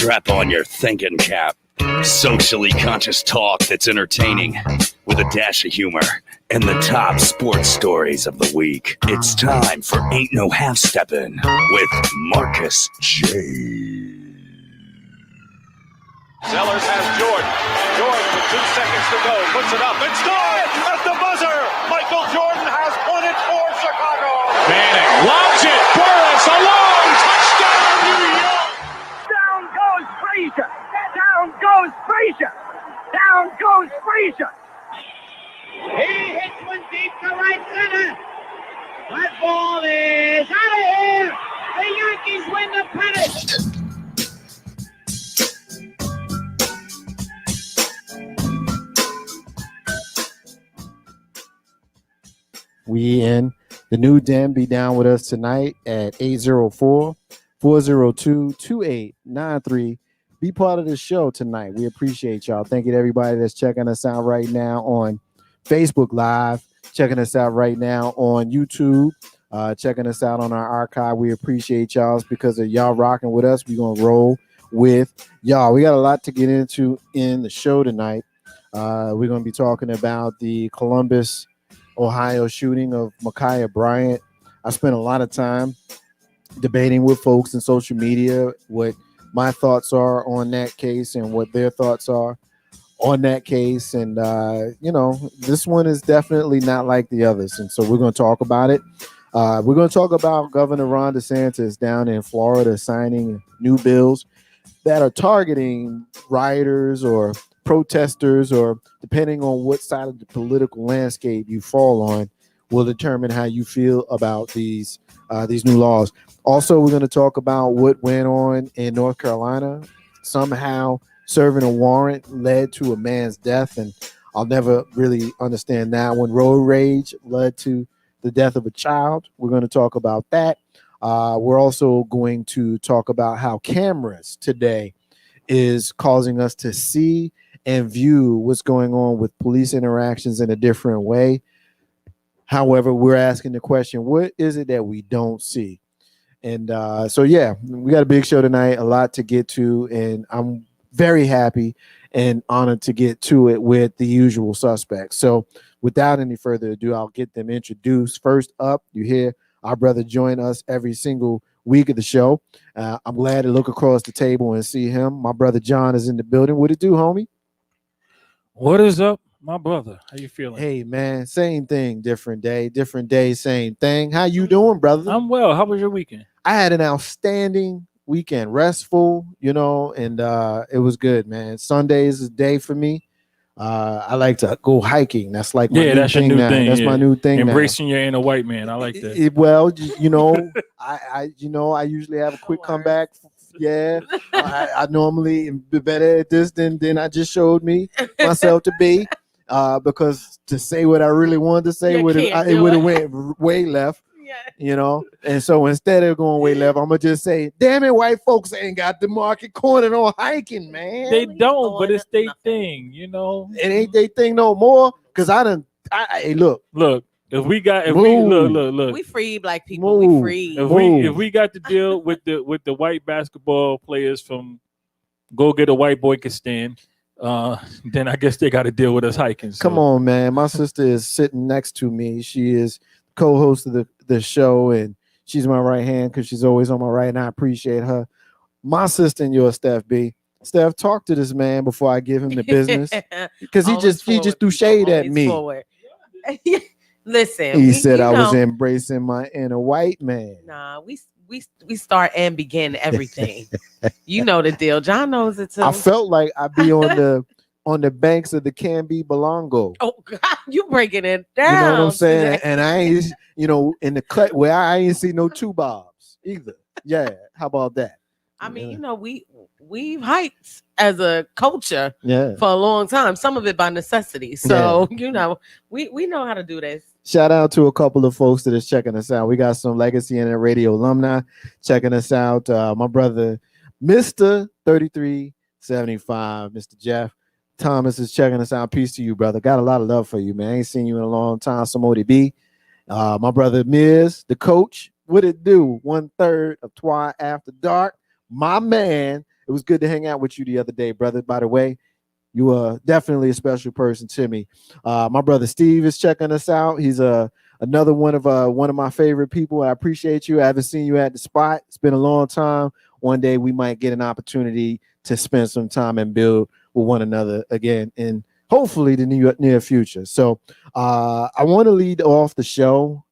Strap on your thinking cap. Socially conscious talk that's entertaining with a dash of humor and the top sports stories of the week. It's time for Ain't No Half Steppin' with Marcus J. Sellers has Jordan. Jordan with 2 seconds to go. Puts it up and scores at the buzzer. Michael Jordan has won it for Chicago. Manning lobs it. Burris alone. Touchdown, New York. Down goes Frazier. Down goes Frazier. Down goes Frazier. He hits one deep to right center. That ball is out of here. The Yankees win the pennant. We in the new den. Be down with us tonight at 804-402-2893. Be part of the show tonight. We appreciate y'all. Thank you to everybody that's checking us out right now on Facebook Live, checking us out right now on YouTube, checking us out on our archive. We appreciate y'all. It's because of y'all rocking with us. We're going to roll with y'all. We got a lot to get into in the show tonight. We're going to be talking about the Columbus, Ohio shooting of Ma'Khia Bryant. I spent a lot of time debating with folks in social media what my thoughts are on that case and what their thoughts are on that case. And, this one is definitely not like the others. And so we're going to talk about it. We're going to talk about Governor Ron DeSantis down in Florida signing new bills that are targeting rioters or protesters, or depending on what side of the political landscape you fall on, will determine how you feel about these new laws. Also, we're going to talk about what went on in North Carolina. Somehow serving a warrant led to a man's death, and I'll never really understand that. When road rage led to the death of a child, we're going to talk about that. We're also going to talk about how cameras today is causing us to see and view what's going on with police interactions in a different way. However, we're asking the question, what is it that we don't see? And we got a big show tonight, a lot to get to, and I'm very happy and honored to get to it with the usual suspects. So without any further ado, I'll get them introduced. First up, you hear our brother join us every single week of the show. I'm glad to look across the table and see him. My brother John is in the building. What it do, homie? What is up, my brother? How you feeling? Hey, man, same thing, different day, same thing. How you doing, brother? I'm well. How was your weekend? I had an outstanding weekend, restful, and it was good, man. Sunday is a day for me. I like to go hiking. That's like my new that's thing your new now. thing. That's my new thing. Embracing your inner white man. I like that. I usually have a quick comeback. Yeah, I normally am better at this than I just showed myself to be. Because to say what I really wanted to say, it would have went way left. And so instead of going way left, I'm gonna just say, damn it, white folks ain't got the market cornered on hiking, man. They don't, but it's their thing, It ain't their thing no more. Cause look. If we we free black people. We free. If we got to deal with the white basketball players from Go Get a White Boy Can Stand, then I guess they got to deal with us hiking. So. Come on, man. My sister is sitting next to me. She is co-host of the show, and she's my right hand because she's always on my right, and I appreciate her. My sister and yours, Steph B. Steph, talk to this man before I give him the business, because he just threw shade at me. Listen, he said I was embracing my inner white man. Nah, we start and begin everything. You know the deal. John knows it too. I felt like I'd be on the banks of the Canby Belongo. Oh God, you breaking it down. You know what I'm saying? And I ain't, in the cut where I ain't see no two bobs either. Yeah, how about that? I mean, we've hiked as a culture for a long time. Some of it by necessity. So we know how to do this. Shout out to a couple of folks that is checking us out. We got some Legacy Internet Radio alumni checking us out. My brother, Mr. 3375, Mr. Jeff Thomas is checking us out. Peace to you, brother. Got a lot of love for you, man. I ain't seen you in a long time. Samodi B. My brother Miz, the coach. What it do? 1/3 of Twi After Dark. My man, It was good to hang out with you the other day, brother. By the way, you are definitely a special person to me. My brother Steve is checking us out. He's another one of my favorite people. I appreciate you. I haven't seen you at the spot. It's been a long time. One day we might get an opportunity to spend some time and build with one another again in hopefully the near future. So I want to lead off the show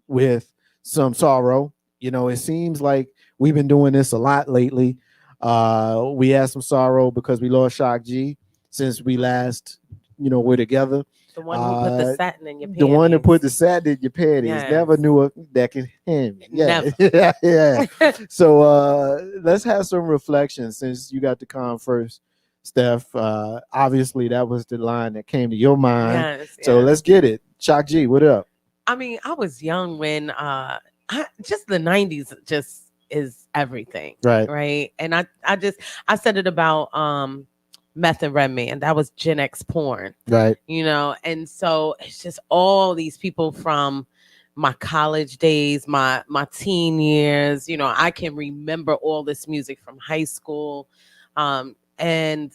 with some sorrow. You know, it seems like we've been doing this a lot lately. We had some sorrow because we lost Shock G since we last, we're together. The one who put the satin in your panties. The one that put the satin in your panties. Yes. Never knew that could him. Yeah. Never. Yeah. So let's have some reflection since you got to come first, Steph. Obviously, that was the line that came to your mind. Yes, so let's get it. Shock G, what up? I mean, I was young when just the 90s just is everything. Right. And I said it about Meth and Redman. That was Gen X porn. Right. And so it's just all these people from my college days, my teen years. I can remember all this music from high school. And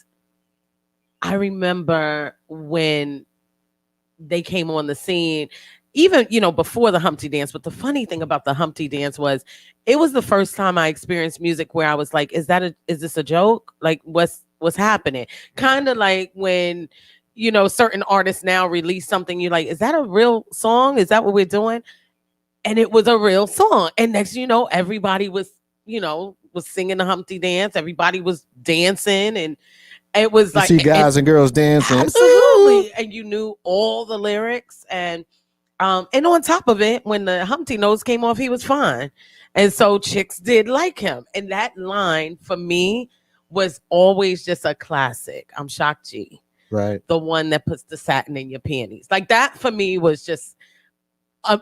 I remember when they came on the scene, even, before the Humpty Dance. But the funny thing about the Humpty Dance was it was the first time I experienced music where I was like, is this a joke? Like, what's happening? Kind of like when, certain artists now release something, you're like, is that a real song? Is that what we're doing? And it was a real song. And next, everybody was singing the Humpty Dance. Everybody was dancing, and it was like, see guys and girls dancing. Absolutely. And you knew all the lyrics. And on top of it, when the Humpty nose came off, he was fine. And so chicks did like him. And that line for me was always just a classic. I'm Shock G. Right. The one that puts the satin in your panties. Like that for me was just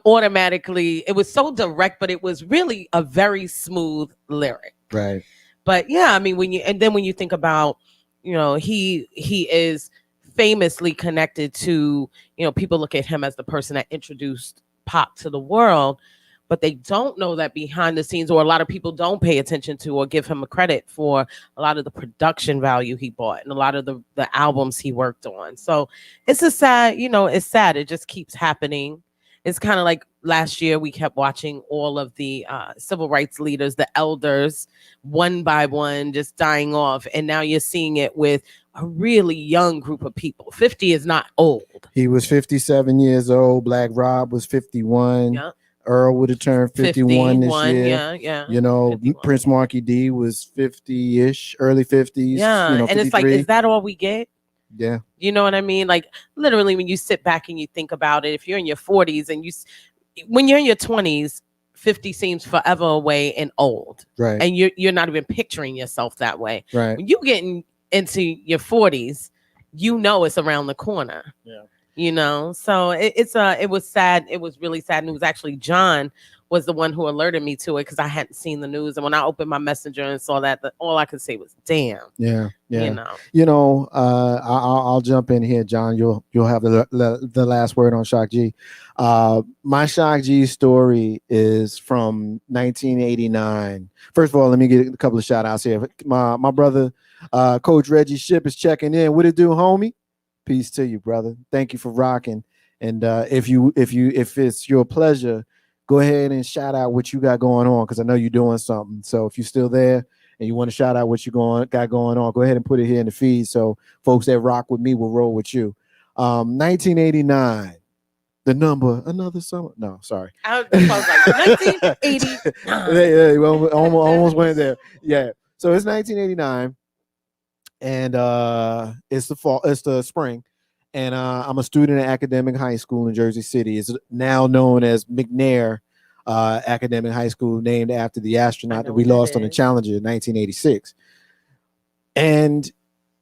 automatically, it was so direct, but it was really a very smooth lyric. Right. But yeah, I mean, when you think about, he is famously connected to, people look at him as the person that introduced pop to the world, but they don't know that behind the scenes, or a lot of people don't pay attention to or give him a credit for a lot of the production value he bought and a lot of the albums he worked on. So it's a sad, it's sad. It just keeps happening. It's kind of like last year we kept watching all of the civil rights leaders, the elders, one by one, just dying off. And now you're seeing it with a really young group of people. 50 is not old. He was 57 years old. Black Rob was 51. Yep. Earl would have turned 51 this year. Yeah. 51. Prince Marky D was 50-ish, early 50s. Yeah. And 53. It's like, is that all we get? Yeah. You know what I mean? Like literally when you sit back and you think about it, if you're in your 40s and when you're in your 20s, 50 seems forever away and old. Right. And you're not even picturing yourself that way. Right. When you get into your 40s, it's around the corner. Yeah. So it was sad. It was really sad. And it was actually John was the one who alerted me to it because I hadn't seen the news. And when I opened my messenger and saw that, all I could say was, damn. Yeah. I'll jump in here, John. You'll have the last word on Shock G. My Shock G story is from 1989. First of all, let me get a couple of shout outs here. My brother, Coach Reggie Ship, is checking in. What it do, homie? Peace to you, brother. Thank you for rocking. And if it's your pleasure, go ahead and shout out what you got going on, because I know you're doing something. So if you're still there and you want to shout out what you got going on, go ahead and put it here in the feed so folks that rock with me will roll with you. 1989, the number, another summer. No, sorry. I was like 1989. Yeah, almost went there. Yeah. So it's 1989. And it's the fall, it's the spring, and I'm a student at Academic High School in Jersey City. It's now known as McNair Academic High School, named after the astronaut that we lost on the Challenger in 1986. And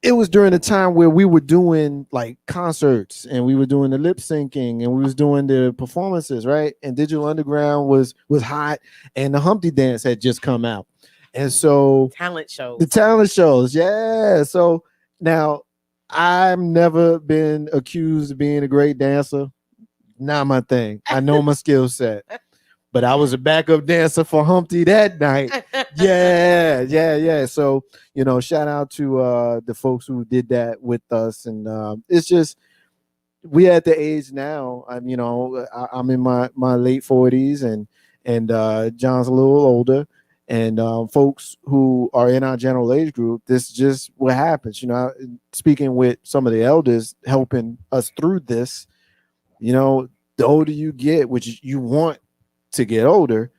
it was during the time where we were doing like concerts, and we were doing the lip syncing, and we was doing the performances, right? And Digital Underground was hot, and the Humpty Dance had just come out. And so the talent shows. Yeah. So now I've never been accused of being a great dancer. Not my thing. I know my skill set, but I was a backup dancer for Humpty that night. Yeah. So, shout out to the folks who did that with us. And it's just, we at the age now. I'm in my late 40s, and John's a little older, and folks who are in our general age group, this is just what happens. Speaking with some of the elders helping us through this, the older you get, which you want to get older,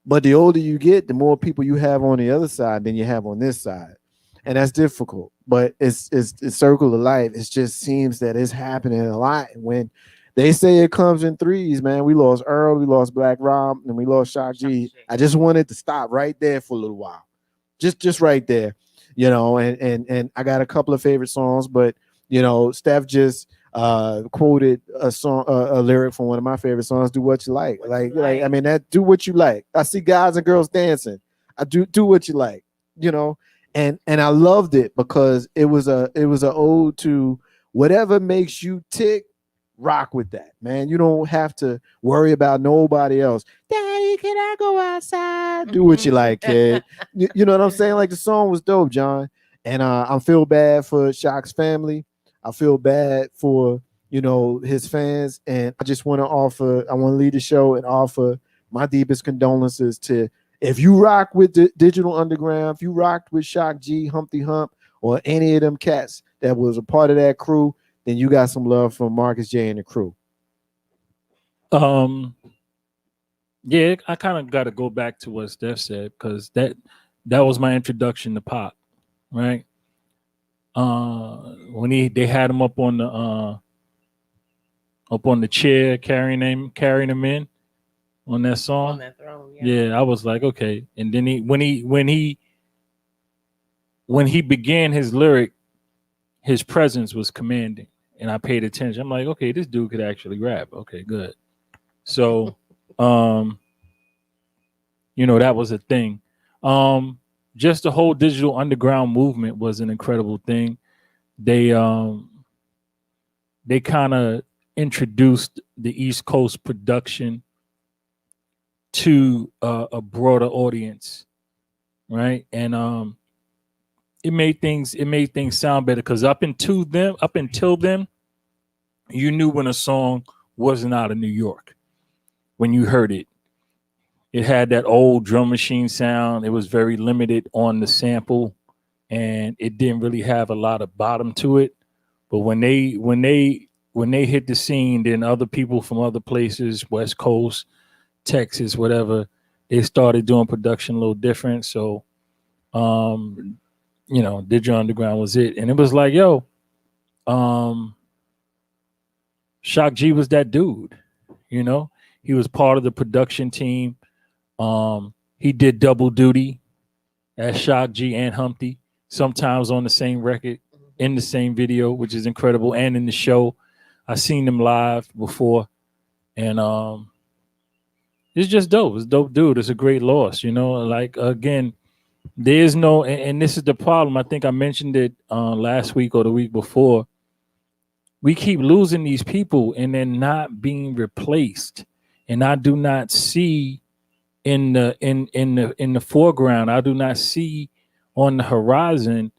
but the older you get, the more people you have on the other side than you have on this side. And that's difficult, but it's circle of life. It just seems that it's happening a lot. When they say it comes in threes, man, we lost Earl, we lost Black Rob, and we lost Shock G. I just wanted to stop right there for a little while, just right there, And I got a couple of favorite songs, but Steph just quoted a song, a lyric from one of my favorite songs. Do what you like, I mean, that do what you like. I see guys and girls dancing. I do what you like, And I loved it because it was an ode to whatever makes you tick. Rock with that, man. You don't have to worry about nobody else. Daddy, can I go outside? Do what you like, kid. You know what I'm saying? Like, the song was dope, John. And I feel bad for Shock's family. I feel bad for his fans. And I just want to lead the show and offer my deepest condolences to. If you rock with the Digital Underground, if you rocked with Shock G, Humpty Hump, or any of them cats that was a part of that crew, then you got some love from Marcus J and the crew. Yeah, I kind of got to go back to what Steph said, because that was my introduction to pop, right? When they had him up on the chair carrying him in on that song. On that throne, yeah, I was like, okay. And then when he began his lyric, his presence was commanding, and I paid attention. I'm like, okay, this dude could actually rap. Okay, good. So, that was a thing. Just the whole Digital Underground movement was an incredible thing. They kind of introduced the East Coast production to a broader audience, right? And it made things sound better, because up until then, you knew when a song wasn't out of New York. When you heard it, it had that old drum machine sound. It was very limited on the sample, and it didn't really have a lot of bottom to it. But when they hit the scene, then other people from other places, West Coast, Texas, whatever, they started doing production a little different. So, Digital Underground was it. And it was like, Shock G was that dude, he was part of the production team. He did double duty as Shock G and Humpty, sometimes on the same record, in the same video, which is incredible, and in the show. I seen them live before, and it's just dope. It's a dope dude. It's a great loss, Like, again, there's no, and this is the problem. I think I mentioned it last week or the week before. We keep losing these people, and they're not being replaced. And I do not see in the foreground, I do not see on the horizon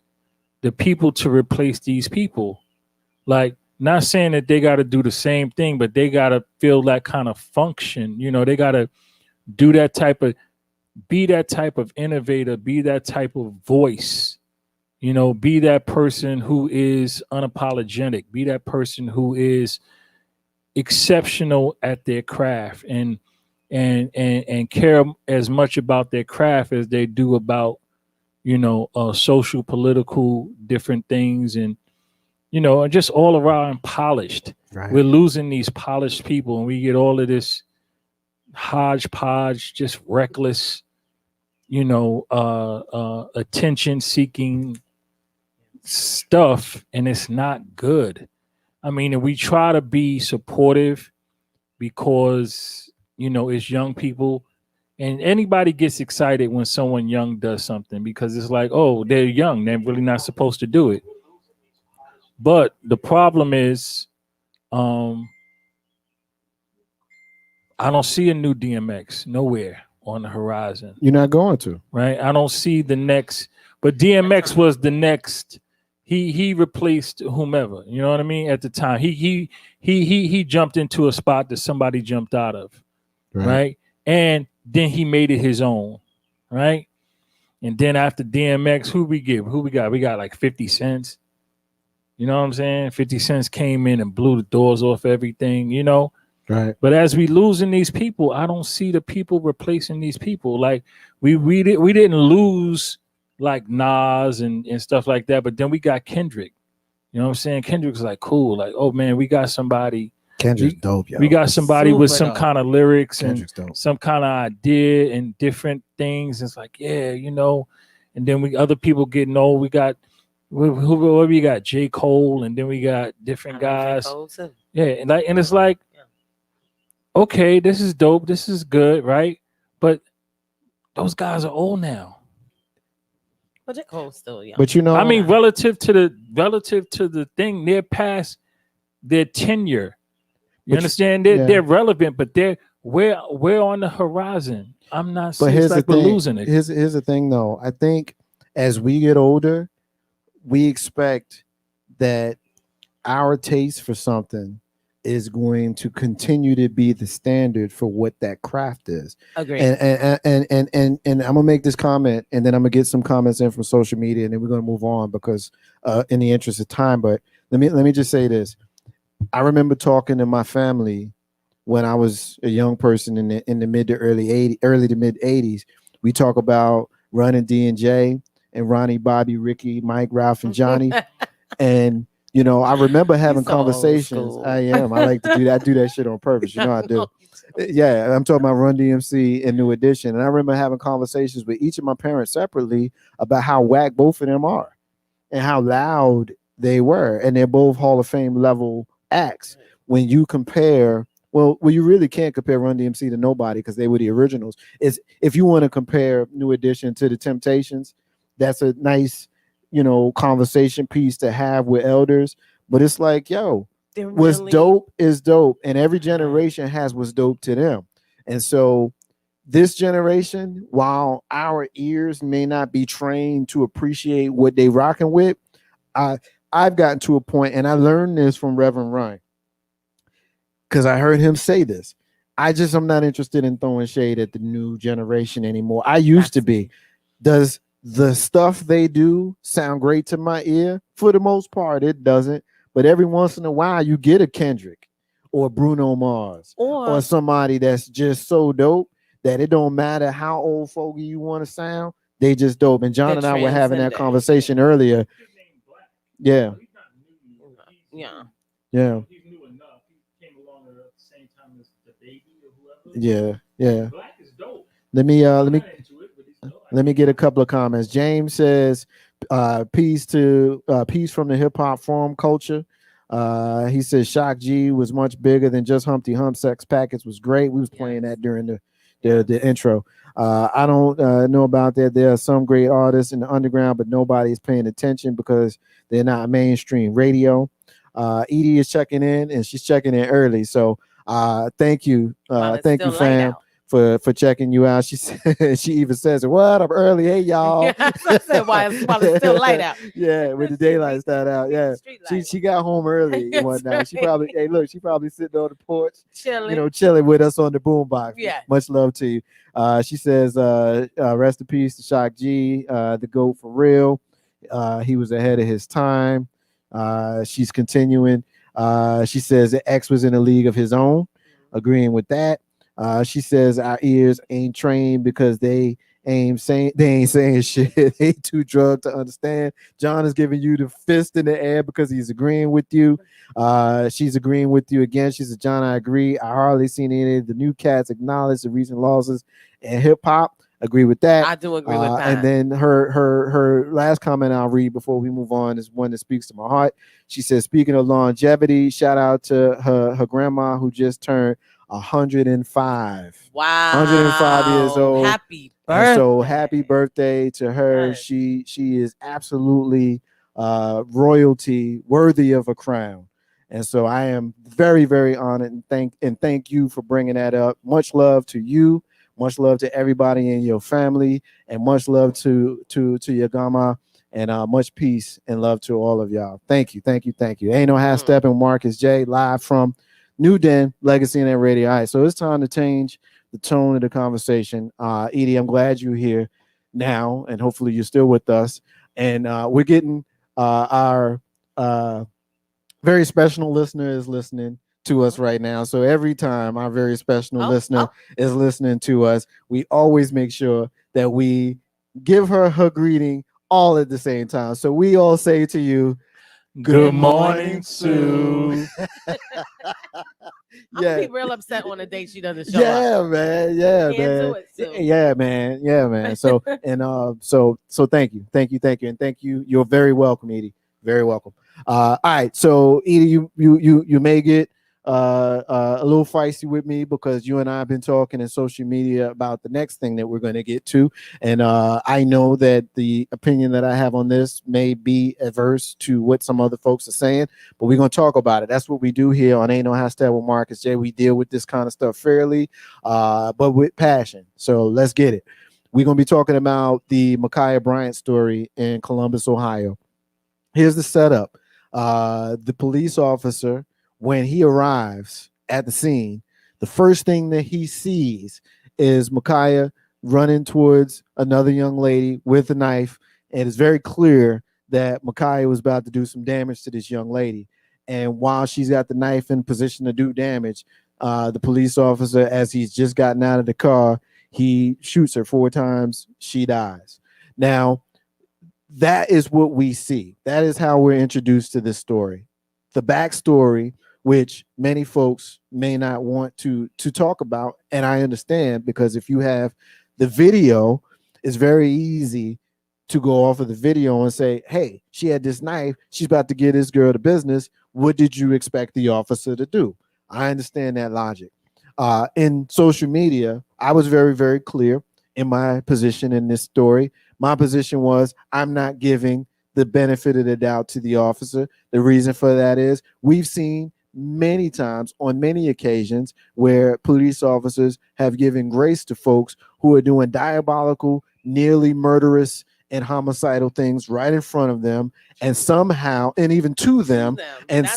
the people to replace these people. Like, not saying that they got to do the same thing, but they got to feel that kind of function. They got to do that type of, be that type of innovator, be that type of voice, be that person who is unapologetic, be that person who is exceptional at their craft and care as much about their craft as they do about, social, political, different things, and, just all around polished. Right. We're losing these polished people, and we get all of this hodgepodge, just reckless, attention seeking stuff, and it's not good. I mean, and we try to be supportive because, it's young people, and anybody gets excited when someone young does something, because it's like, oh, they're young, they're really not supposed to do it. But the problem is, I don't see a new DMX nowhere on the horizon. You're not going to. Right? I don't see the next, but DMX was the next. He replaced whomever, you know what I mean? At the time, he jumped into a spot that somebody jumped out of, right? And then he made it his own, right? And then after DMX, who we got? We got like 50 Cents. You know what I'm saying? 50 Cents came in and blew the doors off everything, you know? Right. But as we losing these people, I don't see the people replacing these people. Like we didn't lose like Nas and stuff like that, but then we got Kendrick. You know what I'm saying? Kendrick's like cool. Like, oh man, we got somebody. Kendrick's dope, yo. We got somebody with Super some dope. kind of lyrics Kendrick's and dope. some kind of idea and different things. It's like, yeah, you know. And then we other people getting old. We got who we got? J. Cole, and then we got different guys. Yeah, and it's like, okay, this is dope. This is good, right? But those guys are old now. But J. Cole's still young. But you know, I mean, relative to the thing, they're past their tenure. You understand? They're relevant, but we're on the horizon. I'm not saying it's like we're losing it. Here's the thing, though. I think as we get older, we expect that our taste for something is going to continue to be the standard for what that craft is. Agreed. And I'm gonna make this comment, and then I'm gonna get some comments in from social media, and then we're gonna move on because in the interest of time. But let me just say this. I remember talking to my family when I was a young person in the mid to early to mid 80s. We talk about running D&J and Ronnie, Bobby, Ricky, Mike, Ralph, and Johnny. And you know, I remember having conversations. I am. I like to do that. I do that shit on purpose. You know, I do. Yeah, I'm talking about Run DMC and New Edition. And I remember having conversations with each of my parents separately about how whack both of them are and how loud they were. And they're both Hall of Fame level acts. When you compare, well, you really can't compare Run DMC to nobody because they were the originals. It's if you want to compare New Edition to the Temptations, that's a nice, you know, conversation piece to have with elders. But it's like, yo, what's dope is dope, and every generation has what's dope to them. And so this generation, while our ears may not be trained to appreciate what they rocking with, I've gotten to a point, and I learned this from Reverend Ryan because I heard him say this. I'm not interested in throwing shade at the new generation anymore. I used to be. Does the stuff they do sound great to my ear? For the most part, it doesn't. But every once in a while, you get a Kendrick or Bruno Mars or somebody that's just so dope that it don't matter how old fogey you want to sound. They just dope. And John and I were having that conversation earlier. Yeah. Yeah. Yeah. He's new enough. He came along at the same time as the baby or whoever. Yeah. Yeah. Black is dope. Let me get a couple of comments. James says, peace from the hip hop forum culture. He says Shock G was much bigger than just Humpty Hump. Sex Packets was great. We was playing that during the intro. I don't know about that. There are some great artists in the underground, but nobody's paying attention because they're not mainstream radio. Edie is checking in, and she's checking in early. So thank you. Thank you, fam. For checking you out. She said, she even says, "What? I'm early, hey y'all." Yeah, I said, while it's still light out. Yeah, with the daylight started out. Yeah, she got home early one night. Right. She probably sitting on the porch, chilling with us on the boombox. Yeah, much love to you. She says, "Rest in peace to Shock G, the GOAT for real. He was ahead of his time." She's continuing. She says that X was in a league of his own. Agreeing with that. She says our ears ain't trained because they ain't saying shit. They too drugged to understand. John is giving you the fist in the air because he's agreeing with you. She's agreeing with you again. She says, John, I agree. I hardly seen any of the new cats acknowledge the recent losses in hip hop. Agree with that. I do agree with that. And then her last comment I'll read before we move on is one that speaks to my heart. She says, speaking of longevity, shout out to her grandma who just turned 105. Wow. 105 years old. Happy birthday. And so happy birthday to her. Yes. She is absolutely royalty, worthy of a crown. And so I am very, very honored and thank you for bringing that up. Much love to you. Much love to everybody in your family, and much love to your grandma, and much peace and love to all of y'all. Thank you, thank you, thank you. Ain't no half stepping. Marcus J live from New Den Legacy and Radio. All right, so it's time to change the tone of the conversation. Edie, I'm glad you're here now, and hopefully you're still with us. And we're getting our very special listener is listening to us right now. So every time our very special listener is listening to us, we always make sure that we give her her greeting all at the same time. So we all say to you, good morning, Sue. I'm gonna be real upset on a date she doesn't show Yeah, up. man. Yeah, Can't man. do it, Sue. Yeah, man. Yeah, man. So and so thank you. Thank you. Thank you. And thank you. You're very welcome, Edie. Very welcome. All right. So Edie, you may get a little feisty with me because you and I have been talking in social media about the next thing that we're going to get to. And I know that the opinion that I have on this may be adverse to what some other folks are saying, but we're going to talk about it. That's what we do here on Ain't No Hashtag with Marcus J. We deal with this kind of stuff fairly, but with passion. So let's get it. We're going to be talking about the Ma'Khia Bryant story in Columbus, Ohio. Here's the setup. The police officer, when he arrives at the scene, the first thing that he sees is Ma'Khia running towards another young lady with a knife. And it's very clear that Ma'Khia was about to do some damage to this young lady. And while she's got the knife in position to do damage, the police officer, as he's just gotten out of the car, he shoots her 4 times. She dies. Now, that is what we see. That is how we're introduced to this story. The backstory, which many folks may not want to talk about, and I understand, because if you have the video, it's very easy to go off of the video and say, hey, she had this knife, she's about to get this girl to business. What did you expect the officer to do? I understand that logic. In social media, I was very, very clear in my position in this story. My position was, I'm not giving the benefit of the doubt to the officer. The reason for that is we've seen many times on many occasions where police officers have given grace to folks who are doing diabolical, nearly murderous and homicidal things right in front of them, and somehow, and even to them, and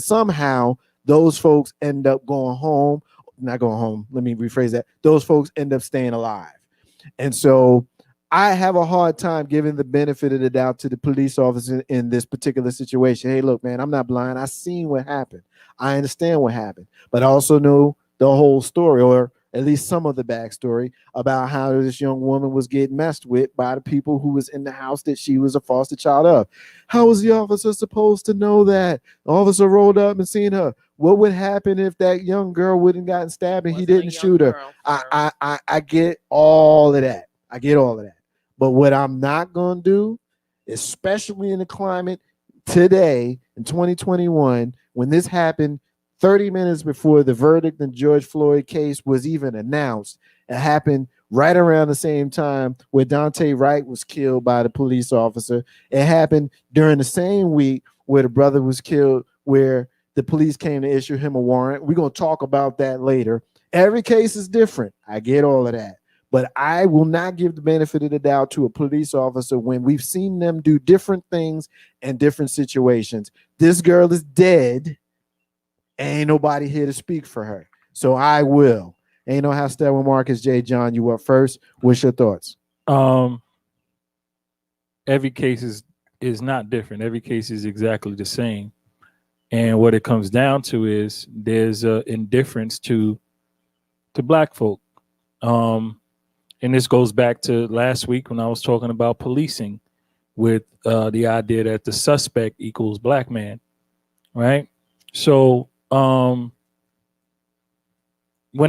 somehow those folks end up going home. Not going home. Let me rephrase that. Those folks end up staying alive. And so I have a hard time giving the benefit of the doubt to the police officer in this particular situation. Hey, look, man, I'm not blind. I seen what happened. I understand what happened, but I also know the whole story, or at least some of the backstory about how this young woman was getting messed with by the people who was in the house that she was a foster child of. How was the officer supposed to know that? The officer rolled up and seen her. What would happen if that young girl wouldn't gotten stabbed and he didn't shoot her? I get all of that. I get all of that. But what I'm not going to do, especially in the climate today in 2021, when this happened 30 minutes before the verdict in George Floyd case was even announced, it happened right around the same time where Dante Wright was killed by the police officer. It happened during the same week where the brother was killed, where the police came to issue him a warrant. We're going to talk about that later. Every case is different. I get all of that. But I will not give the benefit of the doubt to a police officer when we've seen them do different things in different situations. This girl is dead. Ain't nobody here to speak for her. So I will. Ain't no how step with Marcus J. John, you up first. What's your thoughts? Every case is not different. Every case is exactly the same. And what it comes down to is there's indifference to black folk. And this goes back to last week when I was talking about policing with the idea that the suspect equals black man, right? So when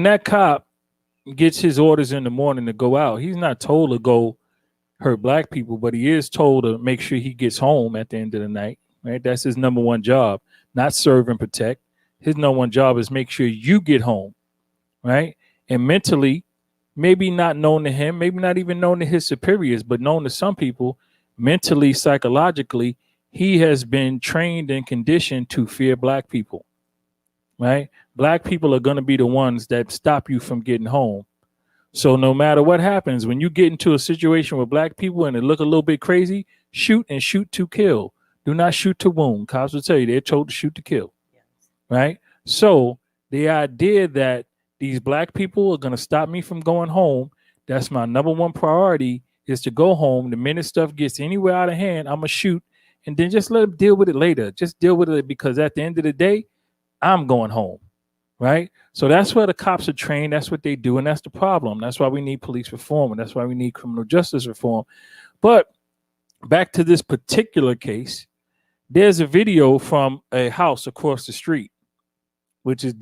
that cop gets his orders in the morning to go out, he's not told to go hurt black people, but he is told to make sure he gets home at the end of the night, right? That's his number one job, not serve and protect. His number one job is make sure you get home, right? And mentally, maybe not known to him, maybe not even known to his superiors, but known to some people, mentally, psychologically, he has been trained and conditioned to fear black people, right? Black people are going to be the ones that stop you from getting home. So no matter what happens, when you get into a situation with black people and it look a little bit crazy, shoot and shoot to kill. Do not shoot to wound. Cops will tell you they're told to shoot to kill, right? So the idea that these black people are going to stop me from going home, that's my number one priority, is to go home. The minute stuff gets anywhere out of hand, I'm going to shoot, and then just let them deal with it later. Just deal with it, because at the end of the day, I'm going home, right? So that's where the cops are trained. That's what they do, and that's the problem. That's why we need police reform, and that's why we need criminal justice reform. But back to this particular case, there's a video from a house across the street, which is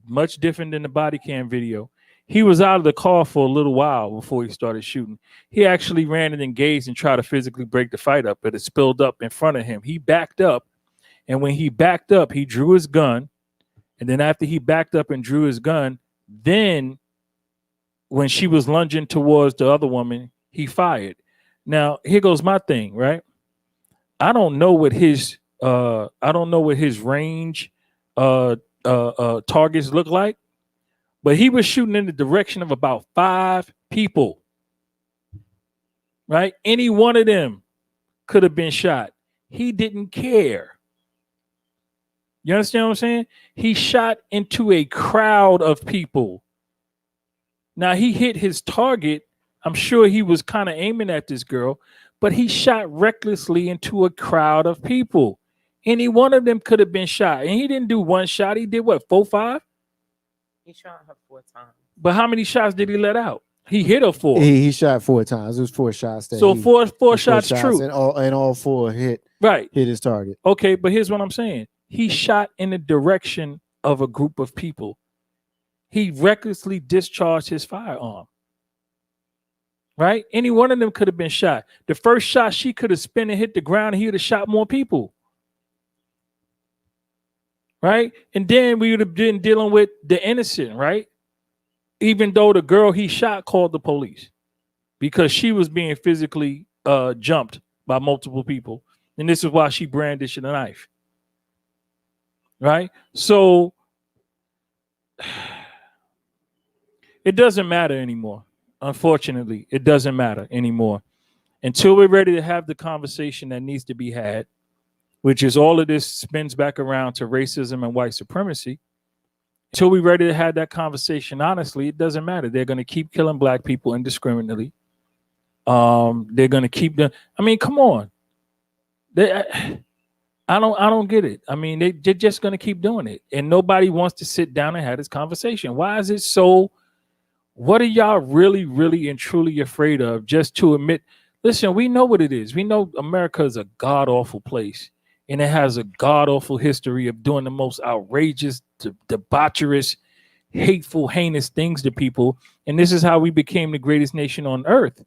much different than the body cam video. He was out of the car for a little while before he started shooting. He actually ran and engaged and tried to physically break the fight up, but it spilled up in front of him. He backed up, and when he backed up, he drew his gun. And then after he backed up and drew his gun, then when she was lunging towards the other woman, he fired. Now, here goes my thing, right? I don't know what his range targets look like, but he was shooting in the direction of about 5 people, right? Any one of them could have been shot. He didn't care. You understand what I'm saying? He shot into a crowd of people. Now, he hit his target. I'm sure he was kind of aiming at this girl, but he shot recklessly into a crowd of people. Any one of them could have been shot. And he didn't do one shot. He did what, 4, 5? He shot her 4 times. But how many shots did he let out? He hit her 4. He shot 4 times. It was 4 shots. So four shots true. And all 4 hit his target. Okay, but here's what I'm saying. He shot in the direction of a group of people. He recklessly discharged his firearm. Right? Any one of them could have been shot. The first shot, she could have spun and hit the ground, and he would have shot more people. Right? And then we would have been dealing with the innocent, right? Even though the girl he shot called the police because she was being physically jumped by multiple people. And this is why she brandished a knife. Right? So it doesn't matter anymore. Unfortunately, it doesn't matter anymore until we're ready to have the conversation that needs to be had, which is all of this spins back around to racism and white supremacy. Until we're ready to have that conversation, honestly, it doesn't matter. They're going to keep killing black people indiscriminately. They're going to keep them. I mean, come on. I don't get it. I mean, they're just going to keep doing it. And nobody wants to sit down and have this conversation. Why is it so? What are y'all really, really and truly afraid of just to admit? Listen, we know what it is. We know America is a god-awful place. And it has a god-awful history of doing the most outrageous, debaucherous, hateful, heinous things to people. And this is how we became the greatest nation on earth.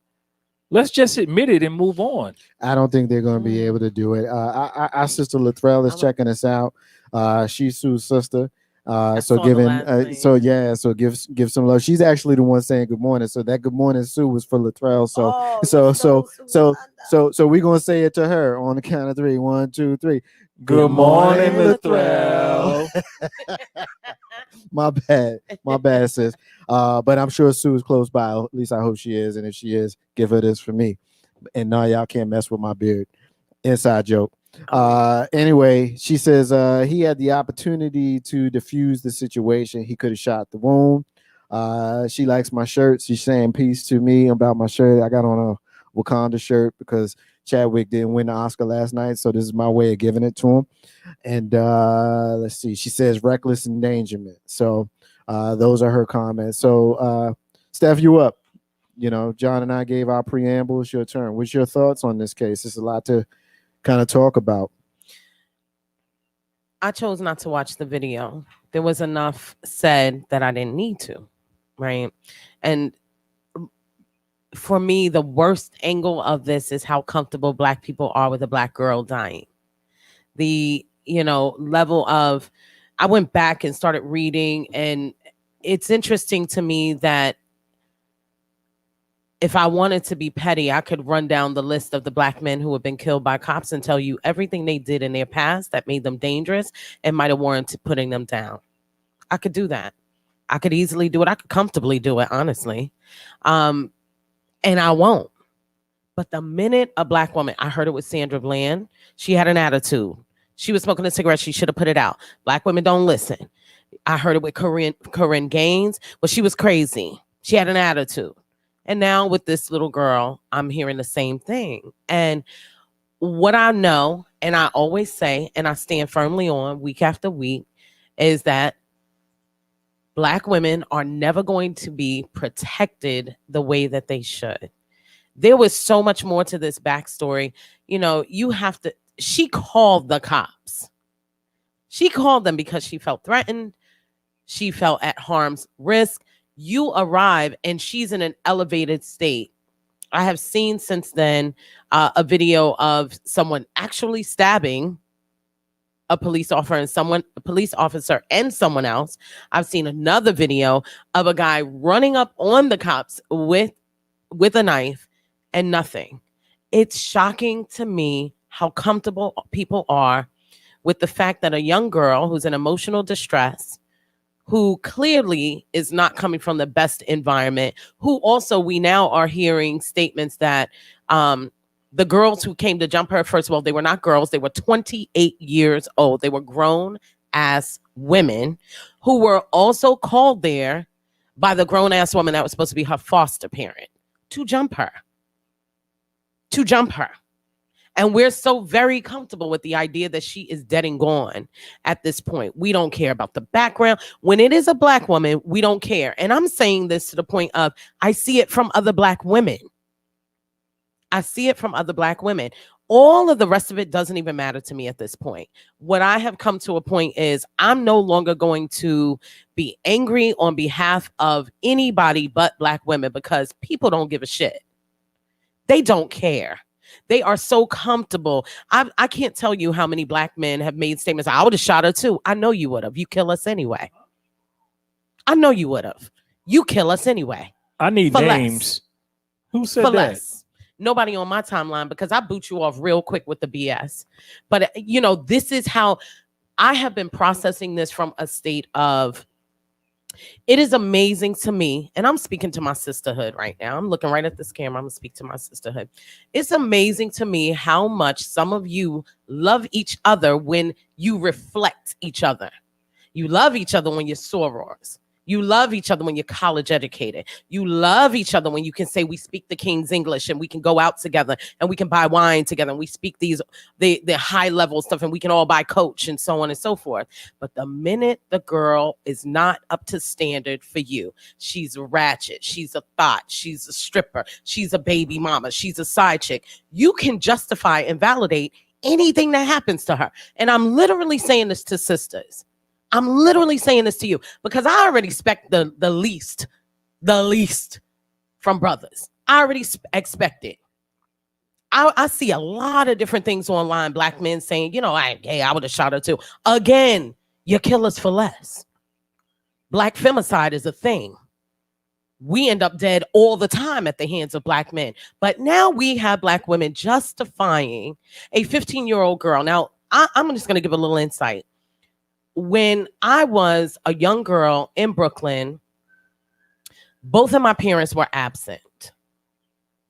Let's just admit it and move on. I don't think they're going to be able to do it. Our sister Latrell is checking us out. She's Sue's sister. So give some love. She's actually the one saying good morning. So that good morning, Sue, was for Latrell. So we're gonna say it to her on the count of 3. 1, 2, 3. Good morning, Latrell. My bad, sis. But I'm sure Sue is close by. At least I hope she is. And if she is, give her this for me. And no, y'all can't mess with my beard. Inside joke. Anyway, she says he had the opportunity to diffuse the situation. He could have shot the wound. She likes my shirt. She's saying peace to me about my shirt. I got on a Wakanda shirt because Chadwick didn't win the Oscar last night, so this is my way of giving it to him. And let's see, she says reckless endangerment. So those are her comments. So Steph, you up? You know, John and I gave our preamble. It's your turn. What's your thoughts on this case? There's a lot to kind of talk about. I chose not to watch the video. There was enough said that I didn't need to, right? And for me, the worst angle of this is how comfortable Black people are with a Black girl dying. The, level of, I went back and started reading, and it's interesting to me that if I wanted to be petty, I could run down the list of the black men who have been killed by cops and tell you everything they did in their past that made them dangerous and might have warranted putting them down. I could do that. I could easily do it. I could comfortably do it, honestly. And I won't. But the minute a black woman, I heard it with Sandra Bland, she had an attitude. She was smoking a cigarette. She should have put it out. Black women don't listen. I heard it with Corinne Gaines, but she was crazy. She had an attitude. And now with this little girl, I'm hearing the same thing. And what I know, and I always say, and I stand firmly on week after week, is that Black women are never going to be protected the way that they should. There was so much more to this backstory. You know, she called the cops. She called them because she felt threatened. She felt at harm's risk. You arrive and she's in an elevated state. I have seen since then a video of someone actually stabbing a police officer and someone else. I've seen another video of a guy running up on the cops with a knife and nothing. It's shocking to me how comfortable people are with the fact that a young girl who's in emotional distress, who clearly is not coming from the best environment, who also we now are hearing statements that the girls who came to jump her, first of all, they were not girls. They were 28 years old. They were grown ass women who were also called there by the grown ass woman that was supposed to be her foster parent to jump her. And we're so very comfortable with the idea that she is dead and gone at this point. We don't care about the background. When it is a Black woman, we don't care. And I'm saying this to the point of, I see it from other Black women. All of the rest of it doesn't even matter to me at this point. What I have come to a point is I'm no longer going to be angry on behalf of anybody but Black women, because people don't give a shit. They don't care. They are so comfortable. I can't tell you how many Black men have made statements. I would have shot her too. I know you would have. You kill us anyway. I know you would have. You kill us anyway. I need For names. less. Who said For that? less. Nobody on my timeline, because I boot you off real quick with the BS. But, you know, this is how I have been processing this from a state of, it is amazing to me, and I'm speaking to my sisterhood right now. I'm looking right at this camera. I'm going to speak to my sisterhood. It's amazing to me how much some of you love each other when you reflect each other. You love each other when you're sorors. You love each other when you're college educated. You love each other when you can say we speak the King's English and we can go out together and we can buy wine together and we speak the high level stuff and we can all buy Coach and so on and so forth. But the minute the girl is not up to standard for you, she's ratchet, she's a thought, she's a stripper, she's a baby mama, she's a side chick, you can justify and validate anything that happens to her. And I'm literally saying this to sisters. I'm literally saying this to you because I already expect the least from brothers. I already expect it. I see a lot of different things online. Black men saying, you know, I would have shot her too. Again, you kill us for less. Black femicide is a thing. We end up dead all the time at the hands of Black men. But now we have Black women justifying a 15-year-old girl. Now, I'm just going to give a little insight. When I was a young girl in Brooklyn, both of my parents were absent.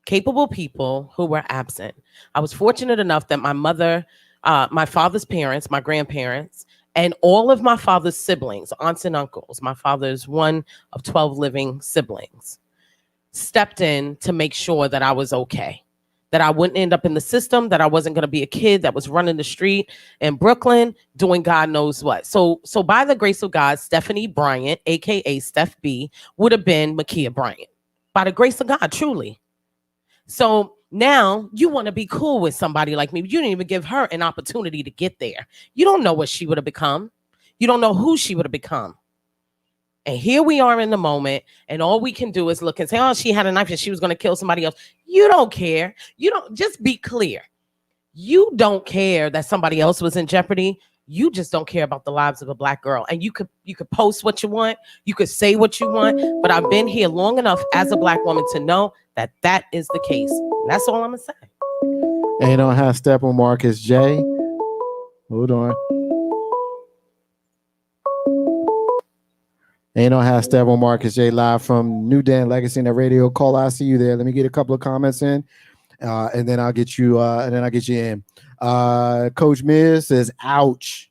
Capable people who were absent. I was fortunate enough that my mother, my father's parents, my grandparents, and all of my father's siblings, aunts and uncles, my father's one of 12 living siblings, stepped in to make sure that I was okay, that I wouldn't end up in the system, that I wasn't going to be a kid that was running the street in Brooklyn doing God knows what. So by the grace of God, Stephanie Bryant, aka Steph B, would have been Makia Bryant. By the grace of God, truly. So now you want to be cool with somebody like me. You didn't even give her an opportunity to get there. You don't know what she would have become. You don't know who she would have become. And here we are in the moment, and all we can do is look and say, oh, she had a knife and she was going to kill somebody else. You don't care. You don't, just be clear. You don't care that somebody else was in jeopardy. You just don't care about the lives of a Black girl. And you could post what you want, you could say what you want, but I've been here long enough as a Black woman to know that that is the case. That's all I'm gonna say. Ain't on half step on Marcus J. Hold on. Ain't on half step on Marcus J live from New Dan Legacy Net Radio. Call, I see you there. Let me get a couple of comments in, and then I'll get you. In. Coach Miz says, "Ouch."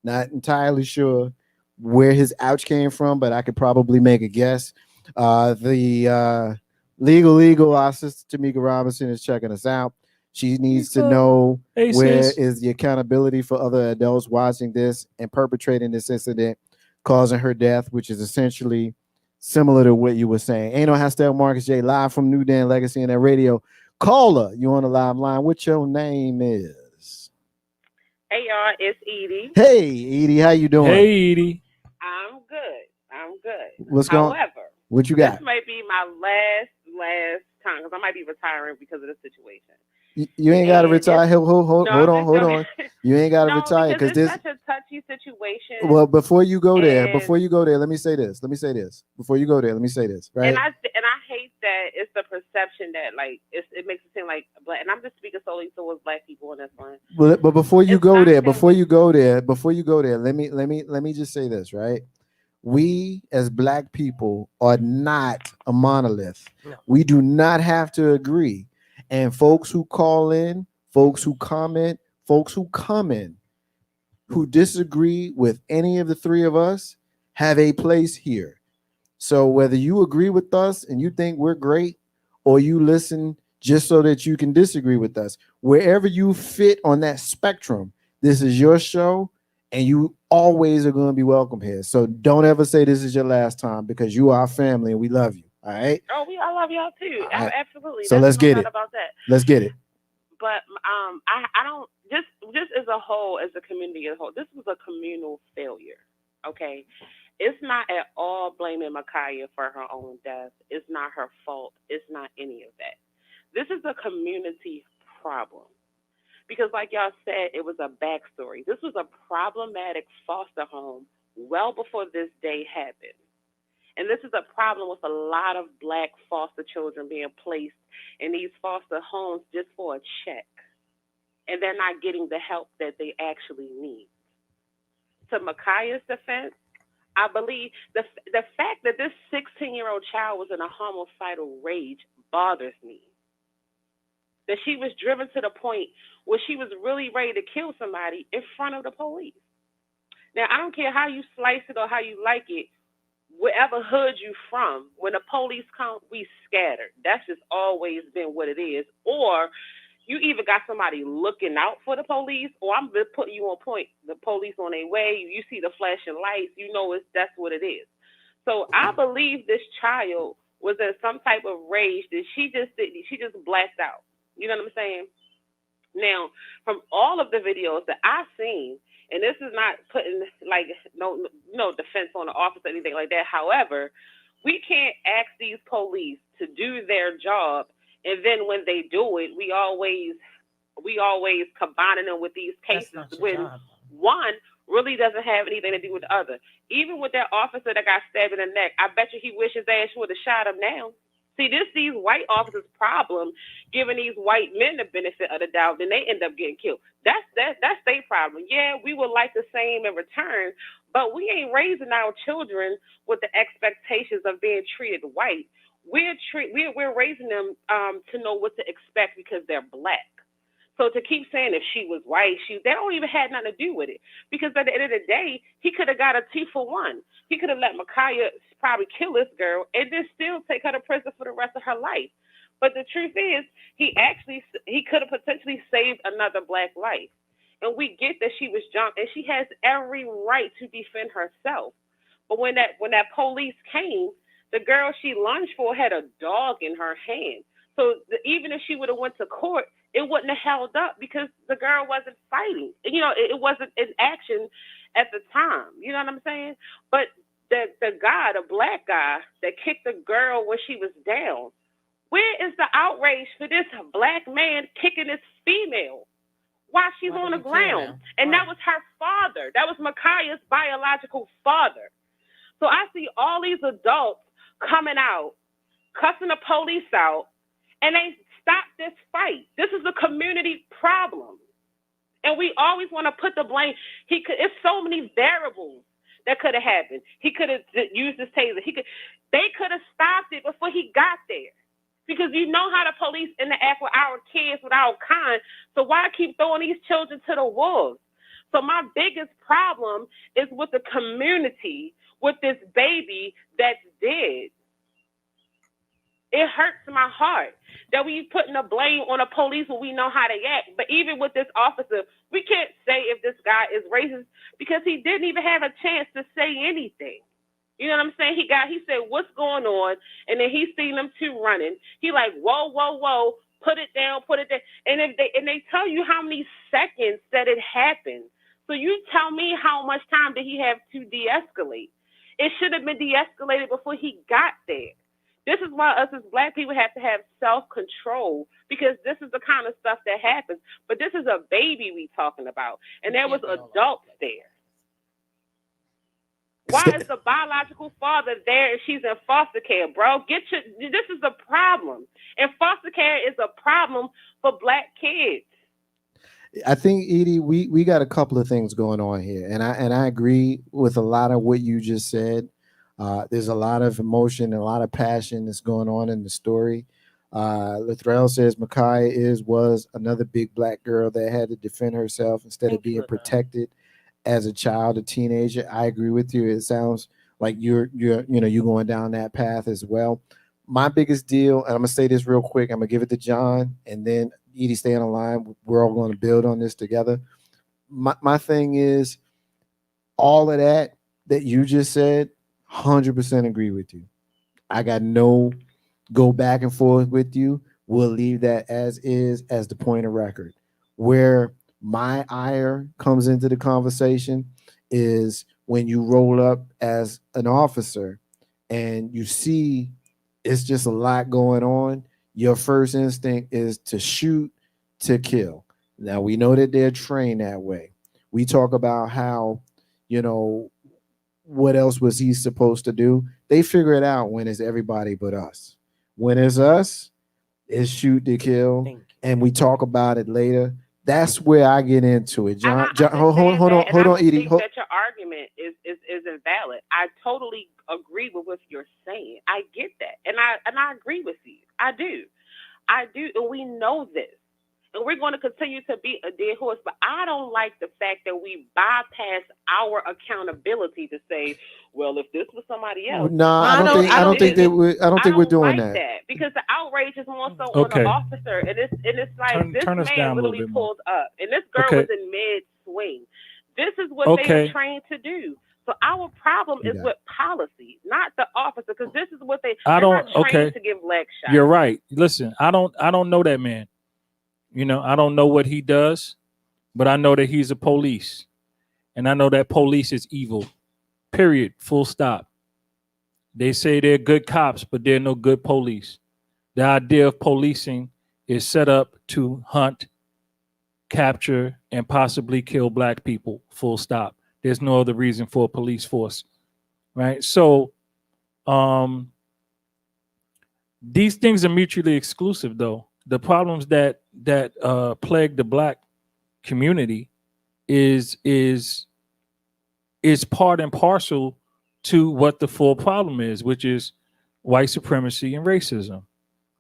Not entirely sure where his ouch came from, but I could probably make a guess. The legal. Our sister Tamika Robinson is checking us out. She needs to know where is the accountability for other adults watching this and perpetrating this incident, causing her death, which is essentially similar to what you were saying. Ain't no hashtag Marcus J live from New Dan Legacy Net Radio. Caller, you on the live line. What your name is? Hey y'all, it's Edie. Hey Edie, how you doing? Hey Edie. I'm good. What's going? However, what you got? This might be my last time because I might be retiring because of this situation. You ain't got to retire. Hold on. You ain't got to retire because this is such a touchy situation. Well, before you go there, let me say this. Before you go there, let me say this. Right. And I hate that it's the perception that like it makes it seem like Black. And I'm just speaking solely towards Black people on this one. But before you go there, let me just say this, right? We as Black people are not a monolith. No. We do not have to agree. And folks who call in, folks who comment, folks who come in, who disagree with any of the three of us have a place here. So whether you agree with us and you think we're great, or you listen just so that you can disagree with us, wherever you fit on that spectrum, this is your show and you always are going to be welcome here. So don't ever say this is your last time, because you are our family and we love you. All right. Oh, I love y'all too. Right. Absolutely. So let's get it. About that. Let's get it. But I don't just as a whole, as a community as a whole, this was a communal failure. Okay, it's not at all blaming Ma'Khia for her own death. It's not her fault. It's not any of that. This is a community problem. Because like y'all said, it was a backstory. This was a problematic foster home well before this day happened. And this is a problem with a lot of Black foster children being placed in these foster homes just for a check. And they're not getting the help that they actually need. To Ma'Khia's defense, I believe the fact that this 16-year-old child was in a homicidal rage bothers me. That she was driven to the point where she was really ready to kill somebody in front of the police. Now, I don't care how you slice it or how you like it, wherever hood you from, when the police come, we scattered. That's just always been what it is. Or you either got somebody looking out for the police, or I'm just putting you on point. The police on their way, you see the flashing lights, you know that's what it is. So I believe this child was in some type of rage that she just blacked out. You know what I'm saying? Now, from all of the videos that I've seen, and this is not putting like no defense on the officer or anything like that. However, we can't ask these police to do their job, and then when they do it, we always combining them with these cases when one really doesn't have anything to do with the other. Even with that officer that got stabbed in the neck, I bet you he wishes his ass would have shot him now. See, these white officers' problem, giving these white men the benefit of the doubt, then they end up getting killed. That's their problem. Yeah, we would like the same in return, but we ain't raising our children with the expectations of being treated white. We're raising them to know what to expect because they're Black. So to keep saying if she was white, they don't even have nothing to do with it. Because at the end of the day, he could have got a 2-for-1. He could have let Ma'Khia probably kill this girl and then still take her to prison for the rest of her life. But the truth is, he could have potentially saved another Black life. And we get that she was jumped, and she has every right to defend herself. But when that police came, the girl she lunged for had a dog in her hand. So even if she would have went to court, it wouldn't have held up because the girl wasn't fighting. You know, it wasn't in action at the time. You know what I'm saying? But the guy, the Black guy that kicked the girl when she was down, where is the outrage for this Black man kicking this female? while she's on the ground. And that was her father. That was Ma'Khia's biological father. So I see all these adults coming out, cussing the police out, and they stop this fight. This is a community problem. And we always want to put the blame. It's so many variables that could have happened. He could have used his taser. They could have stopped it before he got there. Because you know how the police interact with our kids, with our kind. So why keep throwing these children to the wolves? So my biggest problem is with the community, with this baby that's dead. It hurts my heart that we putting the blame on the police when we know how they act. But even with this officer, we can't say if this guy is racist because he didn't even have a chance to say anything. You know what I'm saying? He said, what's going on? And then he seen them two running. He like, whoa, whoa, whoa, put it down, put it down. And they tell you how many seconds that it happened. So you tell me how much time did he have to de-escalate? It should have been de-escalated before he got there. This is why us as Black people have to have self-control because this is the kind of stuff that happens. But this is a baby we talking about. And there was adults there. Why is the biological father there and she's in foster care, bro? This is a problem. And foster care is a problem for Black kids. I think, Edie, we got a couple of things going on here. And I agree with a lot of what you just said. There's a lot of emotion and a lot of passion that's going on in the story. Lathrell says Ma'Khia was another big Black girl that had to defend herself instead of being protected as a child, a teenager. I agree with you. It sounds like you're going down that path as well. My biggest deal, and I'm gonna say this real quick. I'm gonna give it to John, and then Edie, stay on the line. We're all going to build on this together. My thing is all of that you just said. 100% agree with you. I got no go back and forth with you. We'll leave that as is as the point of record. Where my ire comes into the conversation is when you roll up as an officer and you see it's just a lot going on. Your first instinct is to shoot, to kill. Now we know that they're trained that way. We talk about how, what else was he supposed to do? They figure it out when it's everybody but us. When it's us, it's shoot to kill, and we talk about it later. That's where I get into it. John, hold on, Edie. I think that your argument is invalid. I totally agree with what you're saying. I get that, and I agree with you. I do, and we know this. And we're going to continue to be a dead horse, but I don't like the fact that we bypass our accountability to say, "Well, if this was somebody else." No, I don't think we're doing that. Because the outrage is more so on the officer, and it's like this man literally pulled up, and this girl was in mid swing. This is what they are trained to do. So our problem is with policy, not the officer, because this is what they're not trained to give leg shots. You're right. Listen, I don't know that man. I don't know what he does, but I know that he's a police. And I know that police is evil. Period. Full stop. They say they're good cops, but they're no good police. The idea of policing is set up to hunt, capture, and possibly kill Black people. Full stop. There's no other reason for a police force. Right? So these things are mutually exclusive, though. The problems that plague the Black community is part and parcel to what the full problem is, which is white supremacy and racism,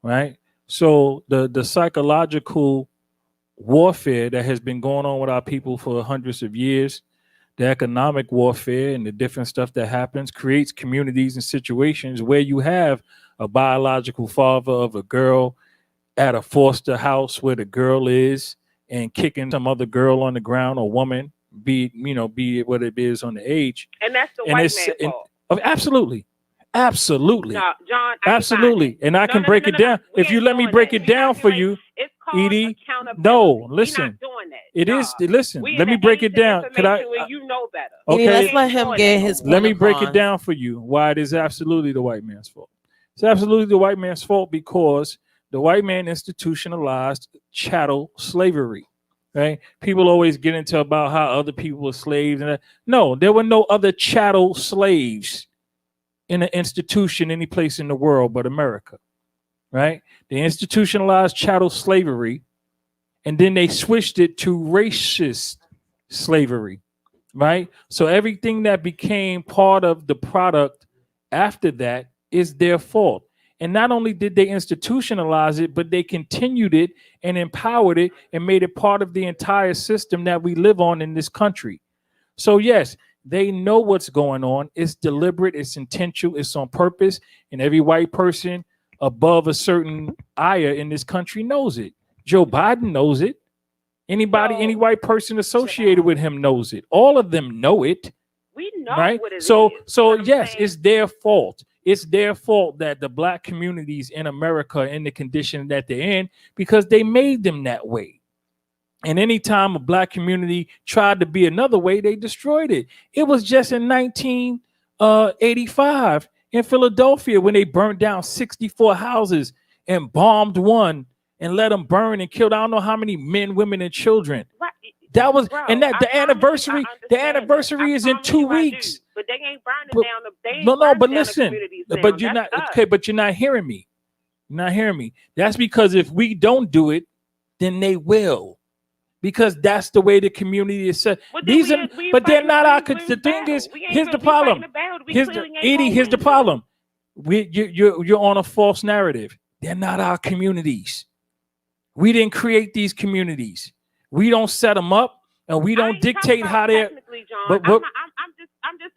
right? So the psychological warfare that has been going on with our people for hundreds of years, the economic warfare and the different stuff that happens creates communities and situations where you have a biological father of a girl at a foster house where the girl is and kicking some other girl on the ground or woman, be it what it is on the age. And that's the white man's fault. Absolutely. No, John, absolutely. And I can break it down. If you let me break it down for you, Edie. No, listen. It is. Listen, let me break it down. Could I? You know better. Okay. Let's let him get his. Let me break it down for you. Why it is absolutely the white man's fault. It's absolutely the white man's fault because the white man institutionalized chattel slavery. right? People always get into about how other people were slaves. And no, there were no other chattel slaves in an institution any place in the world but America, right? They institutionalized chattel slavery, and then they switched it to racist slavery, right? So everything that became part of the product after that is their fault. And not only did they institutionalize it, but they continued it and empowered it and made it part of the entire system that we live on in this country. So yes, they know what's going on. It's deliberate, it's intentional, it's on purpose, and every white person above a certain aya in this country knows it. Joe Biden knows it. Anybody, any white person associated with him knows it. All of them know it. We know right? what it So is. so You know what I'm yes, saying? it's their fault. It's their fault that the black communities in America are in the condition that they're in because they made them that way. And anytime a black community tried to be another way, they destroyed it. It was just in 1985 in Philadelphia when they burned down 64 houses and bombed one and let them burn and killed I don't know how many men, women, and children. Right. That was, Bro, and that the I anniversary, understand the that. anniversary I is in promise 2 you I do. weeks. But they ain't burning But- down the. They ain't No, burning but down the listen, communities but down. you're That's not us. okay. But you're not hearing me. You're not hearing me. That's because if we don't do it, then they will, because that's the way the community is set. But then These we- are, we but they're fighting not our. the The thing battle. is, We ain't here's even- the we fighting problem. the battle. We Here's the clearly ain't Edie. gonna Here's the win. problem. You're on a false narrative. They're not our communities. We didn't create these communities. We don't set them up, and we I don't ain't talking dictate about how they're. technically, John. but-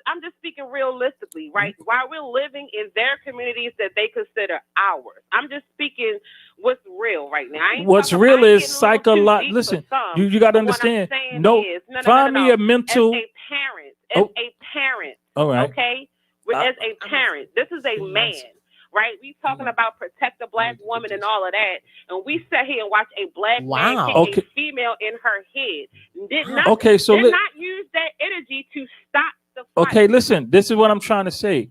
I'm just speaking realistically, right? While we're living in their communities that they consider ours, I'm just speaking what's real right now. I ain't What's talking, real I ain't is getting a little too psychological. deep Listen, for some, you got to but what I'm understand. saying No, is, find me a mental. As a parent, All right. okay? I- As a parent, this is a man, right? We talking about protect the black woman and all of that, and we sit here and watch a black man Wow. kick Okay. a female in her head. Did not, Okay, so did not use that energy to stop the fight. okay, listen. This is what I'm trying to say,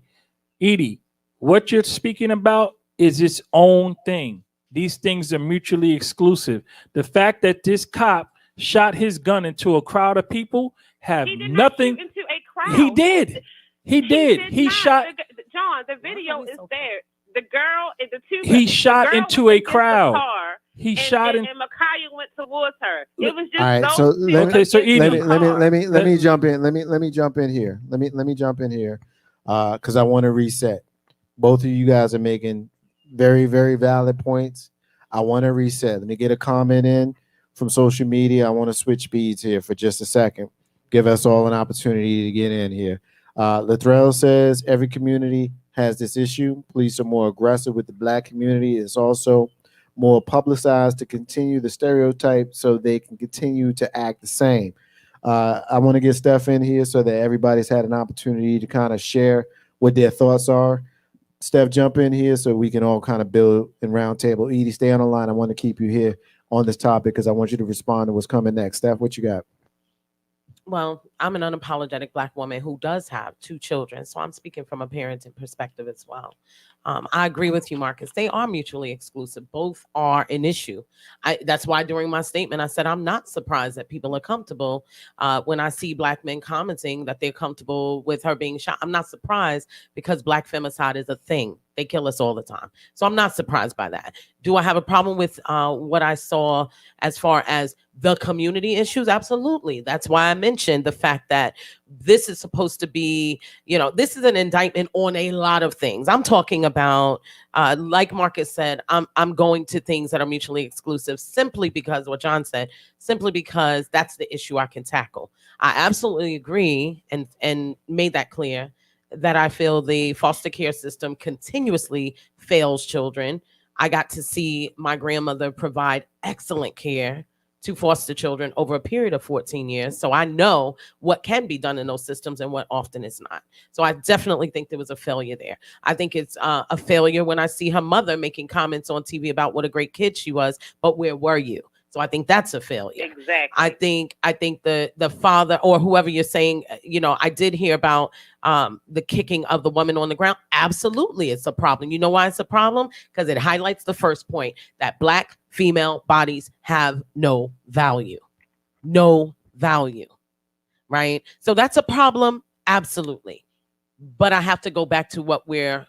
Edie. What you're speaking about is its own thing. These things are mutually exclusive. The fact that this cop shot his gun into a crowd of people have He did not nothing. shoot into a crowd. He did. He did. He not. shot. John, the video is there. The girl and the two. He the shot girl into was a against the crowd. car, He shot in. and Micaiah went towards her. It was just All right, those so two let- so against Edie- the let car. me jump in. Let me jump in here. Let me jump in here, because I want to reset. Both of you guys are making very, very valid points. I want to reset. Let me get a comment in from social media. I want to switch speeds here for just a second. Give us all an opportunity to get in here. Lathrell says every community has this issue. Police are more aggressive with the black community. It's also more publicized to continue the stereotype so they can continue to act the same. I want to get Steph in here so that everybody's had an opportunity to kind of share what their thoughts are. Steph, jump in here so we can all kind of build in round table. Edie, stay on the line. I want to keep you here on this topic because I want you to respond to what's coming next. Steph, what you got? Well, I'm an unapologetic Black woman who does have 2 children, so I'm speaking from a parenting perspective as well. I agree with you, Marcus. They are mutually exclusive. Both are an issue. That's why during my statement, I said I'm not surprised that people are comfortable when I see Black men commenting that they're comfortable with her being shot. I'm not surprised because Black femicide is a thing. They kill us all the time. So I'm not surprised by that. Do I have a problem with what I saw as far as the community issues? Absolutely. That's why I mentioned the fact that this is supposed to be, this is an indictment on a lot of things. I'm talking about, like Marcus said, I'm going to things that are mutually exclusive simply because what John said, simply because that's the issue I can tackle. I absolutely agree and made that clear that I feel the foster care system continuously fails children. I got to see my grandmother provide excellent care to foster children over a period of 14 years. So I know what can be done in those systems and what often is not. So I definitely think there was a failure there. I think it's a failure when I see her mother making comments on TV about what a great kid she was, but where were you? So I think that's a failure. Exactly. I think the father or whoever you're saying, I did hear about the kicking of the woman on the ground. Absolutely, it's a problem. You know why it's a problem? Because it highlights the first point that Black female bodies have no value. no value, right? So that's a problem, absolutely. But I have to go back to what we're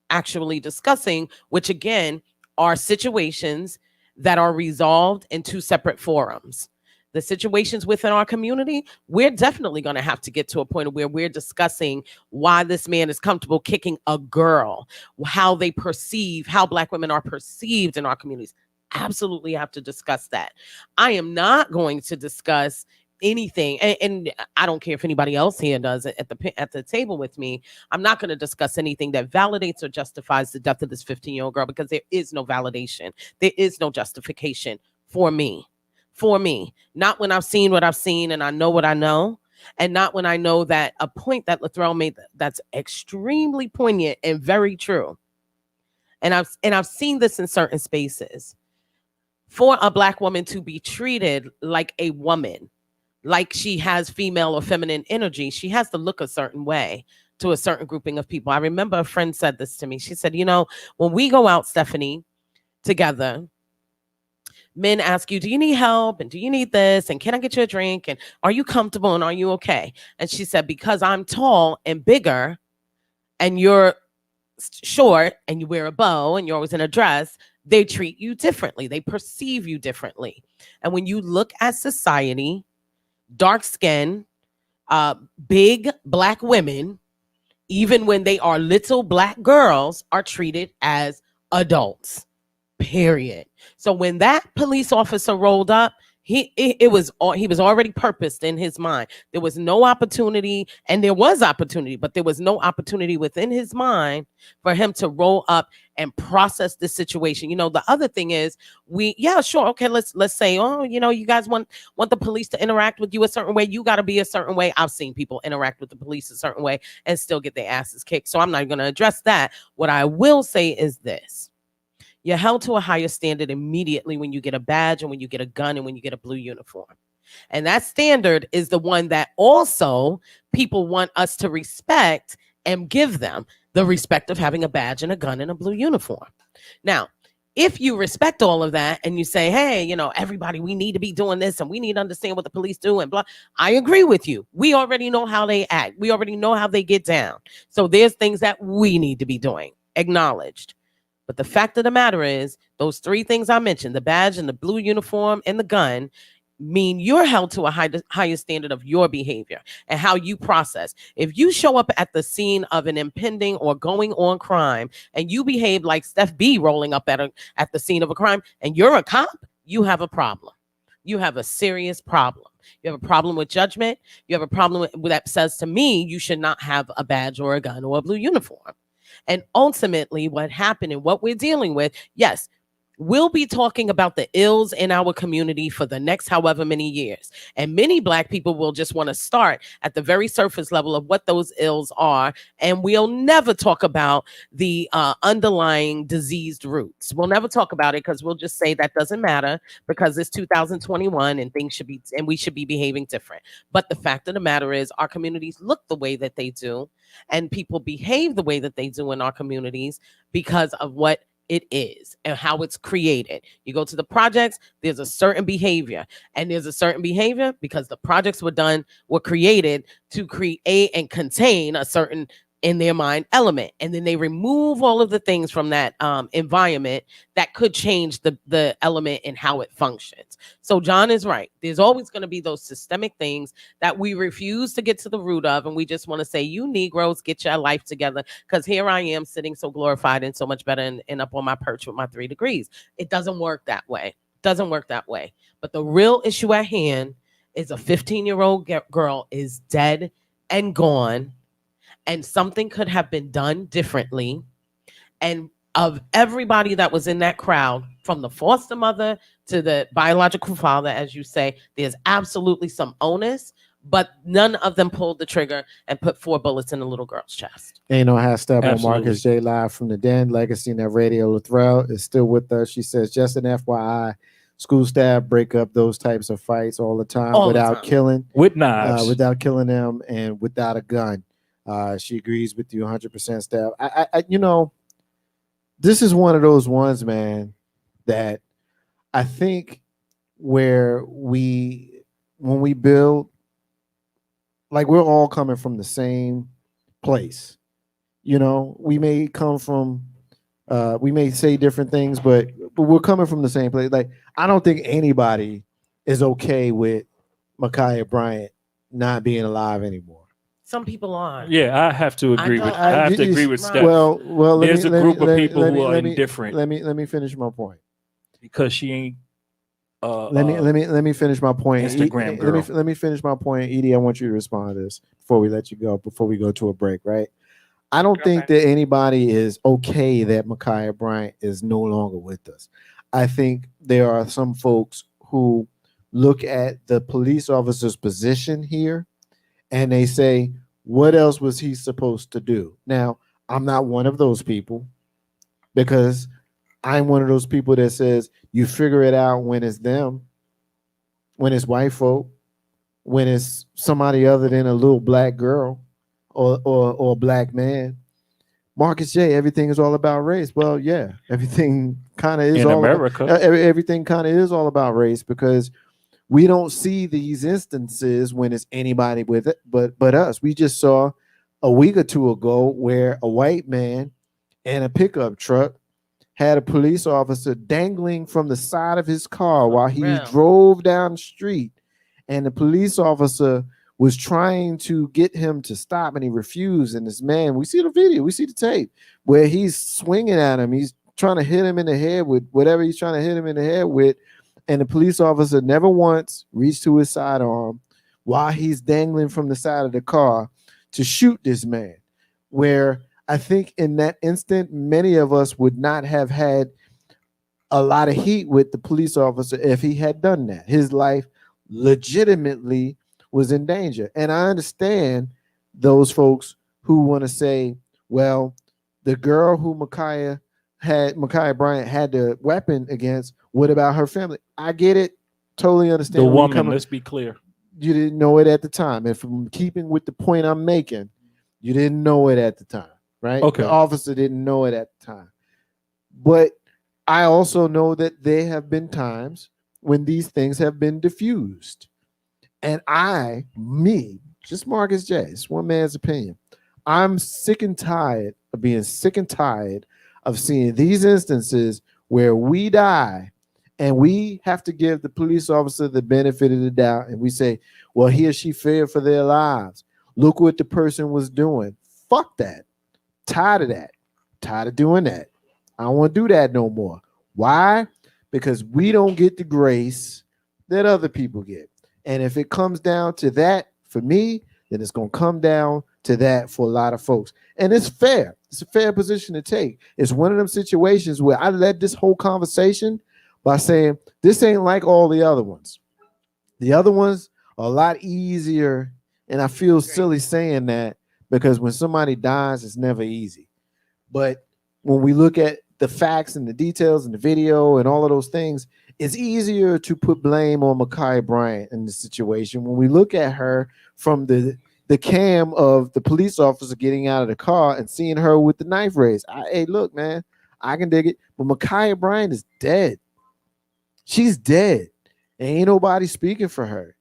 actually discussing, which again are situations that are resolved in two separate forums. The situations within our community, we're definitely going to have to get to a point where we're discussing why this man is comfortable kicking a girl, how they perceive, how Black women are perceived in our communities. Absolutely have to discuss that. I am not going to discuss anything, and I don't care if anybody else here does it at the table with me. I'm not going to discuss anything that validates or justifies the death of this 15-year-old girl, because there is no validation. There is no justification for me. For me. Not when I've seen what I've seen and I know what I know, and not when I know that a point that Latrell made that's extremely poignant and very true. And I've seen this in certain spaces. For a Black woman to be treated like a woman, like she has female or feminine energy, she has to look a certain way to a certain grouping of people. I remember a friend said this to me. She said, when we go out, Stephanie, together, men ask you, do you need help? And do you need this? And can I get you a drink? And are you comfortable? And are you okay? And she said, because I'm tall and bigger and you're short and you wear a bow and you're always in a dress, they treat you differently. They perceive you differently. And when you look at society, dark skin, big Black women, even when they are little Black girls, are treated as adults, period. So when that police officer rolled up, he was already purposed in his mind. There was no opportunity, and there was opportunity, but there was no opportunity within his mind for him to roll up and process the situation. The other thing is, okay, let's say, you guys want the police to interact with you a certain way, you got to be a certain way. I've seen people interact with the police a certain way and still get their asses kicked. So I'm not going to address that. What I will say is this. You're held to a higher standard immediately when you get a badge and when you get a gun and when you get a blue uniform. And that standard is the one that also people want us to respect and give them the respect of having a badge and a gun and a blue uniform. Now, if you respect all of that and you say, hey, everybody, we need to be doing this and we need to understand what the police do and blah, I agree with you. We already know how they act. We already know how they get down. So there's things that we need to be doing, acknowledged. But the fact of the matter is, those three things I mentioned, the badge and the blue uniform and the gun, mean you're held to a higher standard of your behavior and how you process. If you show up at the scene of an impending or going on crime and you behave like Steph B rolling up at the scene of a crime and you're a cop, you have a problem. You have a serious problem. You have a problem with judgment. You have a problem with that says to me, you should not have a badge or a gun or a blue uniform. And ultimately, what happened and what we're dealing with, yes, we'll be talking about the ills in our community for the next however many years. And many Black people will just want to start at the very surface level of what those ills are. And we'll never talk about the underlying diseased roots. We'll never talk about it because we'll just say that doesn't matter because it's 2021 and we should be behaving different. But the fact of the matter is our communities look the way that they do and people behave the way that they do in our communities because of what it is and how it's created. You go to the projects, there's a certain behavior, and there's a certain behavior because the projects were created to create and contain a certain, in their mind, element, and then they remove all of the things from that environment that could change the element and how it functions. So John is right. There's always going to be those systemic things that we refuse to get to the root of, and we just want to say, you Negroes, get your life together, because here I am sitting so glorified and so much better and up on my perch with my 3 degrees. It doesn't work that way. Doesn't work that way. But the real issue at hand is a 15-year-old girl is dead and gone, and something could have been done differently. And of everybody that was in that crowd, from the foster mother to the biological father, as you say, there's absolutely some onus, but none of them pulled the trigger and put 4 bullets in the little girl's chest. Ain't no half step on Absolutely. Marcus J live from the Den. Legacy Net Radio. Latrell is still with us. She says, just an FYI, school staff break up those types of fights all the time without killing with knives, without killing them and without a gun. She agrees with you 100%, Steph. I this is one of those ones, man, that I think where we when we build, like we're all coming from the same place. You know, we may come from, we may say different things, but we're coming from the same place. Like I don't think anybody is okay with Ma'Khia Bryant not being alive anymore. Some people are. Yeah, I have to agree with. I have to agree with Steph. Well, there's a group of people who are indifferent. Let me finish my point. Because she ain't. Let me finish my point. Instagram girl. Let me finish my point, Edie. I want you to respond to this before we let you go. Before we go to a break, right? I don't think that anybody is okay that Ma'Khia Bryant is no longer with us. I think there are some folks who look at the police officer's position here and they say, what else was he supposed to do? Now, I'm not one of those people because I'm one of those people that says you figure it out when it's them, when it's white folk, when it's somebody other than a little black girl or a black man. Marcus J, everything is all about race. Well, yeah, everything kind of is in all America. Everything kind of is all about race because we don't see these instances when it's anybody with it, but us. We just saw a week or two ago where a white man in a pickup truck had a police officer dangling from the side of his car while he drove down the street, and the police officer was trying to get him to stop, and he refused. And this man, we see the video, we see the tape where he's swinging at him. He's trying to hit him in the head with whatever he's trying to hit him in the head with. And the police officer never once reached to his sidearm while he's dangling from the side of the car to shoot this man. Where I think in that instant, many of us would not have had a lot of heat with the police officer if he had done that. His life legitimately was in danger. And I understand those folks who want to say, well, the girl who Ma'Khia Bryant had the weapon against, what about her family? I get it. Totally understand. The woman, let's be clear. You didn't know it at the time. If I'm keeping with the point I'm making, you didn't know it at the time, right? Okay. The officer didn't know it at the time. But I also know that there have been times when these things have been diffused. And just Marcus J, it's one man's opinion. I'm sick and tired of being sick and tired of seeing these instances where we die and we have to give the police officer the benefit of the doubt. And we say, well, he or she feared for their lives. Look what the person was doing. Fuck that. Tired of that. Tired of doing that. I don't want to do that no more. Why? Because we don't get the grace that other people get. And if it comes down to that for me, then it's going to come down to that for a lot of folks. And it's fair. It's a fair position to take. It's one of them situations where I led this whole conversation by saying this ain't like all the other ones. The other ones are a lot easier. And I feel silly saying that because when somebody dies, it's never easy. But when we look at the facts and the details and the video and all of those things, it's easier to put blame on Ma'Khia Bryant in this situation. When we look at her from the cam of the police officer getting out of the car and seeing her with the knife raised. Hey, look, man, I can dig it. But Ma'Khia Bryant is dead. She's dead. And ain't nobody speaking for her.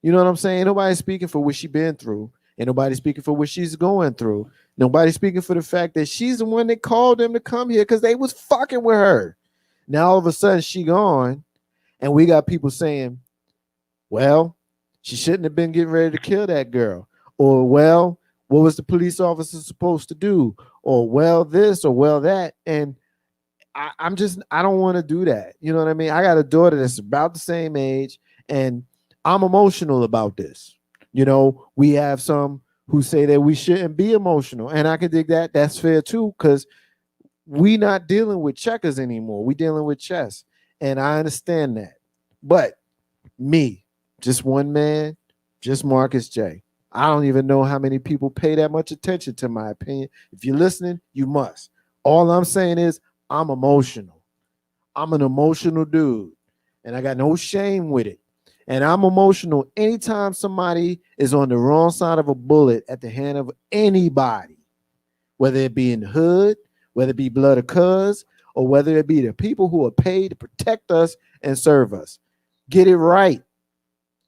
You know what I'm saying? Ain't nobody speaking for what she's been through. Ain't nobody speaking for what she's going through. Nobody speaking for the fact that she's the one that called them to come here because they was fucking with her. Now all of a sudden she gone, and we got people saying, well, she shouldn't have been getting ready to kill that girl. Or, well, what was the police officer supposed to do? Or, well, this or well, that. And I don't want to do that. You know what I mean? I got a daughter that's about the same age, and I'm emotional about this. You know, we have some who say that we shouldn't be emotional, and I can dig that. That's fair too, because we not dealing with checkers anymore. We dealing with chess, and I understand that. But me, just one man, just Marcus J. I don't even know how many people pay that much attention to my opinion. If you're listening, you must. All I'm saying is I'm emotional. I'm an emotional dude, and I got no shame with it. And I'm emotional anytime somebody is on the wrong side of a bullet at the hand of anybody, whether it be in the hood, whether it be blood or cuz, or whether it be the people who are paid to protect us and serve us. Get it right.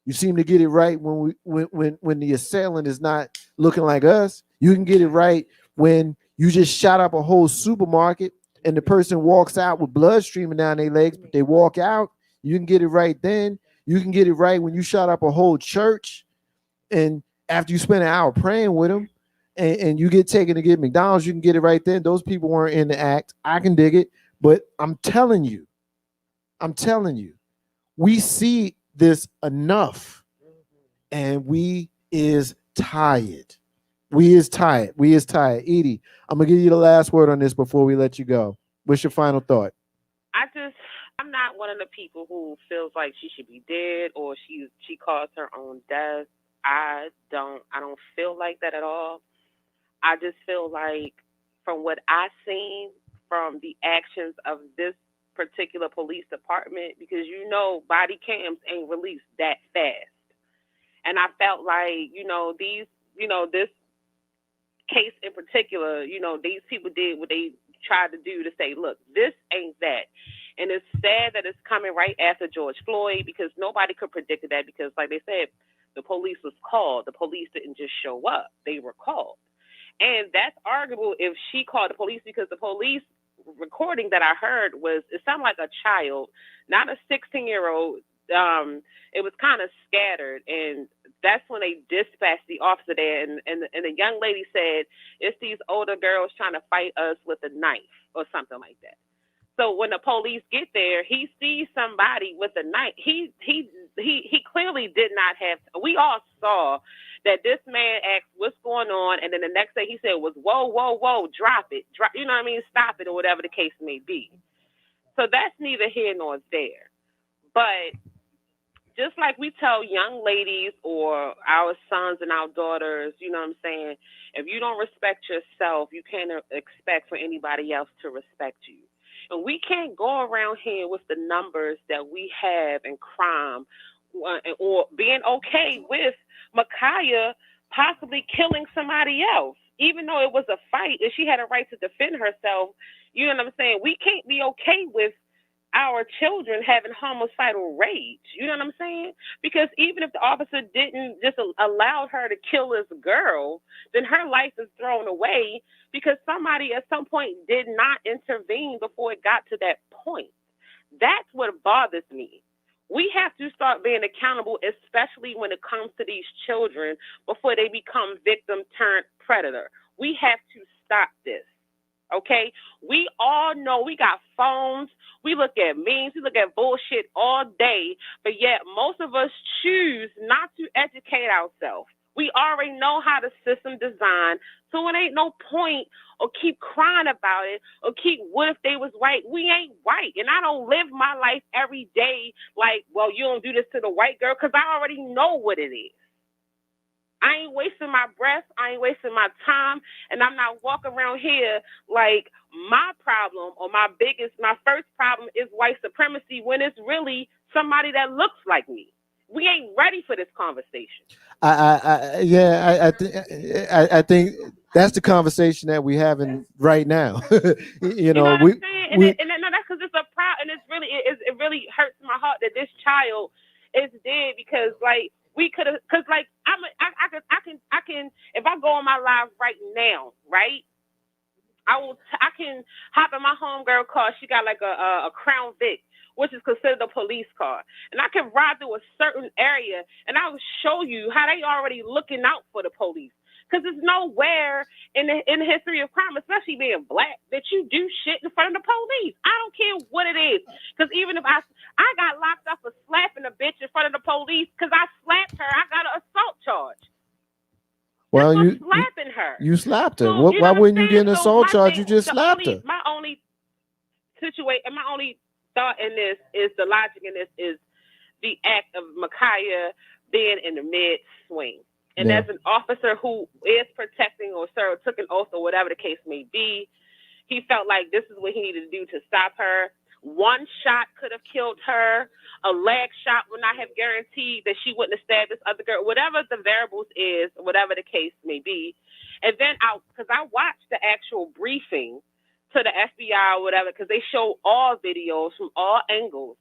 You seem to get it right when the assailant is not looking like us. You can get it right when you just shot up a whole supermarket and the person walks out with blood streaming down their legs, but they walk out. You can get it right then. You can get it right when you shot up a whole church, and after you spend an hour praying with them, and you get taken to get McDonald's, you can get it right then. Those people weren't in the act. I can dig it, but I'm telling you, we see this enough, and we is tired. We is tired. Edie, I'm gonna give you the last word on this before we let you go. What's your final thought? I'm not one of the people who feels like she should be dead or she caused her own death. I don't feel like that at all. I just feel like from what I've seen from the actions of this particular police department, because body cams ain't released that fast. And I felt like, this case in particular, these people did what they tried to do to say, look, this ain't that. And it's sad that it's coming right after George Floyd, because nobody could predict that, because like they said, the police was called. The police didn't just show up. They were called. And that's arguable if she called the police, because the police recording that I heard it sounded like a child, not a 16-year-old. It was kind of scattered, and that's when they dispatched the officer there. And the young lady said, it's these older girls trying to fight us with a knife or something like that. So when the police get there, he sees somebody with a knife. He clearly did not have. We all saw that this man asked, "What's going on?" And then the next thing he said was, "Whoa, whoa, whoa, drop it, drop." You know what I mean? Stop it, or whatever the case may be. So that's neither here nor there. But just like we tell young ladies or our sons and our daughters, you know what I'm saying? If you don't respect yourself, you can't expect for anybody else to respect you. And we can't go around here with the numbers that we have in crime or being okay with Ma'Khia possibly killing somebody else, even though it was a fight and she had a right to defend herself. You know what I'm saying? We can't be okay with our children having homicidal rage. You know what I'm saying? Because even if the officer didn't just allow her to kill this girl, then her life is thrown away because somebody at some point did not intervene before it got to that point. That's what bothers me. We have to start being accountable, especially when it comes to these children before they become victim turned predator. We have to stop this. Okay, we all know we got phones. We look at memes. We look at bullshit all day. But yet most of us choose not to educate ourselves. We already know how the system designed. So it ain't no point or keep crying about it or keep, what if they was white? We ain't white. And I don't live my life every day like, well, you don't do this to the white girl, because I already know what it is. I ain't wasting my breath. I ain't wasting my time. And I'm not walking around here like my problem or my first problem is white supremacy when it's really somebody that looks like me. We ain't ready for this conversation. I think that's the conversation that we're having right now. you know what I'm saying? And that's because it's a problem. And it really hurts my heart that this child is dead, because like, we could have, because like I can if I go on my live right now, right? I can hop in my homegirl car. She got like a Crown Vic, which is considered a police car, and I can ride through a certain area, and I will show you how they already looking out for the police. Because there's nowhere in the history of crime, especially being black, that you do shit in front of the police. I don't care what it is. Because even if I got locked up for slapping a bitch in front of the police because I slapped her, I got an assault charge. Well, you slapping her. You slapped her. So, why wouldn't you get an assault charge? You just slapped her. My only situation, my only thought in this is the logic in this is the act of Ma'Khia being in the mid-swing. And as an officer who is protecting or took an oath or whatever the case may be, he felt like this is what he needed to do to stop her. One shot could have killed her. A leg shot would not have guaranteed that she wouldn't have stabbed this other girl. Whatever the variables is, whatever the case may be. And then because I watched the actual briefing to the FBI or whatever, because they show all videos from all angles.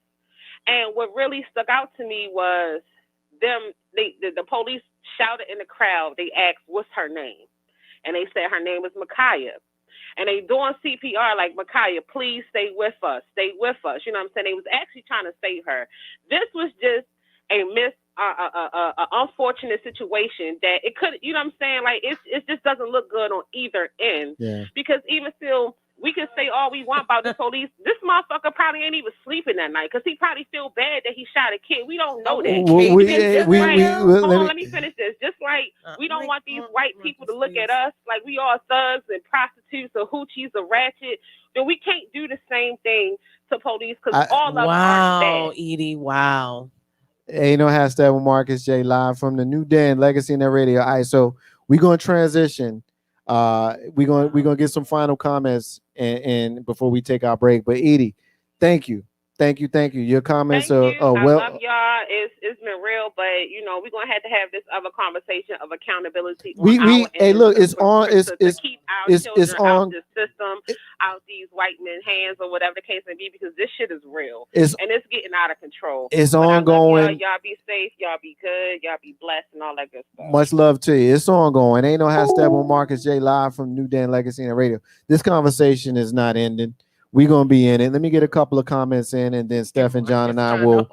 And what really stuck out to me was the police shouted in the crowd. They asked, "What's her name?" And they said her name is Micaiah. And they doing CPR like, "Micaiah, please stay with us. Stay with us." You know what I'm saying? They was actually trying to save her. This was just a unfortunate situation that it could, you know what I'm saying? Like, it just doesn't look good on either end. Yeah. Because even still, we can say all we want about the police. This motherfucker probably ain't even sleeping that night because he probably feel bad that he shot a kid. We don't know that. Let me finish this. Just like we don't want these white people to look at us like we all thugs and prostitutes or hoochies or ratchet. Then we can't do the same thing to police because all of them are bad. Edie, wow. Ain't no hashtag with Marcus J live from the New Day and Legacy Net Radio. All right, so we're gonna transition. We're gonna get some final comments and before we take our break. But Edie, thank you. Your comments I are well. love y'all. It's been real, but we're gonna have to have this other conversation of accountability. Hey, look, it's on. To keep our children out the system, out these white men's hands, or whatever the case may be, because this shit is real and it's getting out of control. It's ongoing. Y'all be safe. Y'all be good. Y'all be blessed, and all that good stuff. Much love to you. It's ongoing. Ain't no hashtag with Marcus J live from New Day and Legacy Net Radio. This conversation is not ending. We're gonna be in it. Let me get a couple of comments in, and then Steph and John and I will.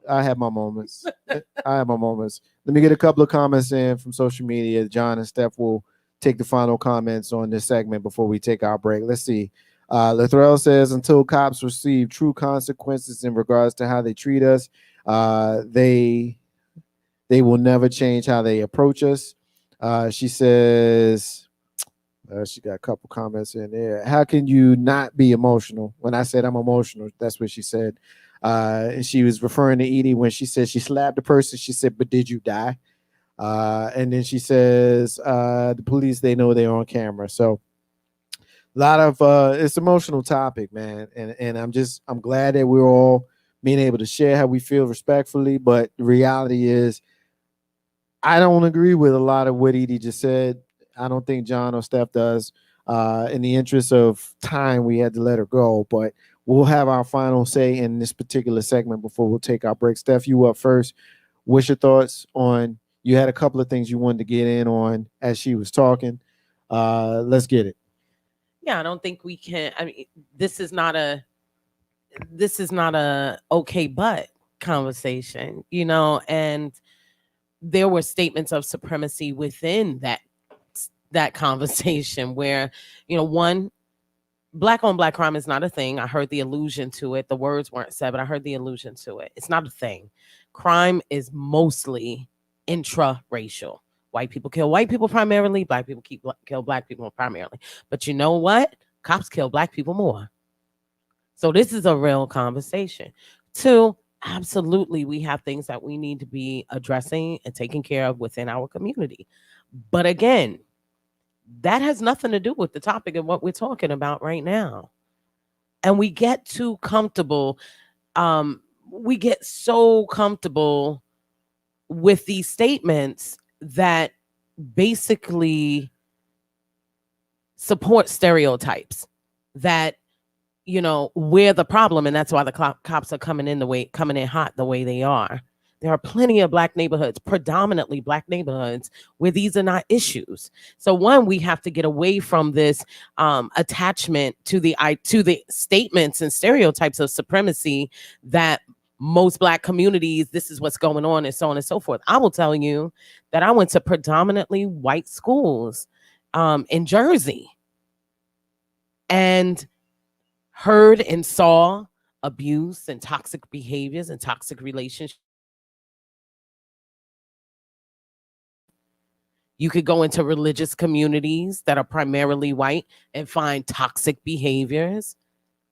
I have my moments. Let me get a couple of comments in from social media. John and Steph will take the final comments on this segment before we take our break. Let's see. Lathrell says, until cops receive true consequences in regards to how they treat us, they will never change how they approach us. She says. She got a couple comments in there. How can you not be emotional? When I said I'm emotional, that's what she said. And she was referring to Edie when she said she slapped the person. She said, "But did you die?" And then she says, "The police, they know they're on camera." So a lot of it's emotional topic, man. And I'm glad that we're all being able to share how we feel respectfully. But the reality is, I don't agree with a lot of what Edie just said. I don't think John or Steph does. In the interest of time, we had to let her go, but we'll have our final say in this particular segment before we'll take our break. Steph, you up first. What's your thoughts on, you had a couple of things you wanted to get in on as she was talking. Let's get it. Yeah, I don't think we can. I mean, this is not a okay, but conversation, and there were statements of supremacy within that conversation where, one, black on black crime is not a thing. I heard the allusion to it. The words weren't said, but I heard the allusion to it. It's not a thing. Crime is mostly intra-racial. White people kill white people primarily. Black people kill black people primarily. But you know what? Cops kill black people more. So this is a real conversation. Two, absolutely, we have things that we need to be addressing and taking care of within our community. But again, that has nothing to do with the topic of what we're talking about right now. And we get too comfortable. We get so comfortable with these statements that basically support stereotypes that, we're the problem. And that's why the cops are coming in hot the way they are. There are plenty of black neighborhoods, predominantly black neighborhoods, where these are not issues. So one, we have to get away from this attachment to the statements and stereotypes of supremacy that most black communities, this is what's going on, and so on and so forth. I will tell you that I went to predominantly white schools in Jersey and heard and saw abuse and toxic behaviors and toxic relationships. You could go into religious communities that are primarily white and find toxic behaviors,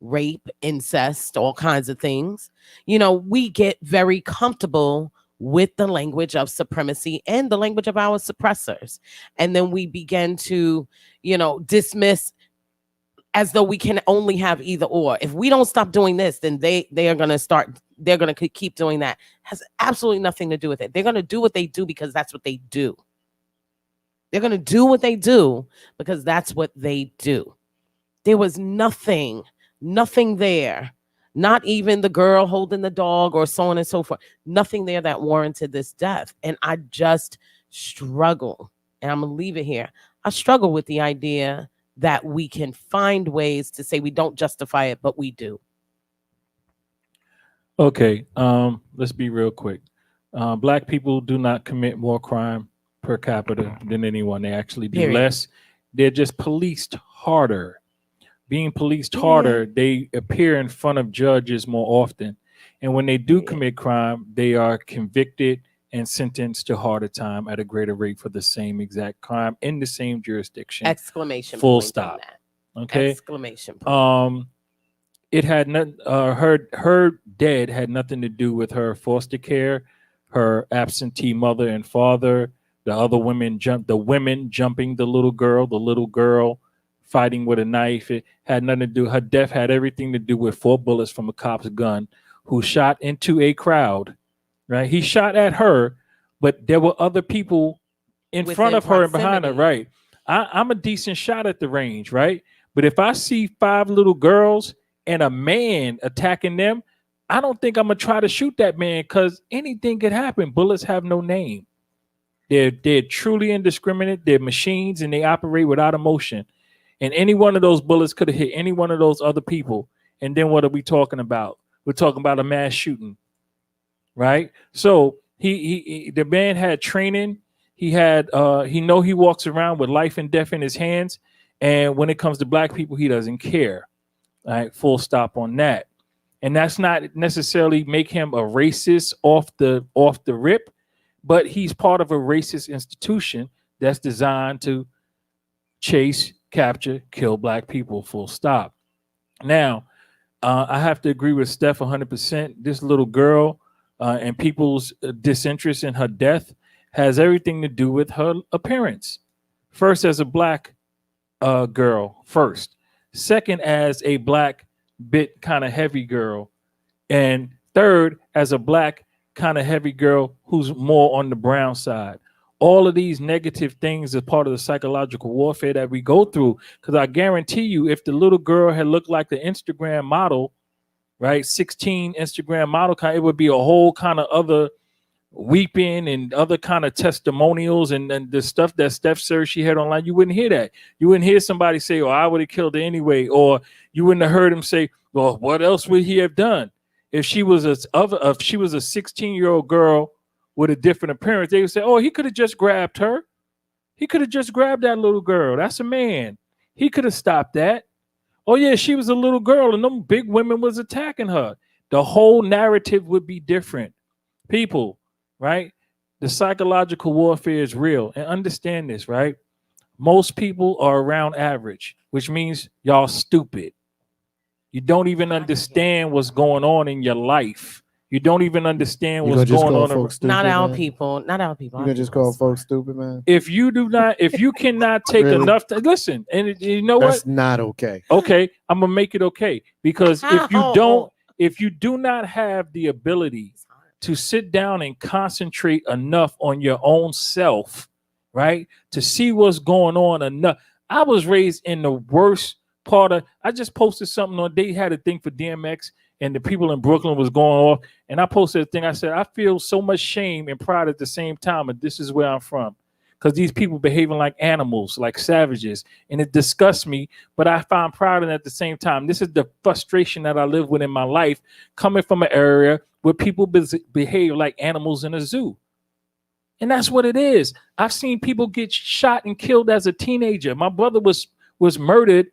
rape, incest, all kinds of things. We get very comfortable with the language of supremacy and the language of our suppressors. And then we begin to, dismiss as though we can only have either or. If we don't stop doing this, then they're going to keep doing that. It has absolutely nothing to do with it. They're going to do what they do because that's what they do. They're going to do what they do because that's what they do. There was nothing there Not even the girl holding the dog or so on and so forth. Nothing there that warranted this death. And I just struggle, and I'm going to leave it here. I struggle with the idea that we can find ways to say we don't justify it, but we do. Okay, let's be real quick. Black people do not commit more crime per capita than anyone. They actually do Period. less. They're just policed harder. Being policed harder, they appear in front of judges more often. And when they do commit crime, they are convicted and sentenced to harder time at a greater rate for the same exact crime in the same jurisdiction. Exclamation Full point stop. on that. Okay. Exclamation point. It had nothing. Her dead had nothing to do with her foster care, her absentee mother and father, the other women jumping the little girl fighting with a knife. It had nothing to do. Her death had everything to do with 4 bullets from a cop's gun, who shot into a crowd. Right, he shot at her, but there were other people in front of her and behind her. Right, I'm a decent shot at the range. Right, but if I see 5 little girls and a man attacking them, I don't think I'm gonna try to shoot that man, because anything could happen. Bullets have no name. They're truly indiscriminate. They're machines, and they operate without emotion. And any one of those bullets could have hit any one of those other people. And then what are we talking about? We're talking about a mass shooting, right? So the man had training. He had he walks around with life and death in his hands. And when it comes to black people, he doesn't care. All right, full stop on that. And that's not necessarily make him a racist off the rip, but he's part of a racist institution that's designed to chase, capture, kill black people, full stop. Now, I have to agree with Steph 100%. This little girl and people's disinterest in her death has everything to do with her appearance. First, as a black girl, first. Second, as a black bit kind of heavy girl. And third, as a black kind of heavy girl who's more on the brown side. All of these negative things are part of the psychological warfare that we go through. Because I guarantee you, if the little girl had looked like the Instagram model, right, 16 Instagram model, it would be a whole kind of other weeping and other kind of testimonials and the stuff that Steph said she had online. You wouldn't hear that. You wouldn't hear somebody say, "Oh, I would have killed her anyway," or you wouldn't have heard him say, "Well, what else would he have done?" If she was a 16-year-old girl with a different appearance, they would say, "Oh, he could have just grabbed her. He could have just grabbed that little girl. That's a man. He could have stopped that. Oh yeah, she was a little girl and them big women was attacking her." The whole narrative would be different. People, right? The psychological warfare is real. And understand this, right? Most people are around average, which means y'all stupid. You don't even understand what's going on in your life. You don't even understand what's going on. Stupid, not our man? people. Not our people. You gonna just call folks stupid, man? If you cannot take Really? enough to listen, and you know That's what? not okay. Okay, I'm gonna make it okay, because if you do not have the ability to sit down and concentrate enough on your own self, right, to see what's going on enough. I was raised in the worst part of. I just posted something on. They had a thing for DMX, and the people in Brooklyn was going off. And I posted a thing. I said, I feel so much shame and pride at the same time. And this is where I'm from. Because these people behaving like animals, like savages. And it disgusts me, but I find pride in it at the same time. This is the frustration that I live with in my life, coming from an area where people behave like animals in a zoo. And that's what it is. I've seen people get shot and killed as a teenager. My brother was murdered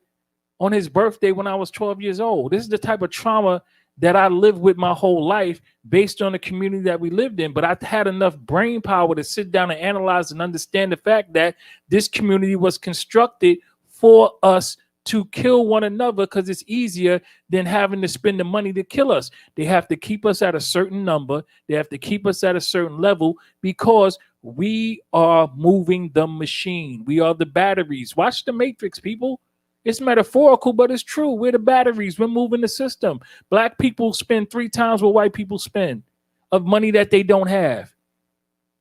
on his birthday when I was 12 years old. This is the type of trauma that I lived with my whole life based on the community that we lived in. But I had enough brain power to sit down and analyze and understand the fact that this community was constructed for us to kill one another because it's easier than having to spend the money to kill us. They have to keep us at a certain number. They have to keep us at a certain level because we are moving the machine. We are the batteries. Watch The Matrix, people. It's metaphorical, but it's true. We're the batteries. We're moving the system. Black people spend 3 times what white people spend of money that they don't have.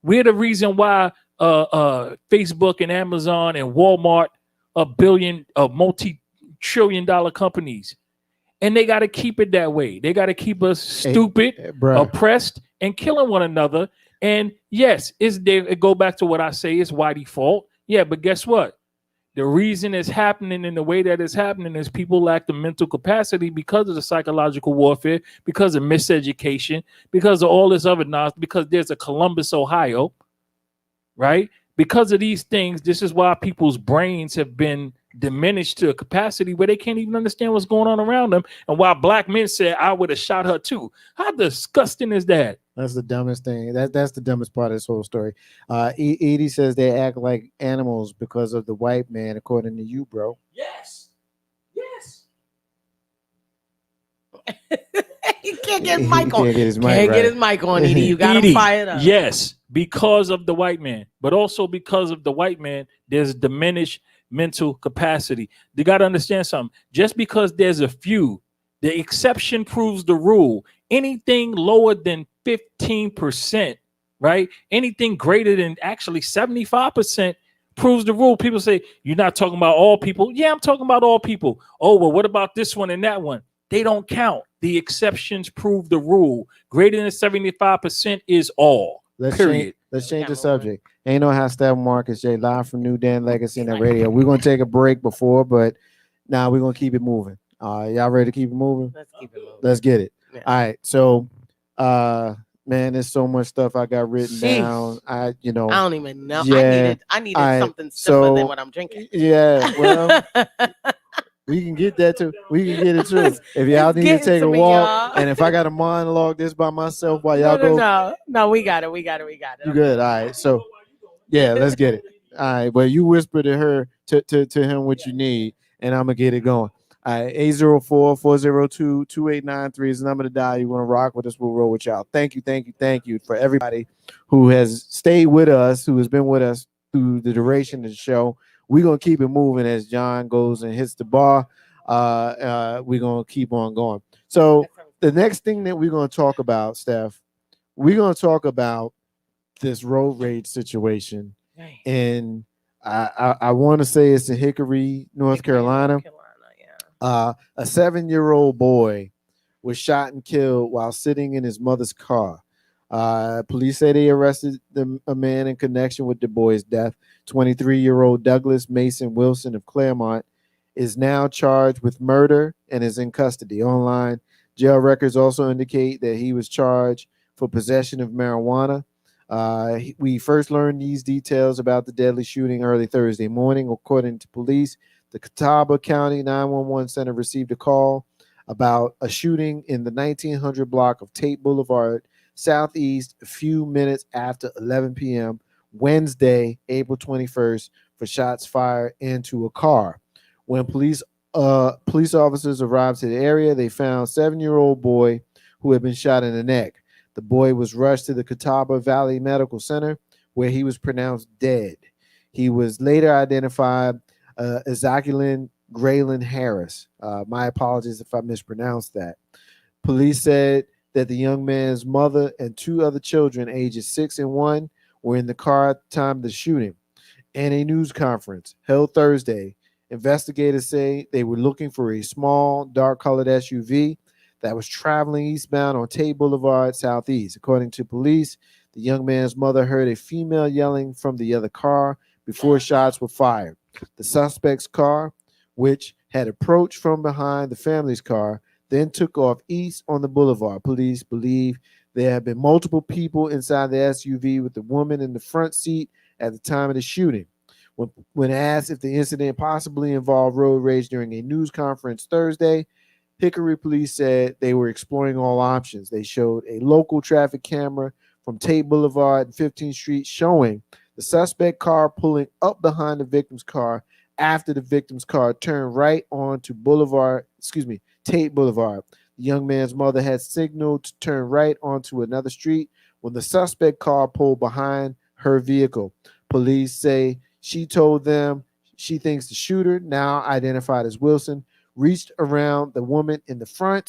We're the reason why Facebook and Amazon and Walmart are multi-trillion-dollar companies. And they got to keep it that way. They got to keep us stupid, oppressed, and killing one another. And yes, it go back to what I say, it's Whitey fault. Yeah, but guess what? The reason it's happening in the way that it's happening is people lack the mental capacity because of the psychological warfare, because of miseducation, because of all this other nonsense, because there's a Columbus, Ohio, right? Because of these things, this is why people's brains have been diminished to a capacity where they can't even understand what's going on around them. And while black men said, I would have shot her too. How disgusting is that? That's the dumbest thing. That's the dumbest part of this whole story. Edie says they act like animals because of the white man, according to you, bro. Yes. He can't get his mic on. Can't get his mic Can't right. get his mic on, Edie. You got him fired up. Yes, because of the white man, but also because of the white man, there's diminished mental capacity. You got to understand something. Just because there's a few, the exception proves the rule. Anything lower than 15%, right? Anything greater than actually 75% proves the rule. People say, you're not talking about all people. Yeah, I'm talking about all people. Oh, well, what about this one and that one? They don't count. The exceptions prove the rule. Greater than 75% is all. Let's period. change the subject. Ain't no how Steppin Marcus J live from New Dan Legacy and Radio. We're gonna take a break before, but now we're gonna keep it moving. Y'all ready to keep it moving? Let's keep it moving. Let's get it. Yeah. All right. So man, there's so much stuff I got written down. I don't even know. Yeah, I needed something simpler than what I'm drinking. Yeah, well, we can get that too. We can get it too. If y'all need to take a walk, and if I got to monologue this by myself while y'all go, no, we got it. You good? All right. So, yeah, let's get it. All right. Well, you whisper to her to him what you need, and I'm gonna get it going. All right. 804-402-2893 is the number to dial. You want to rock with us? We'll roll with y'all. Thank you for everybody who has stayed with us, who has been with us through the duration of the show. We're going to keep it moving as John goes and hits the bar. We're going to keep on going. So the next thing that we're going to talk about, Steph, we're going to talk about this road rage situation. Right. And I want to say it's in Hickory, North Carolina. A 7-year-old boy was shot and killed while sitting in his mother's car. Police say they arrested a man in connection with the boy's death. 23-year-old Douglas Mason Wilson of Claremont is now charged with murder and is in custody. Online jail records also indicate that he was charged for possession of marijuana. We first learned these details about the deadly shooting early Thursday morning. According to police, the Catawba County 911 Center received a call about a shooting in the 1900 block of Tate Boulevard Southeast a few minutes after 11 p.m. Wednesday, April 21st, for shots fired into a car. When police officers arrived to the area, they found a 7-year-old boy who had been shot in the neck. The boy was rushed to the Catawba Valley Medical Center, where he was pronounced dead. He was later identified as Zachelin Graylin Harris. My apologies if I mispronounced that. Police said that the young man's mother and 2 other children, ages 6 and 1, were in the car at the time of the shooting. In a news conference held Thursday, investigators say they were looking for a small, dark-colored SUV that was traveling eastbound on Tate Boulevard Southeast. According to police, the young man's mother heard a female yelling from the other car before shots were fired. The suspect's car, which had approached from behind the family's car, then took off east on the boulevard. Police believe there have been multiple people inside the SUV with the woman in the front seat at the time of the shooting. When asked if the incident possibly involved road rage during a news conference Thursday, Hickory police said they were exploring all options. They showed a local traffic camera from Tate Boulevard and 15th Street showing the suspect car pulling up behind the victim's car after the victim's car turned right onto Tate Boulevard. The young man's mother had signaled to turn right onto another street when the suspect car pulled behind her vehicle. Police say she told them she thinks the shooter, now identified as Wilson, reached around the woman in the front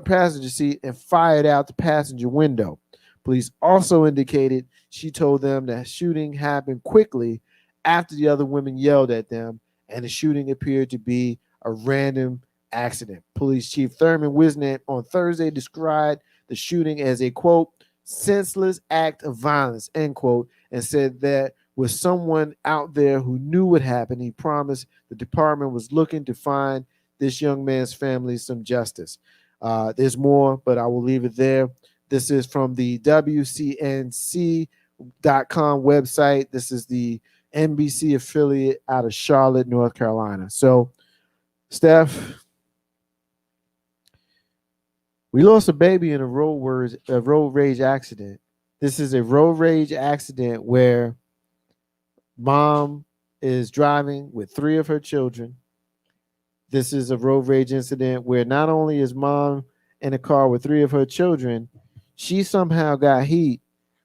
passenger seat, and fired out the passenger window. Police also indicated she told them that shooting happened quickly after the other women yelled at them, and the shooting appeared to be a random accident. Police Chief Thurman Wisnant on Thursday described the shooting as a, quote, senseless act of violence, end quote, and said that with someone out there who knew what happened, he promised the department was looking to find this young man's family some justice. There's more, but I will leave it there. This is from the WCNC.com website. This is the NBC affiliate out of Charlotte, North Carolina. So, Steph, we lost a baby in a road rage accident. This is a road rage accident where mom is driving with 3 of her children. This is a road rage incident where not only is mom in a car with 3 of her children, she somehow got heat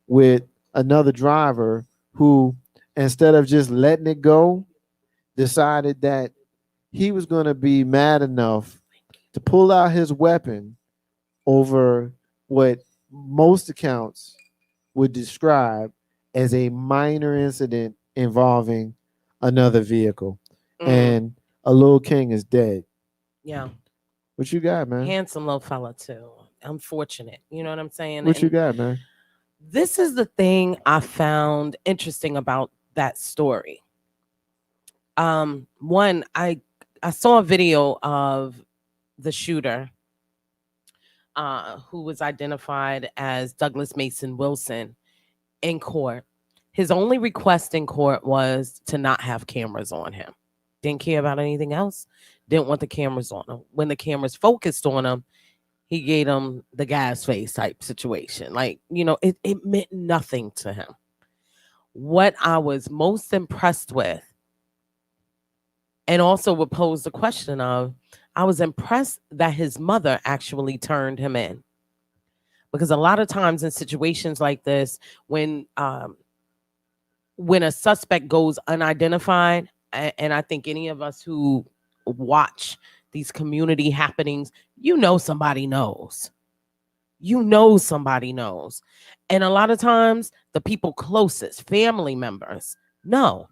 with another driver who, instead of just letting it go, decided that he was going to be mad enough to pull out his weapon over what most accounts would describe as a minor incident involving another vehicle. And a little king is dead. Yeah. What you got, man? Handsome little fella, too. Unfortunate. You know what I'm saying? What you got, man? This is the thing I found interesting about that story. One, I saw a video of the shooter, who was identified as Douglas Mason Wilson, in court. His only request in court was to not have cameras on him. Didn't care about anything else. Didn't want the cameras on him. When the cameras focused on him, he gave him the gas face type situation. Like, you know, it meant nothing to him. What I was most impressed with, and also would pose the question of, I was impressed that his mother actually turned him in. Because a lot of times in situations like this, when a suspect goes unidentified, and I think any of us who watch these community happenings, you know somebody knows. You know somebody knows. And a lot of times, the people closest, family members, know.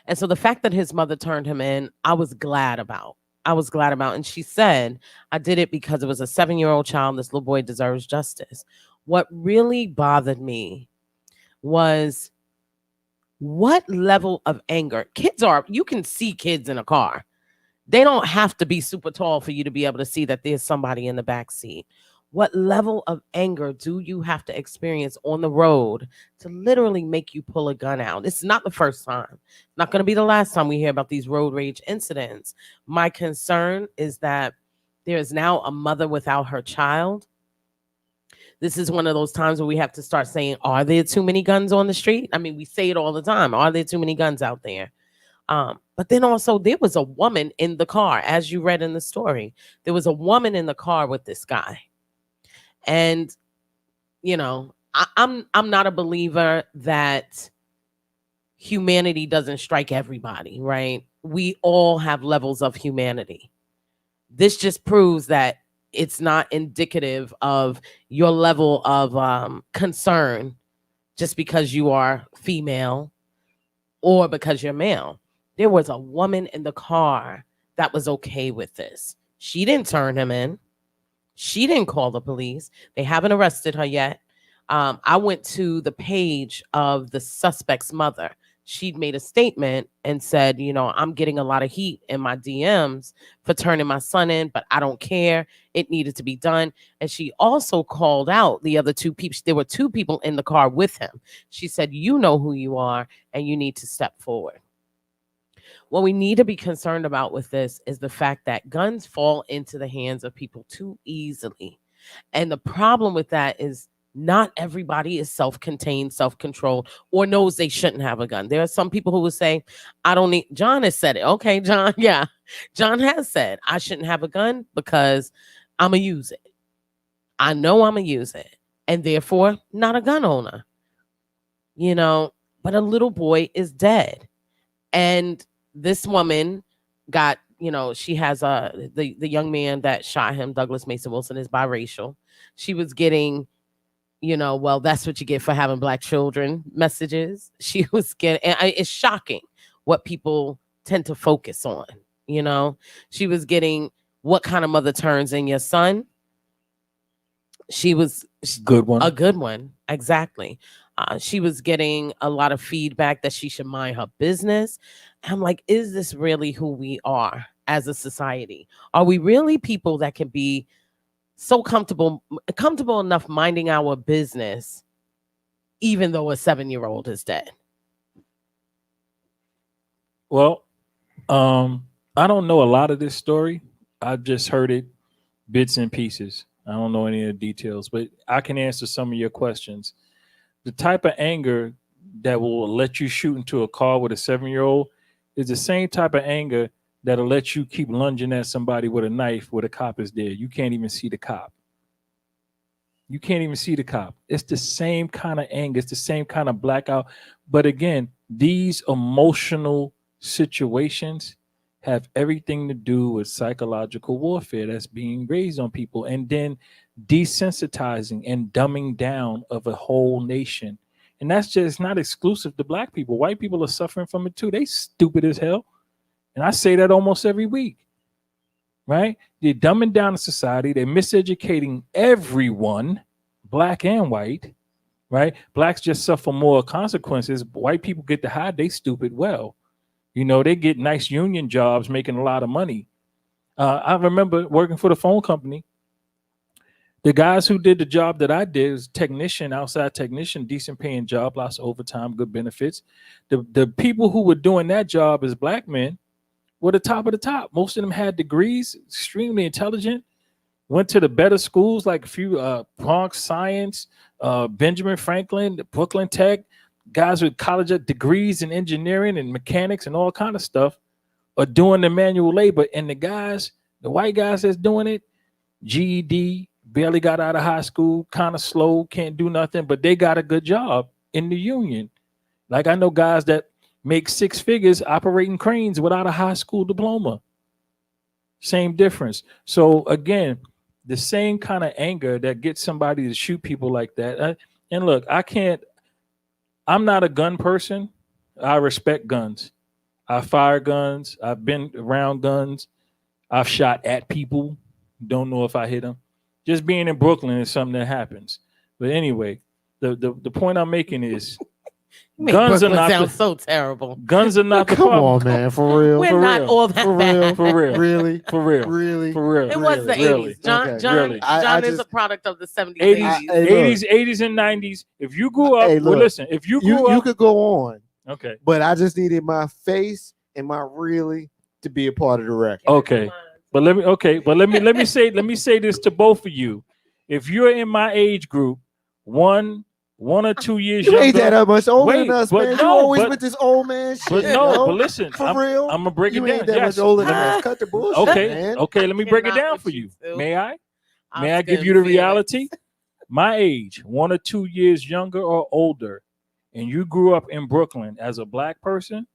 And so the fact that his mother turned him in, I was glad about. And she said, I did it because it was a 7-year-old child. This little boy deserves justice. What really bothered me was what level of anger kids are. You can see kids in a car. They don't have to be super tall for you to be able to see that there's somebody in the back seat. What level of anger do you have to experience on the road to literally make you pull a gun out? It's not the first time. Not going to be the last time we hear about these road rage incidents. My concern is that there is now a mother without her child. This is one of those times where we have to start saying, are there too many guns on the street? I mean, we say it all the time. Are there too many guns out there? But then also there was a woman in the car, as you read in the story. There was a woman in the car with this guy. And, you know, I'm not a believer that humanity doesn't strike everybody, right? We all have levels of humanity. This just proves that it's not indicative of your level of concern just because you are female or because you're male. There was a woman in the car that was okay with this. She didn't turn him in. She didn't call the police. They haven't arrested her yet. I went to the page of the suspect's mother. She'd made a statement and said, you know, I'm getting a lot of heat in my DMs for turning my son in, but I don't care. It needed to be done. And she also called out the other 2 people. There were 2 people in the car with him. She said, you know who you are and you need to step forward. What we need to be concerned about with this is the fact that guns fall into the hands of people too easily. And the problem with that is not everybody is self-contained, self-controlled, or knows they shouldn't have a gun. There are some people who will say, I don't need, John has said it. Okay, John, yeah. John has said, I shouldn't have a gun because I'm going to use it. I know I'm going to use it. And therefore, not a gun owner. You know, but a little boy is dead. And this woman got, you know, she has the young man that shot him, Douglas Mason Wilson, is biracial. She was getting, you know, well, that's what you get for having black children messages. She was getting, and it's shocking what people tend to focus on. You know, she was getting What Kind of Mother Turns in Your Son. She was Good one. a good one. Exactly. She was getting a lot of feedback that she should mind her business. I'm like, is this really who we are as a society? Are we really people that can be so comfortable enough minding our business, even though a 7-year-old is dead? Well, I don't know a lot of this story. I just heard it bits and pieces. I don't know any of the details, but I can answer some of your questions. The type of anger that will let you shoot into a car with a 7-year-old is the same type of anger that'll let you keep lunging at somebody with a knife where the cop is there. You can't even see the cop. You can't even see the cop. It's the same kind of anger. It's the same kind of blackout. But again, these emotional situations have everything to do with psychological warfare that's being raised on people, and then desensitizing and dumbing down of a whole nation. And that's just not exclusive to black people. White people are suffering from it too. They stupid as hell. And I say that almost every week, right? They're dumbing down the society. They're miseducating everyone, black and white, right? Blacks just suffer more consequences. White people get to hide they stupid well. You know, they get nice union jobs making a lot of money. I remember working for the phone company. The guys who did the job that I did was technician, outside technician, decent paying job, lots of overtime, good benefits. The people who were doing that job as black men were the top of the top. Most of them had degrees, extremely intelligent, went to the better schools like a few Bronx Science, Benjamin Franklin, Brooklyn Tech, guys with college degrees in engineering and mechanics and all kind of stuff are doing the manual labor. And the white guys that's doing it, GED, barely got out of high school, kind of slow, can't do nothing, but they got a good job in the union. Like I know guys that make 6 figures operating cranes without a high school diploma. Same difference. So again, the same kind of anger that gets somebody to shoot people like that. And look, I'm not a gun person. I respect guns. I fire guns. I've been around guns. I've shot at people. Don't know if I hit them. Just being in Brooklyn is something that happens. But anyway, the point I'm making is guns are not so terrible. Guns are not the Come problem. on, man, for real. We're For not real. all that For bad. real. For real. Really? For real. Really? For real. It was the Really. 80s. John, Okay. John, Really. I John is just- a product of the 70s. 80s, 80s. Hey, look. 80s and 90s. If you grew up, Hey, well, look. listen, if you grew You up, could go on, okay. but I just needed my face and my really to be a part of the record. Okay. But let me say this to both of you. If you're in my age group, one or 2 years You younger, ain't that much older Wait, than us, but man. You no, always but- with this old man shit. but no, yo. but listen, For I'm real. gonna break You it down. ain't that Yes. much older than us. Cut the bullshit, Okay, man. okay, let me break it Cannot down with for you you. two. May I? I'm May I give still you the feeling it. reality? My age, 1 or 2 years younger or older, and you grew up in Brooklyn as a black person,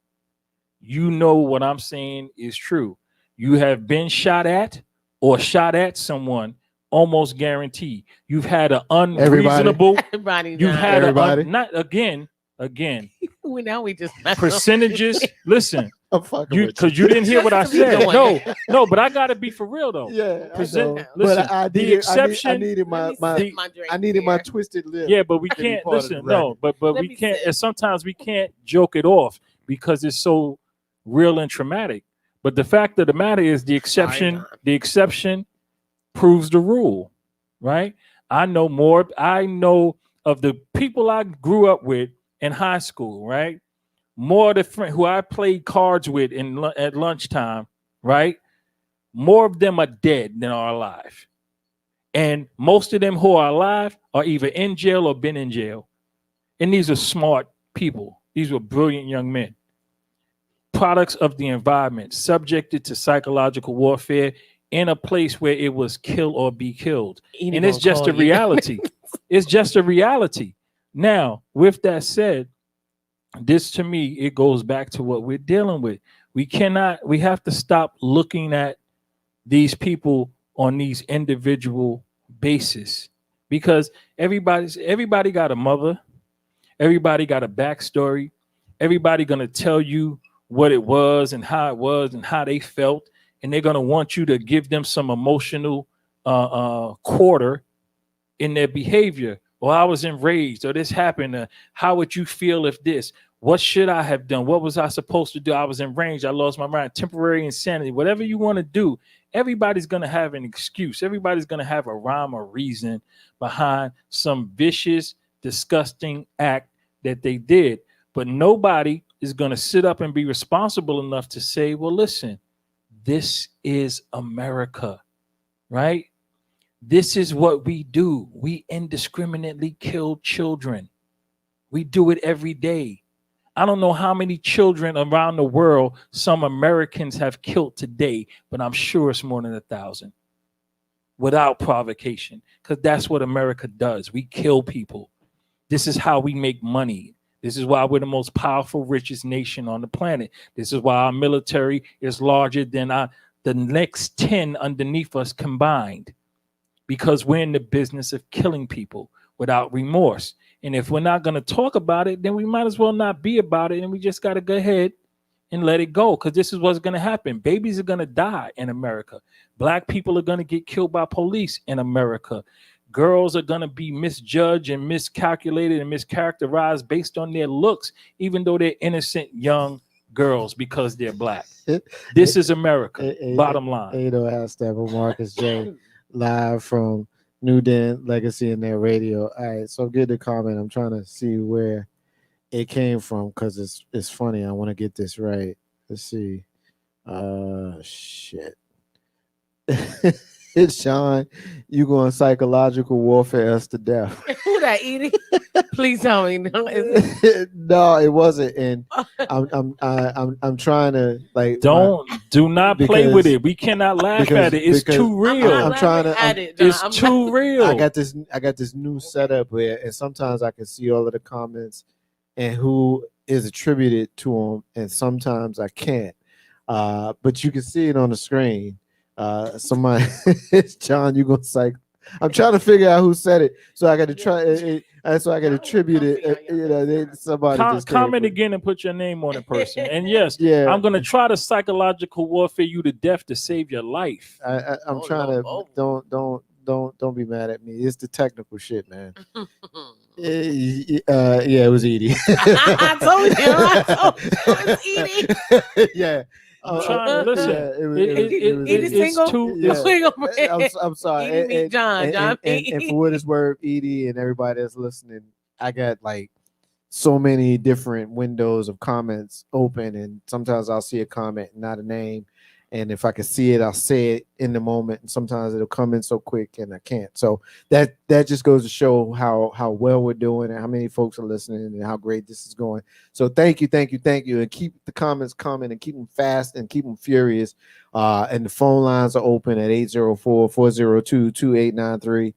you know what I'm saying is true. You have been shot at or shot at someone, almost guaranteed. You've had an unreasonable. Everybody, You've had Everybody. not again. now we just Percentages. Listen, I'm fucking you with because you didn't hear what I Just to be said. doing No, but I gotta be for real though. Yeah, Present- I know. listen, but I the needed, exception- I needed my drink I needed my here. twisted lip. Yeah, but we to be can't part of the listen. No, record. but Let we me can't. sit. And sometimes we can't joke it off because it's so real and traumatic. But the fact of the matter is, the exception, John. the exception proves the rule, right? I know more. I know of the people I grew up with in high school, right? More of the friend who I played cards with at lunchtime, right? More of them are dead than are alive. And most of them who are alive are either in jail or been in jail. And these are smart people. These were brilliant young men. Products of the environment, subjected to psychological warfare in a place where it was kill or be killed. And it's just a reality. It's just a reality. Now, with that said, this to me, it goes back to what we're dealing with. We have to stop looking at these people on these individual basis, because everybody got a mother, everybody got a backstory, everybody gonna tell you what it was and how they felt, and they're going to want you to give them some emotional quarter in their behavior. Or I was enraged, or this happened. How would you feel if this? What should I have done? What was I supposed to do? I was enraged. I lost my mind. Temporary insanity. Whatever you want to do, everybody's going to have an excuse. Everybody's going to have a rhyme or reason behind some vicious, disgusting act that they did. But nobody is going to sit up and be responsible enough to say, well, listen, this is America, right? This is what we do. We indiscriminately kill children. We do it every day. I don't know how many children around the world some Americans have killed today, but I'm sure it's more than 1,000 without provocation, because that's what America does. We kill people. This is how we make money. This is why we're the most powerful, richest nation on the planet. This is why our military is larger than the next 10 underneath us combined, because we're in the business of killing people without remorse. And if we're not going to talk about it, then we might as well not be about it. And we just got to go ahead and let it go, because this is what's going to happen. Babies are going to die in America. Black people are going to get killed by police in America. Girls are going to be misjudged and miscalculated and mischaracterized based on their looks, even though they're innocent young girls, because they're Black. This is America, bottom line. Steppin, Marcus J, live from New Den Legacy in their radio. All right, so get the comment. I'm trying to see where it came from, because it's funny. I want to get this right. Let's see. Shit. It's Sean. You going psychological warfare us to death. Who that, Edie? Please tell me. No, no, it wasn't. And I'm trying to do not play with it. We cannot laugh at it. It's too real. I'm trying to. It's too real. I got this new setup here, and sometimes I can see all of the comments and who is attributed to them, and sometimes I can't. But you can see it on the screen. Somebody, it's John. You gonna psych? I'm trying to figure out who said it, so I got to try it. So I got to attribute it. Somebody just comment again and put your name on it, person. And yes, I'm gonna try to psychological warfare you to death to save your life. I'm trying to. Don't be mad at me. It's the technical shit, man. Yeah, it was Edie. I told you it's Edie. Yeah. I'm trying to listen. I'm sorry. John. And for what it's worth, Edie and everybody that's listening, I got like so many different windows of comments open, and sometimes I'll see a comment, not a name. And if I can see it, I'll say it in the moment. And sometimes it'll come in so quick and I can't. So that just goes to show how well we're doing and how many folks are listening and how great this is going. So thank you. And keep the comments coming and keep them fast and keep them furious. And the phone lines are open at 804-402-2893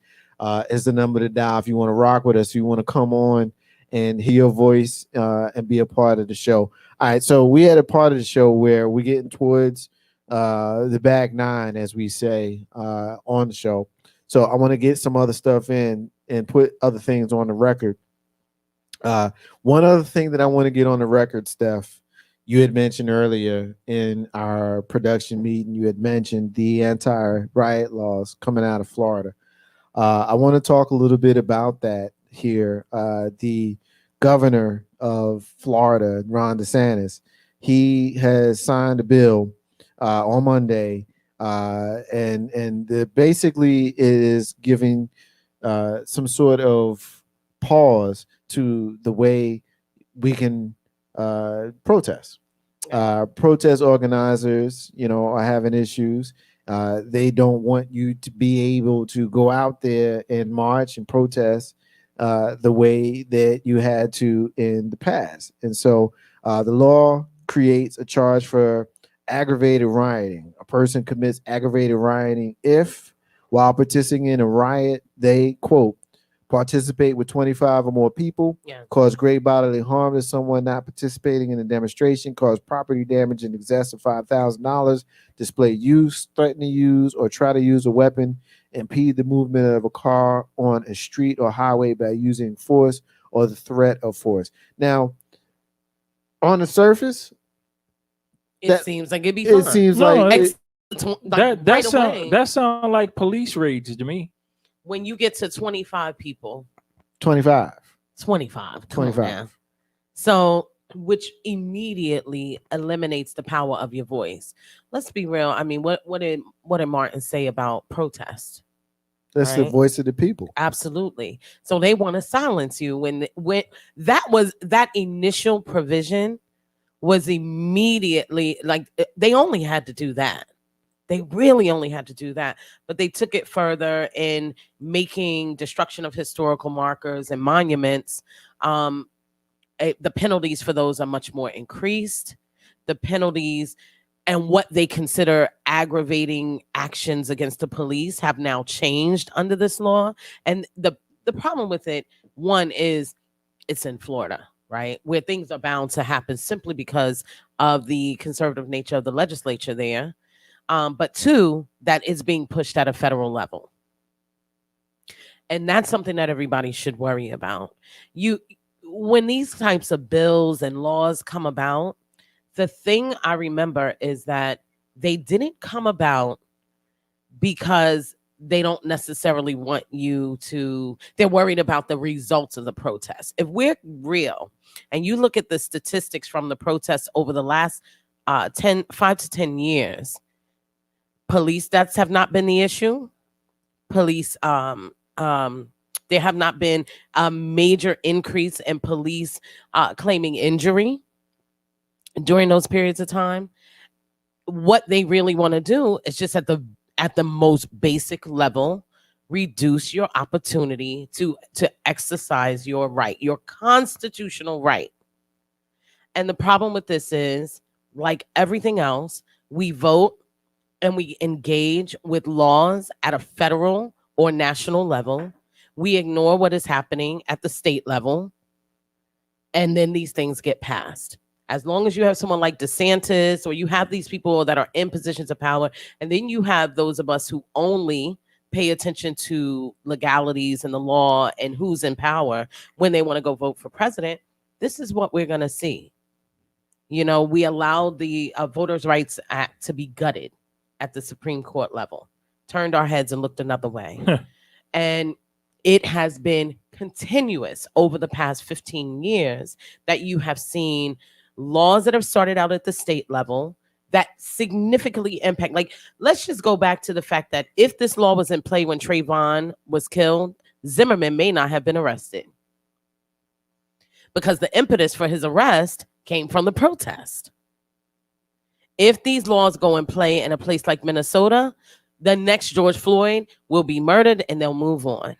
is the number to dial if you want to rock with us, if you want to come on and hear your voice and be a part of the show. All right, so we had a part of the show where we're getting towards the back nine, as we say, on the show. So I want to get some other stuff in and put other things on the record. One other thing that I want to get on the record, Steph, you had mentioned earlier in our production meeting, you had mentioned the anti-riot laws coming out of Florida. I want to talk a little bit about that here. The governor of Florida, Ron DeSantis, he has signed a bill on Monday, and basically it is giving some sort of pause to the way we can protest. Protest organizers, are having issues. They don't want you to be able to go out there and march and protest the way that you had to in the past. And so the law creates a charge for aggravated rioting. A person commits aggravated rioting if, while participating in a riot, they, quote, participate with 25 or more people, cause great bodily harm to someone not participating in a demonstration, cause property damage in excess of $5,000, display use, threaten to use, or try to use a weapon, impede the movement of a car on a street or highway by using force or the threat of force. Now, on the surface, It seems like it'd be It fun. seems No, like it- Like right away, that sound like police raids to me. when you get to 25 people, 25. 25, come on 25. now. So, which immediately eliminates the power of your voice. Let's be real. I mean, what did Martin say about protest? That's the Right. voice of the people. Absolutely. So they want to silence you when that initial provision was immediately like they only had to do that. They really only had to do that, but they took it further in making destruction of historical markers and monuments. The penalties for those are much more increased. The penalties and what they consider aggravating actions against the police have now changed under this law. And the problem with it, one, is it's in Florida, right, where things are bound to happen simply because of the conservative nature of the legislature there. But two, that is being pushed at a federal level. And that's something that everybody should worry about. When these types of bills and laws come about, the thing I remember is that they didn't come about because they don't necessarily want you to, they're worried about the results of the protest. If we're real and you look at the statistics from the protests over the last 5 to 10 years, police deaths have not been the issue. Police, there have not been a major increase in police claiming injury during those periods of time. What they really want to do is just at the most basic level, reduce your opportunity to exercise your right, your constitutional right. And the problem with this is, like everything else, we vote and we engage with laws at a federal or national level. We ignore what is happening at the state level, and then these things get passed. As long as you have someone like DeSantis, or you have these people that are in positions of power, and then you have those of us who only pay attention to legalities and the law and who's in power when they want to go vote for president, this is what we're going to see. You know, we allowed the Voters' Rights Act to be gutted at the Supreme Court level, turned our heads and looked another way. And it has been continuous over the past 15 years that you have seen laws that have started out at the state level that significantly impact. Like, let's just go back to the fact that if this law was in play when Trayvon was killed, Zimmerman may not have been arrested, because the impetus for his arrest came from the protest. If these laws go in play in a place like Minnesota, the next George Floyd will be murdered and they'll move on.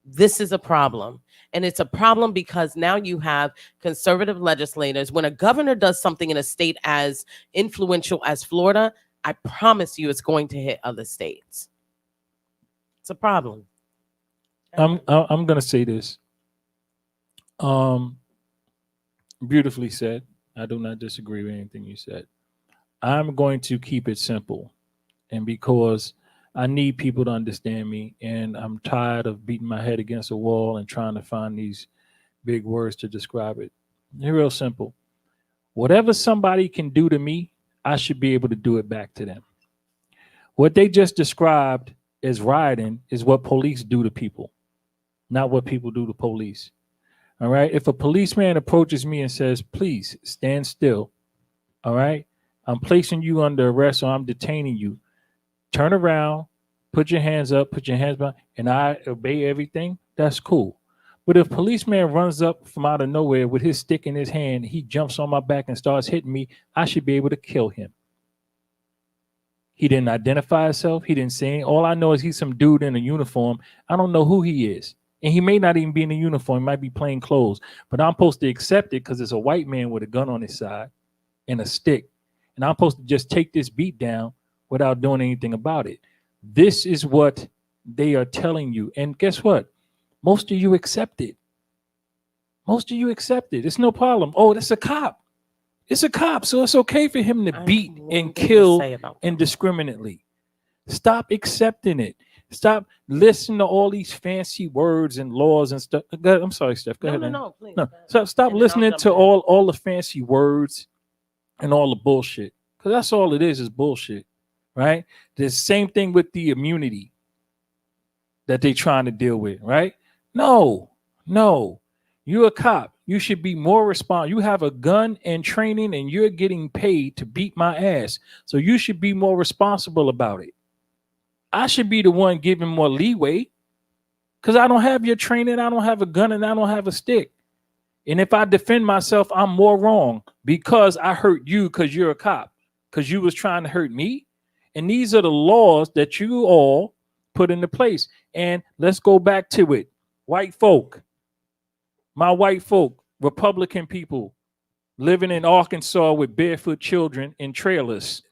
This is a problem. And it's a problem because now you have conservative legislators. When a governor does something in a state as influential as Florida, I promise you it's going to hit other states. It's a problem. I'm going to say this. Beautifully said. I do not disagree with anything you said. I'm going to keep it simple. And because I need people to understand me, and I'm tired of beating my head against a wall and trying to find these big words to describe it. It's real simple. Whatever somebody can do to me, I should be able to do it back to them. What they just described as rioting is what police do to people, not what people do to police. All right. If a policeman approaches me and says, please stand still. All right. I'm placing you under arrest, or I'm detaining you. Turn around, put your hands up, put your hands behind, and I obey everything. That's cool. But if policeman runs up from out of nowhere with his stick in his hand, he jumps on my back and starts hitting me, I should be able to kill him. He didn't identify himself. He didn't say anything. All I know is he's some dude in a uniform. I don't know who he is. And he may not even be in a uniform. He might be plain clothes. But I'm supposed to accept it because it's a white man with a gun on his side and a stick. And I'm supposed to just take this beat down without doing anything about it. This is what they are telling you. And guess what? Most of you accept it. Most of you accept it. It's no problem. Oh, that's a cop. It's a cop. So it's okay for him to beat and kill indiscriminately. Stop accepting it. Stop listening to all these fancy words and laws and stuff. I'm sorry, Steph. Go ahead. No, please. No. Stop listening to all the fancy words and all the bullshit. Because that's all it is bullshit, right? The same thing with the immunity that they're trying to deal with, right? No. You're a cop. You should be more responsible. You have a gun and training, and you're getting paid to beat my ass. So you should be more responsible about it. I should be the one giving more leeway because I don't have your training. I don't have a gun and I don't have a stick. And if I defend myself, I'm more wrong because I hurt you because you're a cop, because you was trying to hurt me. And these are the laws that you all put into place. And let's go back to it. White folk, my white folk, Republican people living in Arkansas with barefoot children in trailers.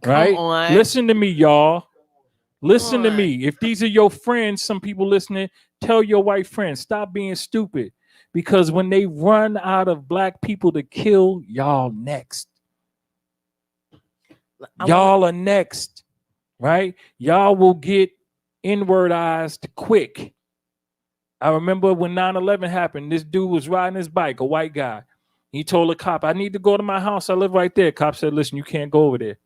Right? On. Listen to me, y'all. Listen to me. If these are your friends, some people listening, tell your white friends, stop being stupid. Because when they run out of black people to kill, y'all next. Y'all are next, right? Y'all will get inwardized quick. I remember when 9/11 happened, this dude was riding his bike, a white guy. He told a cop, I need to go to my house. I live right there. Cop said, listen, you can't go over there.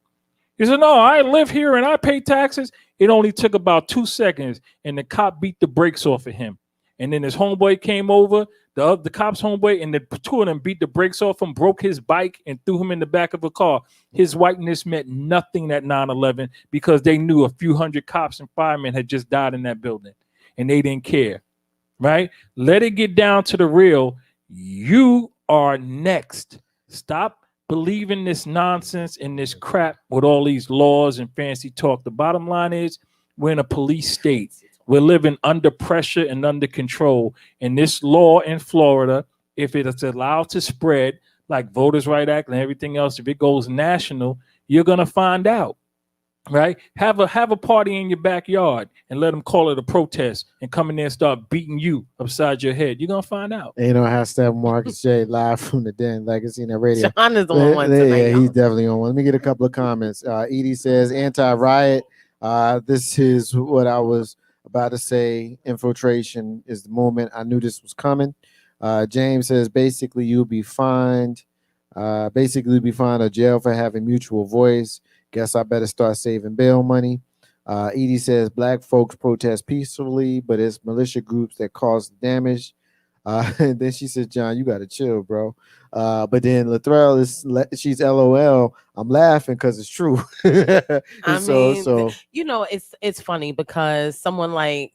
He said, no, I live here and I pay taxes. It only took about 2 seconds, and the cop beat the brakes off of him. And then his homeboy came over, the cop's homeboy, and the two of them beat the brakes off him, broke his bike, and threw him in the back of a car. His whiteness meant nothing at 9/11 because they knew a few hundred cops and firemen had just died in that building, and they didn't care, right? Let it get down to the real. You are next. Stop believing this nonsense and this crap with all these laws and fancy talk. The bottom line is we're in a police state. We're living under pressure and under control. And this law in Florida, if it is allowed to spread like Voters' Right Act and everything else, if it goes national, you're going to find out, right? Have a party in your backyard and let them call it a protest and come in there and start beating you upside your head. You're going to find out. You know, hashtag Marcus J live from the Den Legacy and Radio. John is on one tonight. Yeah, he's definitely on one. Let me get a couple of comments. Edie says, anti-riot. This is what I was about to say. Infiltration is the moment. I knew this was coming. James says, basically, you'll be fined. Or jail for having mutual voice. Guess I better start saving bail money. Edie says, black folks protest peacefully, but it's militia groups that cause damage. And then she says, John, you got to chill, bro. But then Latrell, she's LOL. I'm laughing because it's true. I mean, you know, it's funny because someone like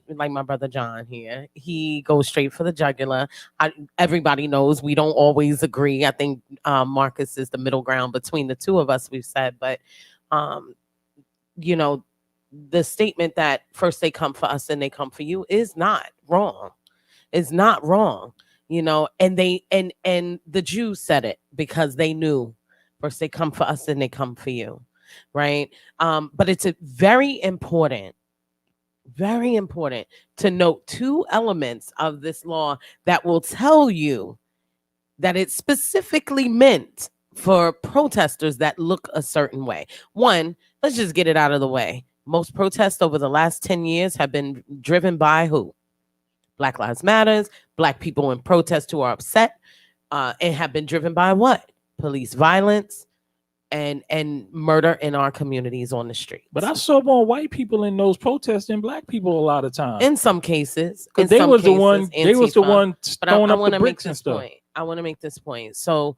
my brother John here, he goes straight for the jugular. Everybody knows we don't always agree. I think Marcus is the middle ground between the two of us, we've said. But, you know, the statement that first they come for us and they come for you is not wrong. It's not wrong, you know, and the Jews said it because they knew first they come for us and they come for you, right? But it's very important to note two elements of this law that will tell you that it's specifically meant for protesters that look a certain way. One, let's just get it out of the way. Most protests over the last 10 years have been driven by who? Black Lives Matters, black people in protest who are upset, and have been driven by what? Police violence and murder in our communities on the streets. But I saw more white people in those protests than black people a lot of times. In some cases. They was the one throwing up the bricks and stuff. I want to make this point. So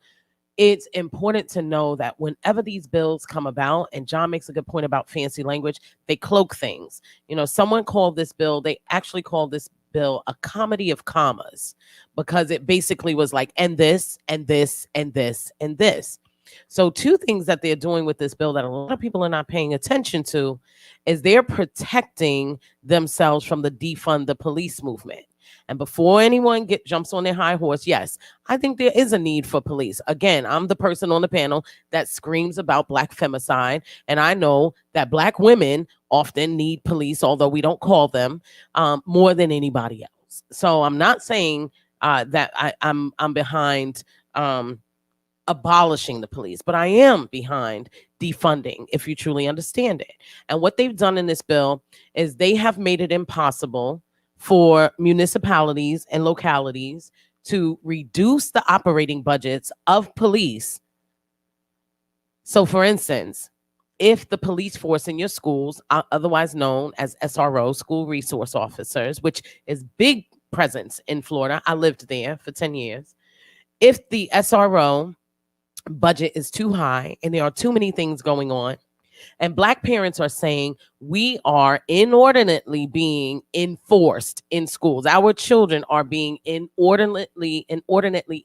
it's important to know that whenever these bills come about, and John makes a good point about fancy language, they cloak things. You know, someone called this bill, they actually called this bill a comedy of commas because it basically was like, and this, and this, and this, and this. So two things that they're doing with this bill that a lot of people are not paying attention to is they're protecting themselves from the defund the police movement. And before anyone jumps on their high horse, yes, I think there is a need for police. Again, I'm the person on the panel that screams about black femicide. And I know that black women often need police, although we don't call them, more than anybody else. So I'm not saying that I'm behind abolishing the police, but I am behind defunding, if you truly understand it. And what they've done in this bill is they have made it impossible for municipalities and localities to reduce the operating budgets of police So, for instance, if the police force in your schools, otherwise known as SRO, school resource officers, which is big presence in Florida, I lived there for 10 years. If the SRO budget is too high and there are too many things going on, and Black parents are saying we are inordinately being enforced in schools. Our children are being inordinately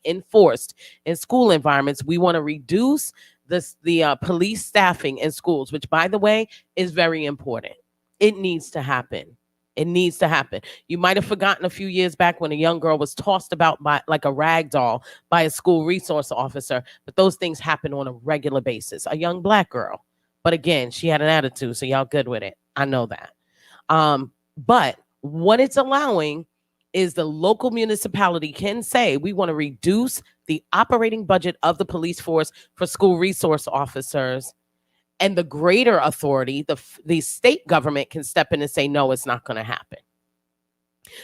enforced in school environments. We want to reduce the police staffing in schools, which, by the way, is very important. It needs to happen. It needs to happen. You might have forgotten a few years back when a young girl was tossed about by like a rag doll by a school resource officer, but those things happen on a regular basis. A young Black girl. But again, she had an attitude, so y'all good with it. I know that. But what it's allowing is the local municipality can say, we want to reduce the operating budget of the police force for school resource officers. And the greater authority, the state government can step in and say, no, it's not going to happen.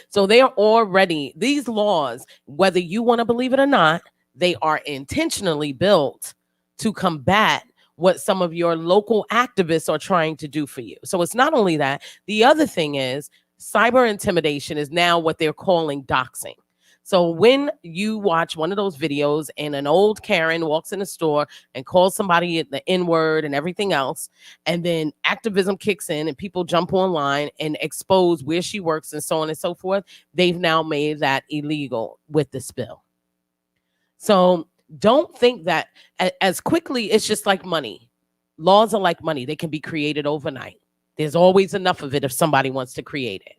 So they are already, these laws, whether you want to believe it or not, they are intentionally built to combat what some of your local activists are trying to do for you. So it's not only that. The other thing is cyber intimidation is now what they're calling doxing. So when you watch one of those videos and an old Karen walks in a store and calls somebody the N-word and everything else, and then activism kicks in and people jump online and expose where she works and so on and so forth, they've now made that illegal with this bill. So don't think that as quickly, it's just like money. Laws are like money. They can be created overnight. There's always enough of it if somebody wants to create it.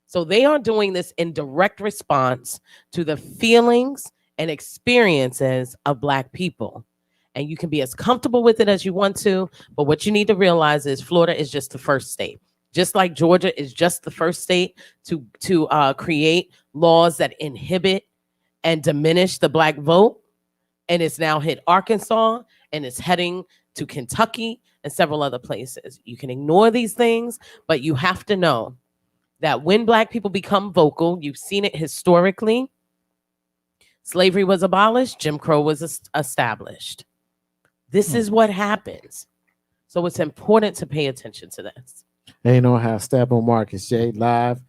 So they are doing this in direct response to the feelings and experiences of Black people. And you can be as comfortable with it as you want to, but what you need to realize is Florida is just the first state. Just like Georgia is just the first state to create laws that inhibit and diminish the Black vote. And it's now hit Arkansas, and it's heading to Kentucky and several other places. You can ignore these things, but you have to know that when Black people become vocal, you've seen it historically. Slavery was abolished, Jim Crow was established. This is what happens. So it's important to pay attention to this. Ain't no how Steppin Marcus J live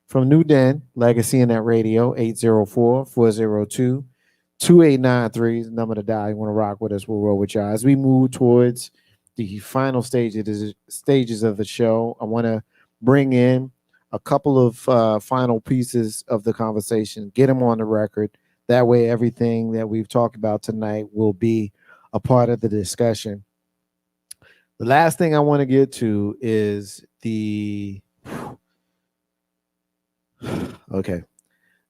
from New Den, Legacy Net Radio, 804-402-2893 is the number to dial. You want to rock with us, we'll roll with y'all. As we move towards the final stages of the show, I want to bring in a couple of final pieces of the conversation, get them on the record. That way, everything that we've talked about tonight will be a part of the discussion. The last thing I want to get to is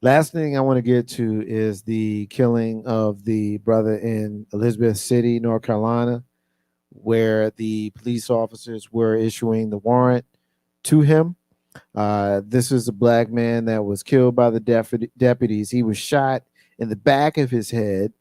Last thing I want to get to is the killing of the brother in Elizabeth City, North Carolina, where the police officers were issuing the warrant to him. This is a Black man that was killed by the deputies. He was shot in the back of his head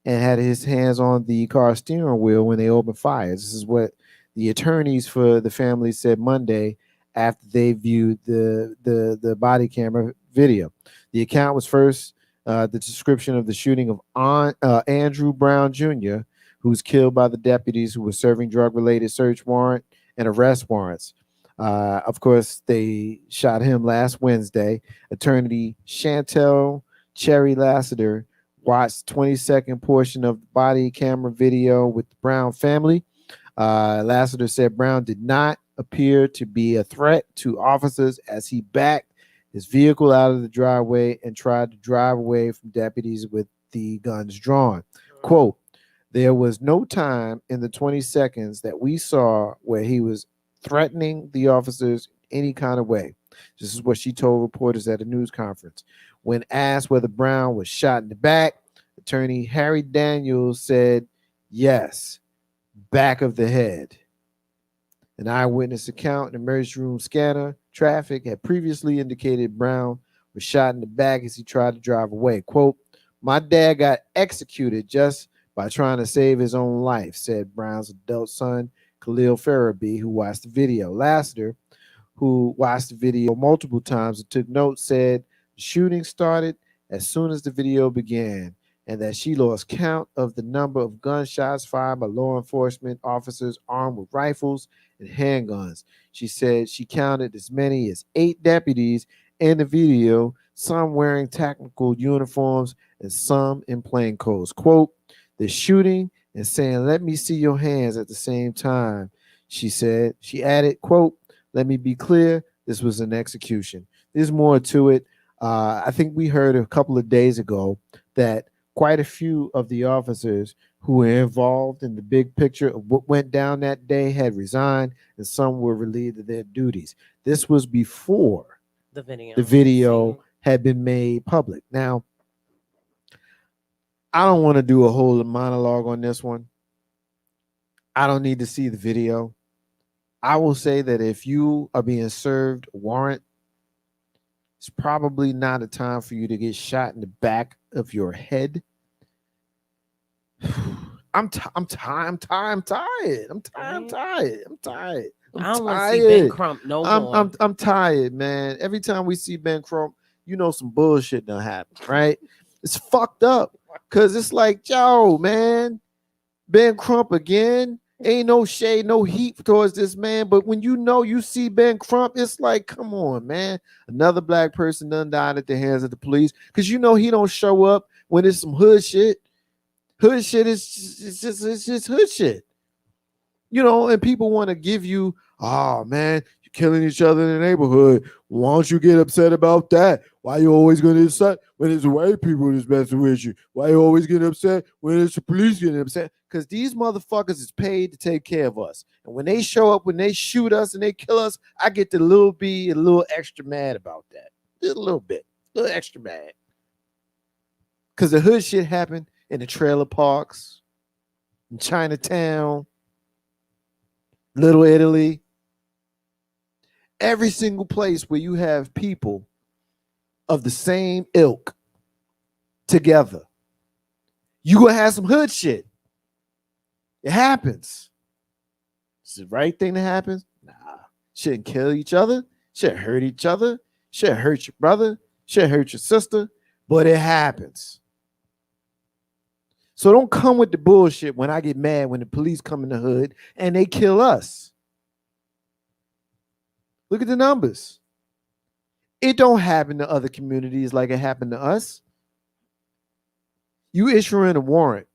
and had his hands on the car steering wheel when they opened fire. This is what the attorneys for the family said Monday after they viewed the body camera video. The account was first the description of the shooting of Andrew Brown Jr., who was killed by the deputies who were serving drug-related search warrant and arrest warrants. Of course, they shot him last Wednesday. Attorney Chantel Cherry Lassiter watched 20-second portion of the body camera video with the Brown family. Lassiter said Brown did not appear to be a threat to officers as he backed his vehicle out of the driveway and tried to drive away from deputies with the guns drawn. Quote, there was no time in the 20 seconds that we saw where he was threatening the officers any kind of way. This is what she told reporters at a news conference. When asked whether Brown was shot in the back, attorney Harry Daniels said, yes, back of the head. An eyewitness account and emergency room scanner traffic had previously indicated Brown was shot in the back as he tried to drive away. Quote, my dad got executed just by trying to save his own life, said Brown's adult son, Khalil Farabee, who watched the video. Lassiter, who watched the video multiple times and took notes, said the shooting started as soon as the video began. and that she lost count of the number of gunshots fired by law enforcement officers armed with rifles and handguns. She said she counted as many as 8 deputies in the video, some wearing tactical uniforms and some in plain clothes. Quote, the shooting and saying, let me see your hands at the same time, she said. She added, quote, let me be clear, this was an execution. There's more to it. I think we heard a couple of days ago that quite a few of the officers who were involved in the big picture of what went down that day had resigned, and some were relieved of their duties. This was before The video. the video had been made public. Now, I don't want to do a whole monologue on this one. I don't need to see the video. I will say that if you are being served a warrant, it's probably not a time for you to get shot in the back of your head. I'm tired. I don't want to see Ben Crump no more. I'm tired, man. Every time we see Ben Crump, you know some bullshit done happen, right? It's fucked up because it's like, yo, man, Ben Crump again. Ain't no shade, no heat towards this man, but when you see Ben Crump, it's like, come on, man. Another black person done died at the hands of the police because he don't show up when it's some hood shit. Hood shit is just hood shit, and people want to give you, oh man, you're killing each other in the neighborhood. Why don't you get upset about that? Why you always going to upset when it's white people that's messing with you? Why you always getting upset when it's the police getting upset? Because these motherfuckers is paid to take care of us. And when they show up, when they shoot us and they kill us, I get to be a little extra mad about that. Just a little bit. A little extra mad. Because the hood shit happened in the trailer parks, in Chinatown, Little Italy. Every single place where you have people of the same ilk together, you gonna have some hood shit. It happens. It's the right thing that happens. Nah, shouldn't kill each other. Shouldn't hurt each other. Shouldn't hurt your brother. Shouldn't hurt your sister. But it happens. So don't come with the bullshit when I get mad when the police come in the hood and they kill us. Look at the numbers. It don't happen to other communities like it happened to us. You issuing a warrant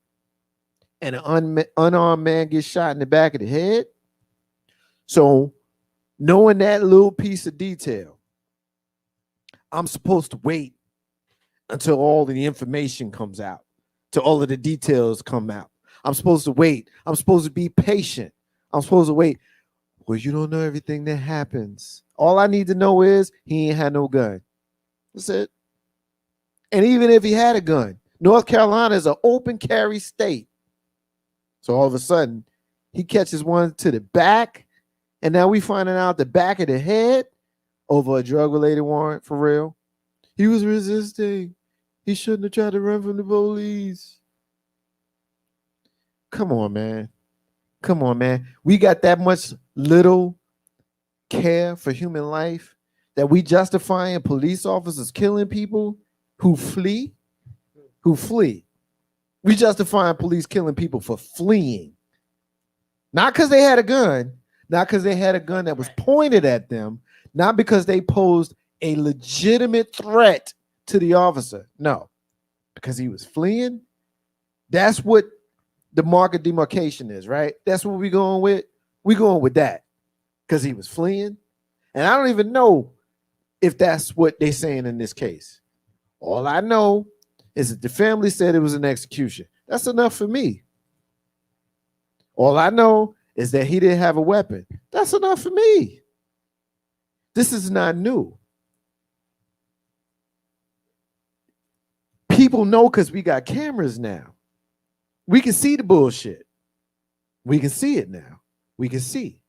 and an unarmed man gets shot in the back of the head. So knowing that little piece of detail, I'm supposed to wait until all of the information comes out, till all of the details come out. I'm supposed to wait. I'm supposed to be patient. I'm supposed to wait. Well, you don't know everything that happens. All I need to know is he ain't had no gun. That's it. And even if he had a gun, North Carolina is an open carry state. So all of a sudden, he catches one to the back, and now we finding out the back of the head over a drug-related warrant, for real. He was resisting. He shouldn't have tried to run from the police. Come on, man. Come on, man. We got that much little care for human life that we justifying police officers killing people who flee. We justifying police killing people for fleeing. Not because they had a gun, not because they had a gun that was pointed at them, not because they posed a legitimate threat to the officer. No, because he was fleeing. That's what the mark of demarcation is, right? That's what we're going with. We're going with that because he was fleeing. And I don't even know if that's what they're saying in this case. All I know is that the family said it was an execution. That's enough for me. All I know is that he didn't have a weapon. That's enough for me. This is not new. People know because we got cameras now. We can see the bullshit. We can see it now. We can see.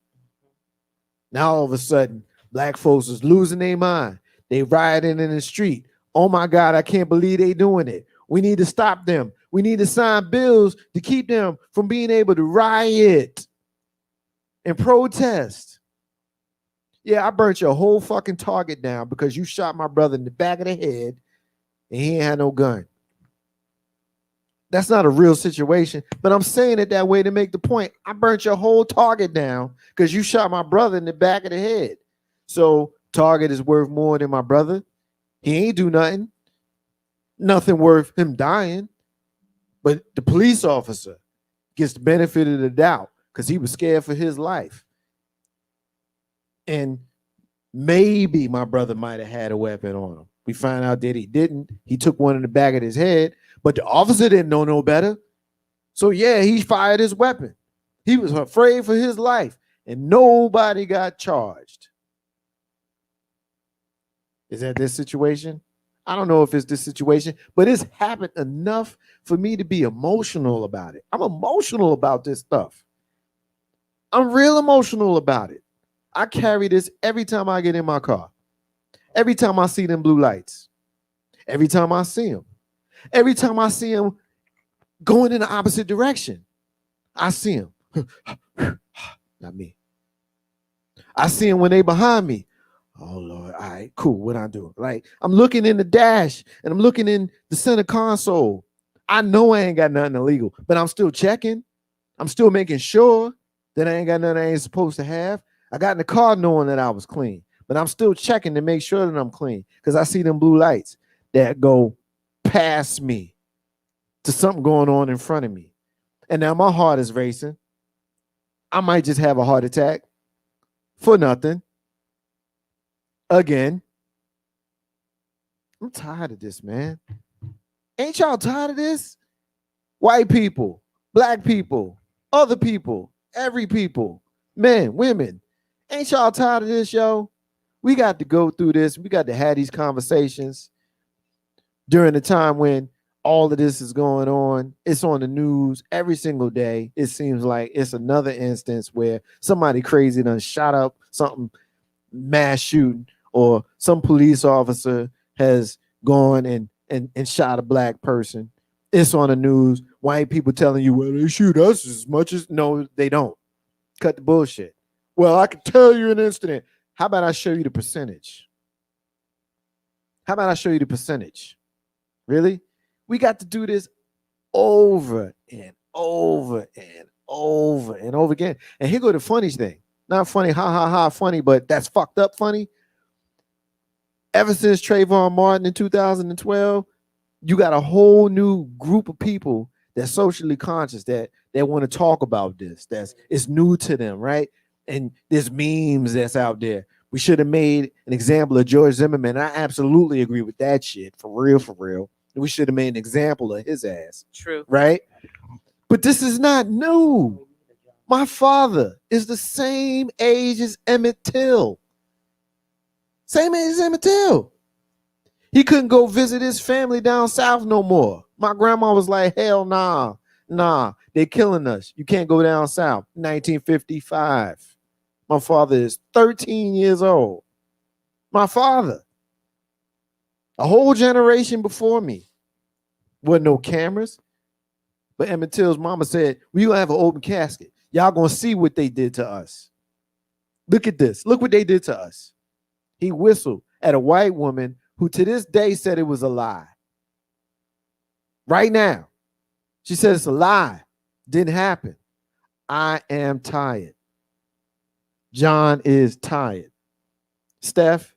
Now all of a sudden, black folks is losing their mind. They rioting in the street. Oh my God, I can't believe they doing it. We need to stop them. We need to sign bills to keep them from being able to riot and protest. Yeah, I burnt your whole fucking Target down because you shot my brother in the back of the head and he ain't had no gun. That's not a real situation, but I'm saying it that way to make the point. I burnt your whole target down because you shot my brother in the back of the head. So target is worth more than my brother. He ain't do nothing. Nothing worth him dying. But the police officer gets the benefit of the doubt because he was scared for his life. And maybe my brother might have had a weapon on him. We find out that he didn't. He took one in the back of his head, but the officer didn't know no better. So yeah, he fired his weapon. He was afraid for his life, and nobody got charged. Is that this situation? I don't know if it's this situation, but it's happened enough for me to be emotional about it. I'm emotional about this stuff. I'm real emotional about it. I carry this every time I get in my car. Every time I see them blue lights. Every time I see them. Every time I see them going in the opposite direction. I see them. Not me. I see them when they behind me. Oh, Lord. All right, cool. What I do? Like, I'm looking in the dash and I'm looking in the center console. I know I ain't got nothing illegal, but I'm still checking. I'm still making sure that I ain't got nothing I ain't supposed to have. I got in the car knowing that I was clean, but I'm still checking to make sure that I'm clean because I see them blue lights that go past me to something going on in front of me. And now my heart is racing. I might just have a heart attack for nothing. Again, I'm tired of this, man. Ain't y'all tired of this? White people, black people, other people, every people, men, women. Ain't y'all tired of this, yo? We got to go through this. We got to have these conversations during the time when all of this is going on. It's on the news every single day. It seems like it's another instance where somebody crazy done shot up something, mass shooting, or some police officer has gone and shot a black person. It's on the news. White people telling you, well, they shoot us as much as, no, they don't. Cut the bullshit. Well, I can tell you an incident. How about I show you the percentage? How about I show you the percentage? Really? We got to do this over and over and over and over again. And here go the funny thing. Not funny, ha, ha, ha, funny, but that's fucked up funny. Ever since Trayvon Martin in 2012, you got a whole new group of people that's socially conscious that want to talk about this. It's new to them, right? And there's memes that's out there. We should have made an example of George Zimmerman. I absolutely agree with that shit. For real, for real. We should have made an example of his ass. True. Right? But this is not new. My father is the same age as Emmett Till. Same age as Emmett Till. He couldn't go visit his family down south no more. My grandma was like, hell nah, they're killing us. You can't go down south. 1955. My father is 13 years old. My father. A whole generation before me. Wasn't no cameras. But Emmett Till's mama said, we gonna have an open casket. Y'all gonna see what they did to us. Look at this. Look what they did to us. He whistled at a white woman who to this day said it was a lie. Right now. She said it's a lie. Didn't happen. I am tired. John is tired. Steph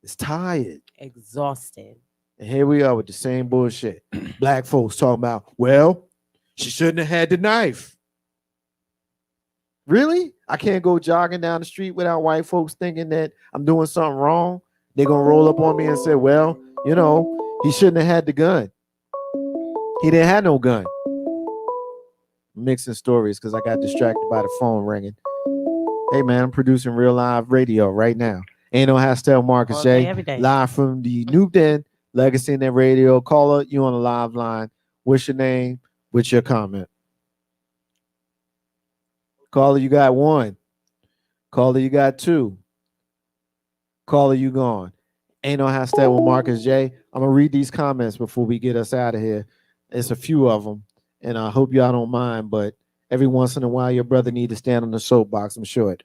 is tired. Exhausted. And here we are with the same bullshit. Black folks talking about, well, she shouldn't have had the knife. Really? I can't go jogging down the street without white folks thinking that I'm doing something wrong. They're going to roll up on me and say, well, you know, he shouldn't have had the gun. He didn't have no gun. Mixing stories because I got distracted by the phone ringing. Hey, man, I'm producing real live radio right now. Ain't no Hastel Marcus J. Live from the New Den Legacy Net Radio. Caller, you on the live line. What's your name? What's your comment? Caller, you got one. Caller, you got two. Caller, you gone. Ain't no Hastel with Marcus J. I'm going to read these comments before we get us out of here. It's a few of them, and I hope y'all don't mind, but every once in a while, your brother need to stand on the soapbox. I'm sure it.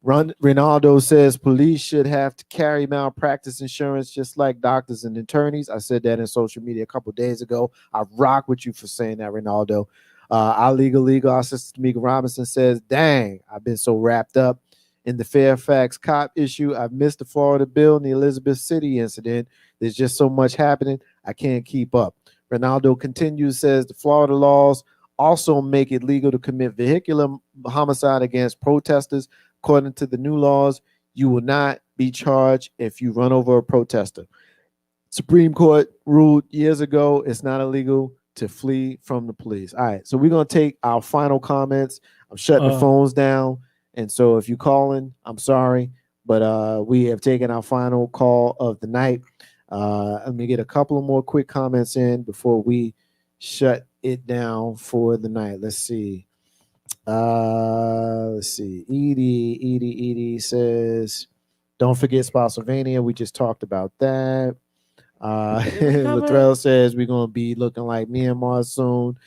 Ronaldo says police should have to carry malpractice insurance just like doctors and attorneys. I said that in social media a couple days ago. I rock with you for saying that, Ronaldo. Our legal, our sister Tamika Robinson says, dang, I've been so wrapped up in the Fairfax cop issue. I've missed the Florida bill and the Elizabeth City incident. There's just so much happening. I can't keep up. Ronaldo continues, says the Florida laws also make it legal to commit vehicular homicide against protesters. According to the new laws, you will not be charged if you run over a protester. Supreme Court ruled years ago it's not illegal to flee from the police. All right, so we're going to take our final comments. I'm shutting the phones down. And so if you're calling, I'm sorry, but we have taken our final call of the night. Let me get a couple of more quick comments in before we shut it down for the night. Let's see. Edie says, don't forget Spotsylvania. We just talked about that. Latrell says we're gonna be looking like Myanmar soon.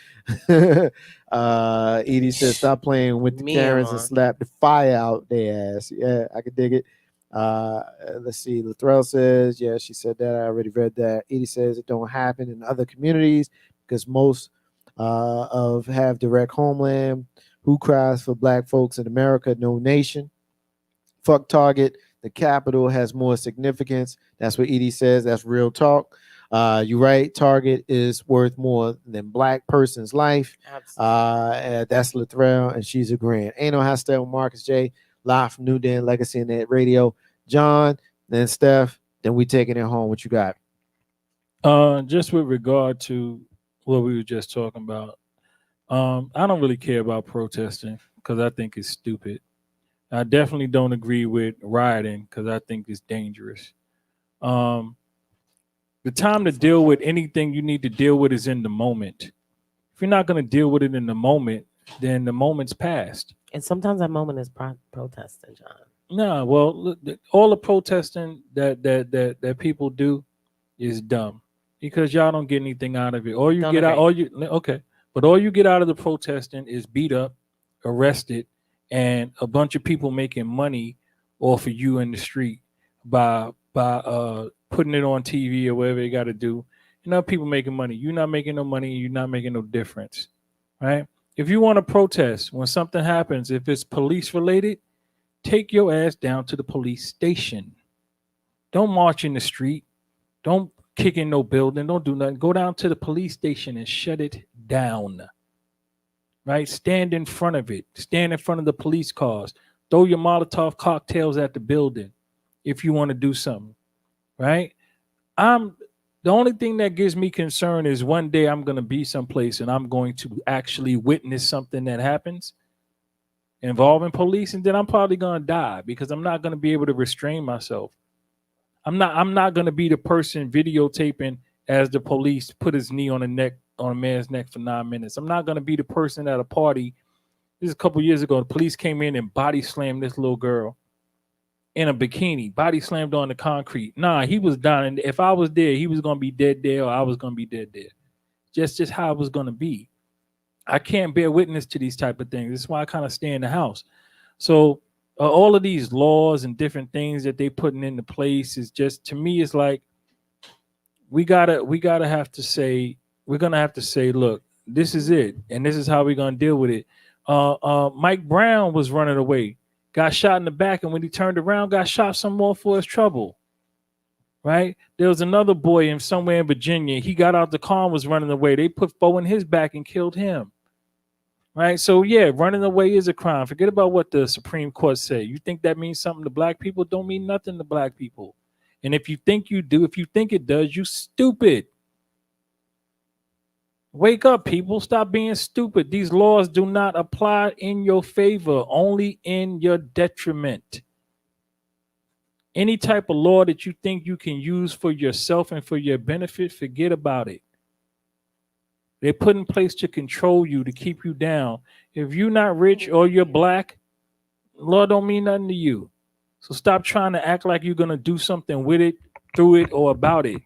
Edie says stop playing with the Karens and slap the fire out their ass. Yeah, I could dig it. Let's see. Latrell says, yeah, she said that. I already read that. Edie says it don't happen in other communities because most have direct homeland. Who cries for black folks in America? No nation. Fuck Target. The capital has more significance. That's what Edie says. That's real talk. You're right. Target is worth more than black person's life. That's Latrell, and she's agreeing. Ain't no hostile Marcus J. Live from New Den Legacy Net Radio. John, then Steph, then we taking it home. What you got? Just with regard to what we were just talking about, I don't really care about protesting because I think it's stupid. I definitely don't agree with rioting because I think it's dangerous. The time to deal with anything you need to deal with is in the moment. If you're not going to deal with it in the moment, then the moment's passed. And sometimes that moment is protesting, John. No, well, look, all the protesting that people do is dumb because y'all don't get anything out of it. All you get out, but all you get out of the protesting is beat up, arrested, and a bunch of people making money off of you in the street by putting it on TV or whatever they got to do. You know, people making money. You're not making no money. You're not making no difference, right? If you want to protest when something happens, if it's police related, take your ass down to the police station. Don't march in the street. Don't kick in no building. Don't do nothing. Go down to the police station and shut it down. Right? Stand in front of it. Stand in front of the police cars. Throw your Molotov cocktails at the building if you want to do something. Right? The only thing that gives me concern is one day I'm going to be someplace and I'm going to actually witness something that happens involving police, and then I'm probably going to die because I'm not going to be able to restrain myself. I'm not going to be the person videotaping as the police put his knee on a man's neck for 9 minutes. I'm not going to be the person at a party. This is a couple years ago. The police came in and body slammed this little girl in a bikini, body slammed on the concrete. Nah, he was dying. If I was there, he was going to be dead there, or I was going to be dead there. Just how it was going to be. I can't bear witness to these type of things. This is why I kind of stay in the house. So all of these laws and different things that they putting into place is just, to me, it's like we're gonna have to say, look, this is it, and this is how we're gonna deal with it. Mike Brown was running away, got shot in the back, and when he turned around, got shot some more for his trouble. Right? There was another boy somewhere in Virginia. He got out the car and was running away. They put foe in his back and killed him. Right? So yeah, running away is a crime. Forget about what the Supreme Court said. You think that means something to black people? Don't mean nothing to black people. And if you think you do, if you think it does, you stupid. Wake up, people. Stop being stupid. These laws do not apply in your favor, only in your detriment. Any type of law that you think you can use for yourself and for your benefit, forget about it. They're put in place to control you, to keep you down. If you're not rich or you're black, law don't mean nothing to you. So stop trying to act like you're going to do something with it, through it, or about it.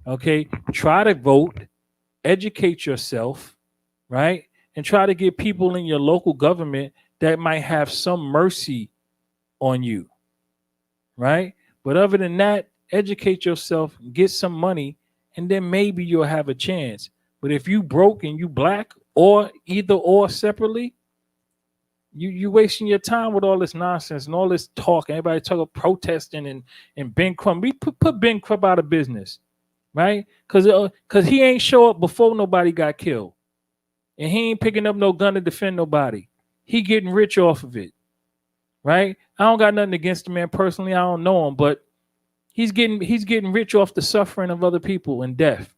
Okay? Try to vote, educate yourself, right? And try to get people in your local government that might have some mercy on you, right? But other than that, educate yourself, get some money, and then maybe you'll have a chance. But if you broke and you black or either or separately, you wasting your time with all this nonsense and all this talk. Everybody talk about protesting and Ben Crump. We put Ben Crump out of business, right? Because he ain't show up before nobody got killed. And he ain't picking up no gun to defend nobody. He getting rich off of it, right? I don't got nothing against the man personally. I don't know him, but he's getting rich off the suffering of other people and death,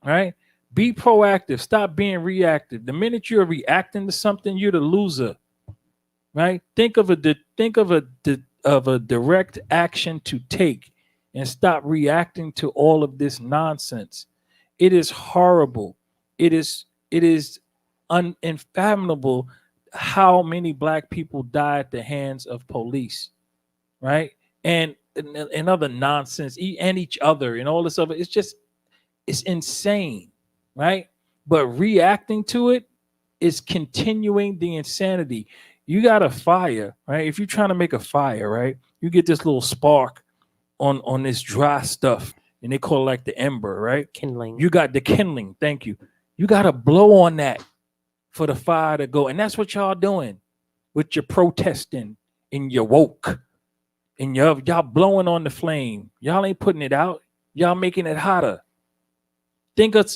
right? Be proactive. Stop being reactive. The minute you're reacting to something, you're the loser, right? Think of a direct action to take and stop reacting to all of this nonsense. It is horrible. It is unfathomable how many black people die at the hands of police, right? And other nonsense, and each other, and all this other. It's insane, right? But reacting to it is continuing the insanity. You got a fire, right? If you're trying to make a fire, right, you get this little spark on this dry stuff, and they call it like the ember, right? Kindling. You got the kindling. Thank you. You got to blow on that for the fire to go. And that's what y'all doing with your protesting and your woke and y'all blowing on the flame. Y'all ain't putting it out. Y'all making it hotter. Think of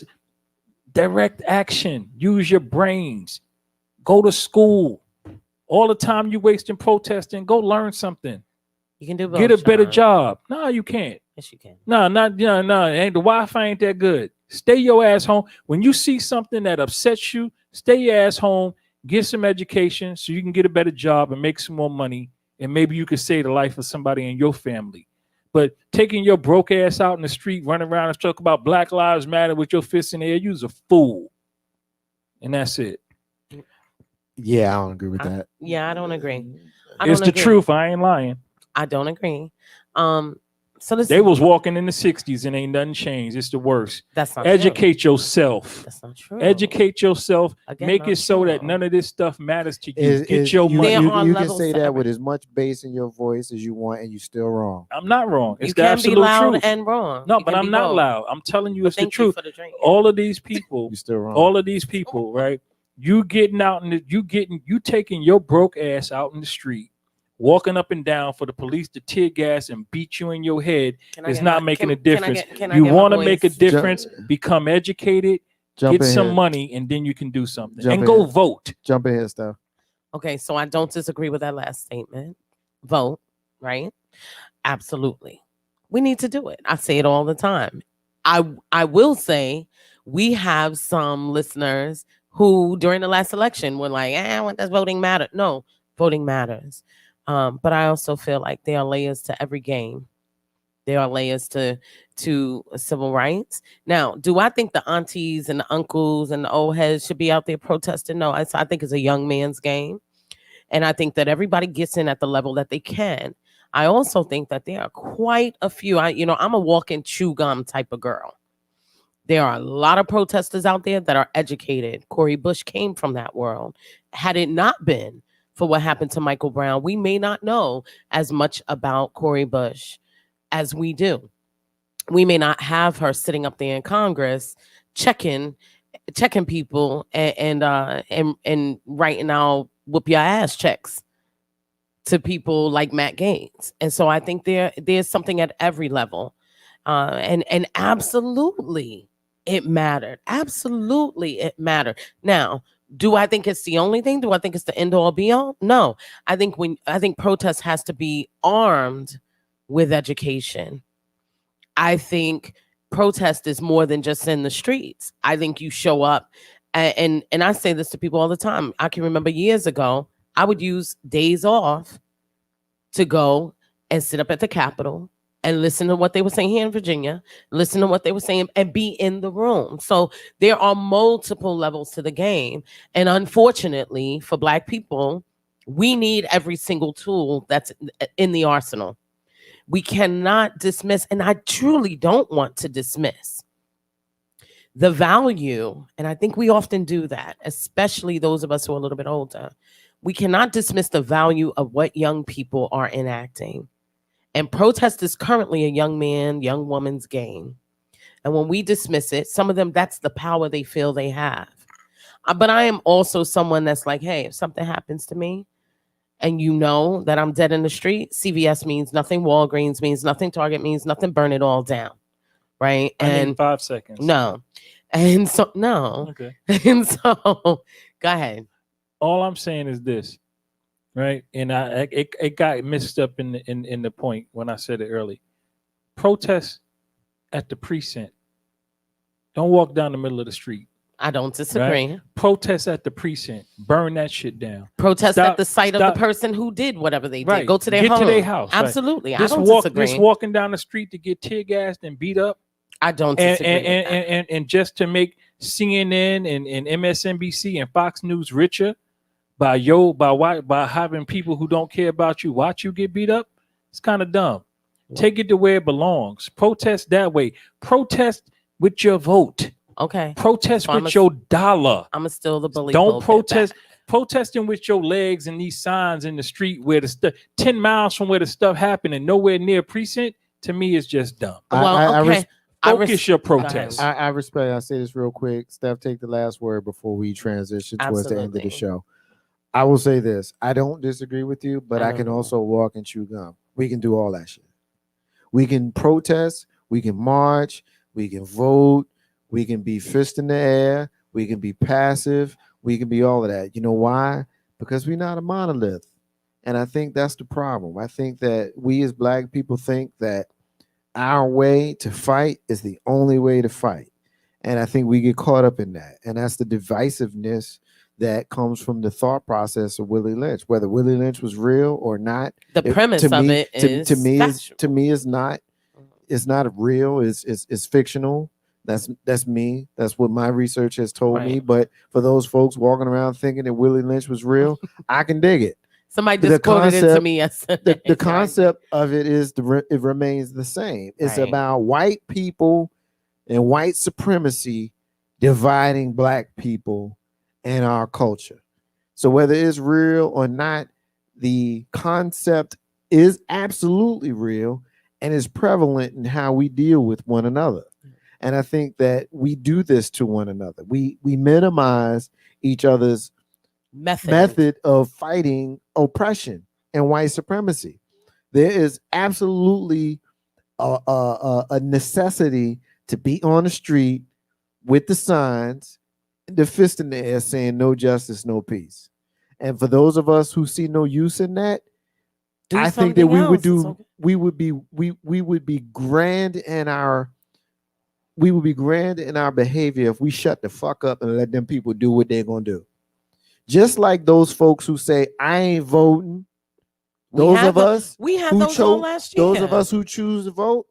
direct action. Use your brains. Go to school. All the time you wasting protesting, go learn something. You can do both. Get a better Sean. job. No, you can't. Yes, you can. No. Ain't the Wi-Fi ain't that good. Stay your ass home. When you see something that upsets you, stay your ass home, get some education so you can get a better job and make some more money. And maybe you could save the life of somebody in your family. But taking your broke ass out in the street, running around and talk about Black Lives Matter with your fists in the air, you's a fool. And that's it. Yeah, I don't agree with that. Yeah, I don't agree. It's the truth. I ain't lying. I don't agree. So they was walking in the 60s and ain't nothing changed. It's the worst. That's not Educate true. yourself. That's not true. Educate yourself. Again, make it so that none of this stuff matters to you. Get your money. You can say that with as much bass in your voice as you want, and you're still wrong. I'm not wrong. It's you the can absolute be loud truth. and wrong. No, you but I'm not bold. loud. I'm telling you, But it's the truth. For the drink. All of these people, you're still wrong. All of these people, right? You getting out and you taking your broke ass out in the street, walking up and down for the police to tear gas and beat you in your head is not making a difference. You want to make a difference, become educated, get some money, and then you can do something. And go vote. Jump in here, stuff. Okay, so I don't disagree with that last statement. Vote, right? Absolutely. We need to do it. I say it all the time. I will say we have some listeners who during the last election were like, what does voting matter? No, voting matters. But I also feel like there are layers to every game. There are layers to civil rights. Now, do I think the aunties and the uncles and the old heads should be out there protesting? No, I think it's a young man's game. And I think that everybody gets in at the level that they can. I also think that there are quite a few. I'm a walking chew gum type of girl. There are a lot of protesters out there that are educated. Cori Bush came from that world. Had it not been for what happened to Michael Brown, we may not know as much about Cori Bush as we do. We may not have her sitting up there in Congress checking people and writing out whoop your ass checks to people like Matt Gaetz. And so I think there's something at every level. And absolutely it mattered. Absolutely it mattered. Now, do I think it's the only thing? Do I think it's the end all be all? No. I think protest has to be armed with education. I think protest is more than just in the streets. I think you show up and I say this to people all the time. I can remember years ago, I would use days off to go and sit up at the Capitol and listen to what they were saying here in Virginia, listen to what they were saying and be in the room. So there are multiple levels to the game. And unfortunately for Black people, we need every single tool that's in the arsenal. We cannot dismiss, and I truly don't want to dismiss the value. And I think we often do that, especially those of us who are a little bit older. we cannot dismiss the value of what young people are enacting. And protest is currently a young man, young woman's game. And when we dismiss it, some of them, that's the power they feel they have. But I am also someone that's like, hey, if something happens to me and you know that I'm dead in the street, CVS means nothing, Walgreens means nothing, Target means nothing, burn it all down. Right? I need 5 seconds. No. And so, no. Okay. And so, go ahead. All I'm saying is this, right? And it got mixed up in the point when I said it early. Protest at the precinct. Don't walk down the middle of the street. I don't disagree. Right? Protest at the precinct. Burn that shit down. Protest at the site of the person who did whatever they did. Right. Go to their Get home. to their house. Absolutely. Right. I don't disagree. Just walking down the street to get tear gassed and beat up. I don't disagree. And just to make CNN and MSNBC and Fox News richer by having people who don't care about you watch you get beat up, it's kind of dumb. Take it to where it belongs. Protest that way. Protest with your vote. Okay. Protest with your dollar. I'm still the believer. Don't protest. Protesting with your legs and these signs in the street where the stuff 10 miles from where the stuff happened and nowhere near precinct, to me is just dumb. Focus your protest. I respect. I say this real quick. Steph, take the last word before we transition towards the end of the show. I will say this. I don't disagree with you, but I can also walk and chew gum. We can do all that shit. We can protest. We can march. We can vote. We can be fist in the air. We can be passive. We can be all of that. You know why? Because we're not a monolith. And I think that's the problem. I think that we as Black people think that our way to fight is the only way to fight. And I think we get caught up in that. And that's the divisiveness that comes from the thought process of Willie Lynch. Whether Willie Lynch was real or not, the premise of it is to me is not real. It's fictional. That's me. That's what my research has told me. But for those folks walking around thinking that Willie Lynch was real, I can dig it. Somebody just quoted it to me yesterday. The concept of it is it remains the same. It's about white people and white supremacy dividing Black people and our culture. So whether it's real or not, the concept is absolutely real and is prevalent in how we deal with one another. And I think that we do this to one another. We minimize each other's method of fighting oppression and white supremacy. There is absolutely a necessity to be on the street with the signs, the fist in the air saying no justice, no peace. And for those of us who see no use in that, I think that we would be grand in our behavior if we shut the fuck up and let them people do what they're gonna do. Just like those folks who say, I ain't voting. Those of us who choose to vote,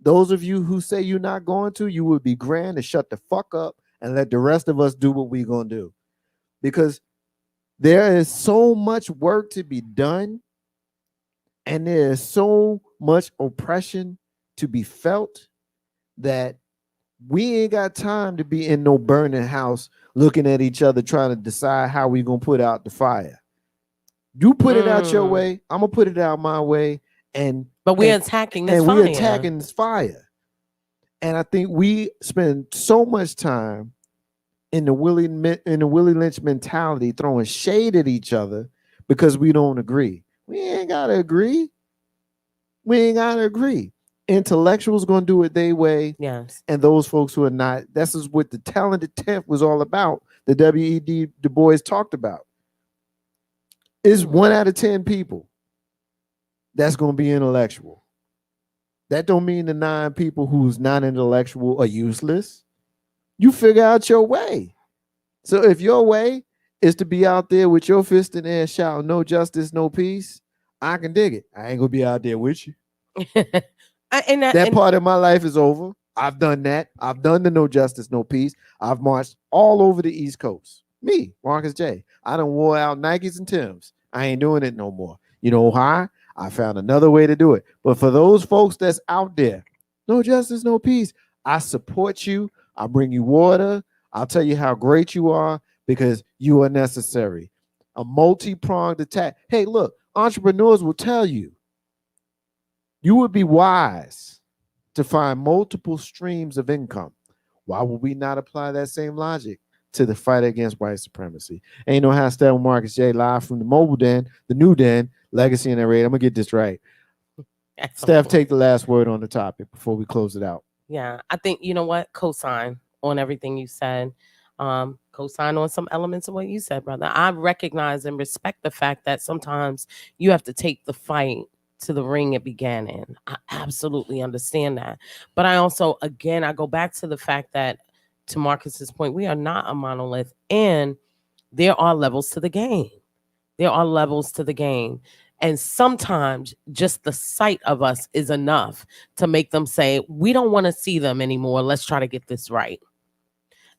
those of you who say you're not going to, you would be grand to shut the fuck up and let the rest of us do what we're going to do. Because there is so much work to be done and there is so much oppression to be felt that we ain't got time to be in no burning house looking at each other trying to decide how we gonna put out the fire. You put it out your way, I'm gonna put it out my way, but we're attacking this fire. And I think we spend so much time in the Willie Lynch mentality throwing shade at each other because we don't agree. We ain't gotta agree. Intellectuals gonna do it their way. Yes. And those folks who are not, this is what the talented 10th was all about. The W.E.B. Du Bois talked about. Is 1 out of 10 people that's gonna be intellectual. That don't mean the 9 people who's not intellectual are useless. You figure out your way. So if your way is to be out there with your fist in the air shouting no justice, no peace, I can dig it. I ain't gonna be out there with you. That part of my life is over. I've done that. I've done the no justice, no peace. I've marched all over the East Coast. Me, Marcus J. I done wore out Nikes and Timbs. I ain't doing it no more. You know why? I found another way to do it. But for those folks that's out there, no justice, no peace, I support you. I'll bring you water. I'll tell you how great you are because you are necessary. a multi-pronged attack. Hey, look, entrepreneurs will tell you would be wise to find multiple streams of income. Why would we not apply that same logic to the fight against white supremacy? Ain't no half step with Marcus J live from the mobile den, the new den, Legacy and Raid. I'm gonna get this right. Steph, take the last word on the topic before we close it out. Yeah, I think, you know what, co-sign on everything you said. Co-sign on some elements of what you said, brother. I recognize and respect the fact that sometimes you have to take the fight to the ring it began in. I absolutely understand that. But I also, again, I go back to the fact that, to Marcus's point, we are not a monolith, and there are levels to the game. There are levels to the game. And sometimes just the sight of us is enough to make them say, we don't want to see them anymore. Let's try to get this right.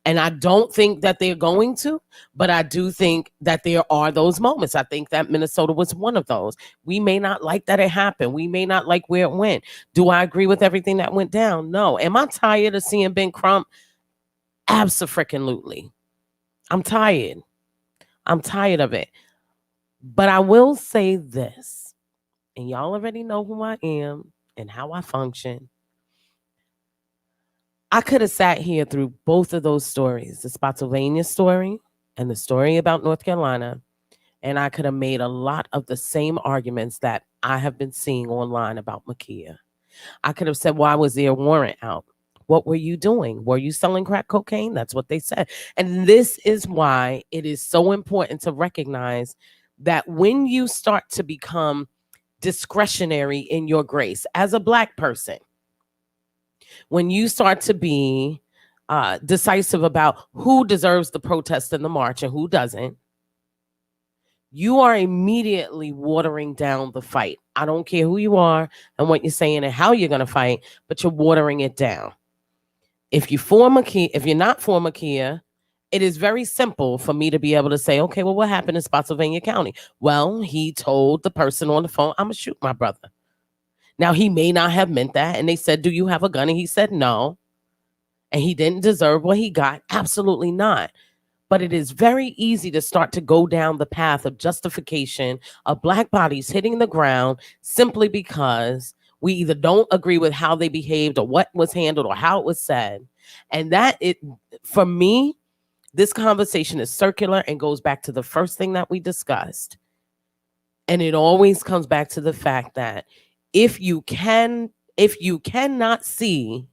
And I don't think that they're going to, but I do think that there are those moments. I think that Minnesota was one of those. We may not like that it happened. We may not like where it went. Do I agree with everything that went down? No. Am I tired of seeing Ben Crump? Abso-freaking-lutely. I'm tired. I'm tired of it. But I will say this, and y'all already know who I am and how I function. I could have sat here through both of those stories, the Spotsylvania story and the story about North Carolina, and I could have made a lot of the same arguments that I have been seeing online about Makia. I could have said, why was there a warrant out? What were you doing? Were you selling crack cocaine? That's what they said. And this is why it is so important to recognize that when you start to become discretionary in your grace as a Black person, when you start to be decisive about who deserves the protest and the march and who doesn't, you are immediately watering down the fight. I don't care who you are and what you're saying and how you're going to fight, but you're watering it down. If you're not for Makia, it is very simple for me to be able to say, okay, well, what happened in Spotsylvania County? Well, he told the person on the phone, I'm going to shoot my brother. Now, he may not have meant that. And they said, do you have a gun? And he said, no. And he didn't deserve what he got. Absolutely not. But it is very easy to start to go down the path of justification of Black bodies hitting the ground simply because we either don't agree with how they behaved or what was handled or how it was said. And for me, this conversation is circular and goes back to the first thing that we discussed. And it always comes back to the fact that if you cannot see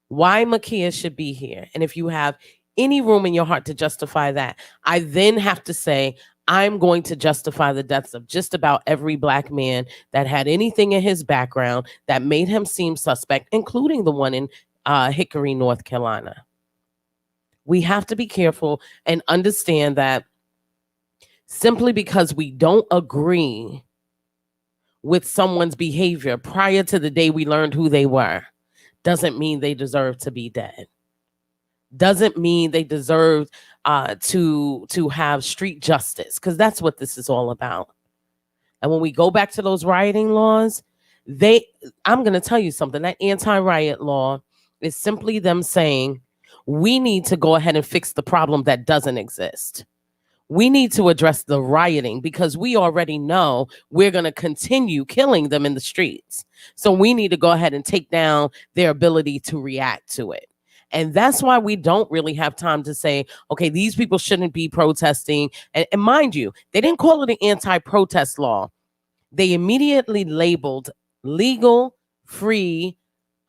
why Makia should be here, and if you have any room in your heart to justify that, I then have to say, I'm going to justify the deaths of just about every Black man that had anything in his background that made him seem suspect, including the one in Hickory, North Carolina. We have to be careful and understand that simply because we don't agree with someone's behavior prior to the day we learned who they were doesn't mean they deserve to be dead. Doesn't mean they deserve to have street justice, because that's what this is all about. And when we go back to those rioting laws, I'm going to tell you something. That anti-riot law is simply them saying, we need to go ahead and fix the problem that doesn't exist. We need to address the rioting because we already know we're going to continue killing them in the streets. So we need to go ahead and take down their ability to react to it. And that's why we don't really have time to say, okay, these people shouldn't be protesting. And mind you, they didn't call it an anti-protest law. They immediately labeled legal, free,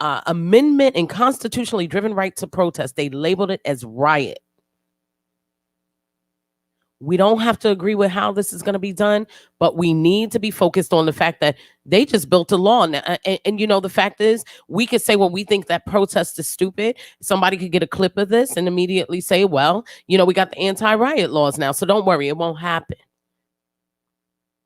amendment and constitutionally driven right to protest. They labeled it as riot. We don't have to agree with how this is going to be done, but we need to be focused on the fact that they just built a law. And you know, the fact is, we could say, well, we think that protest is stupid. Somebody could get a clip of this and immediately say, well, you know, we got the anti-riot laws now, so don't worry, it won't happen.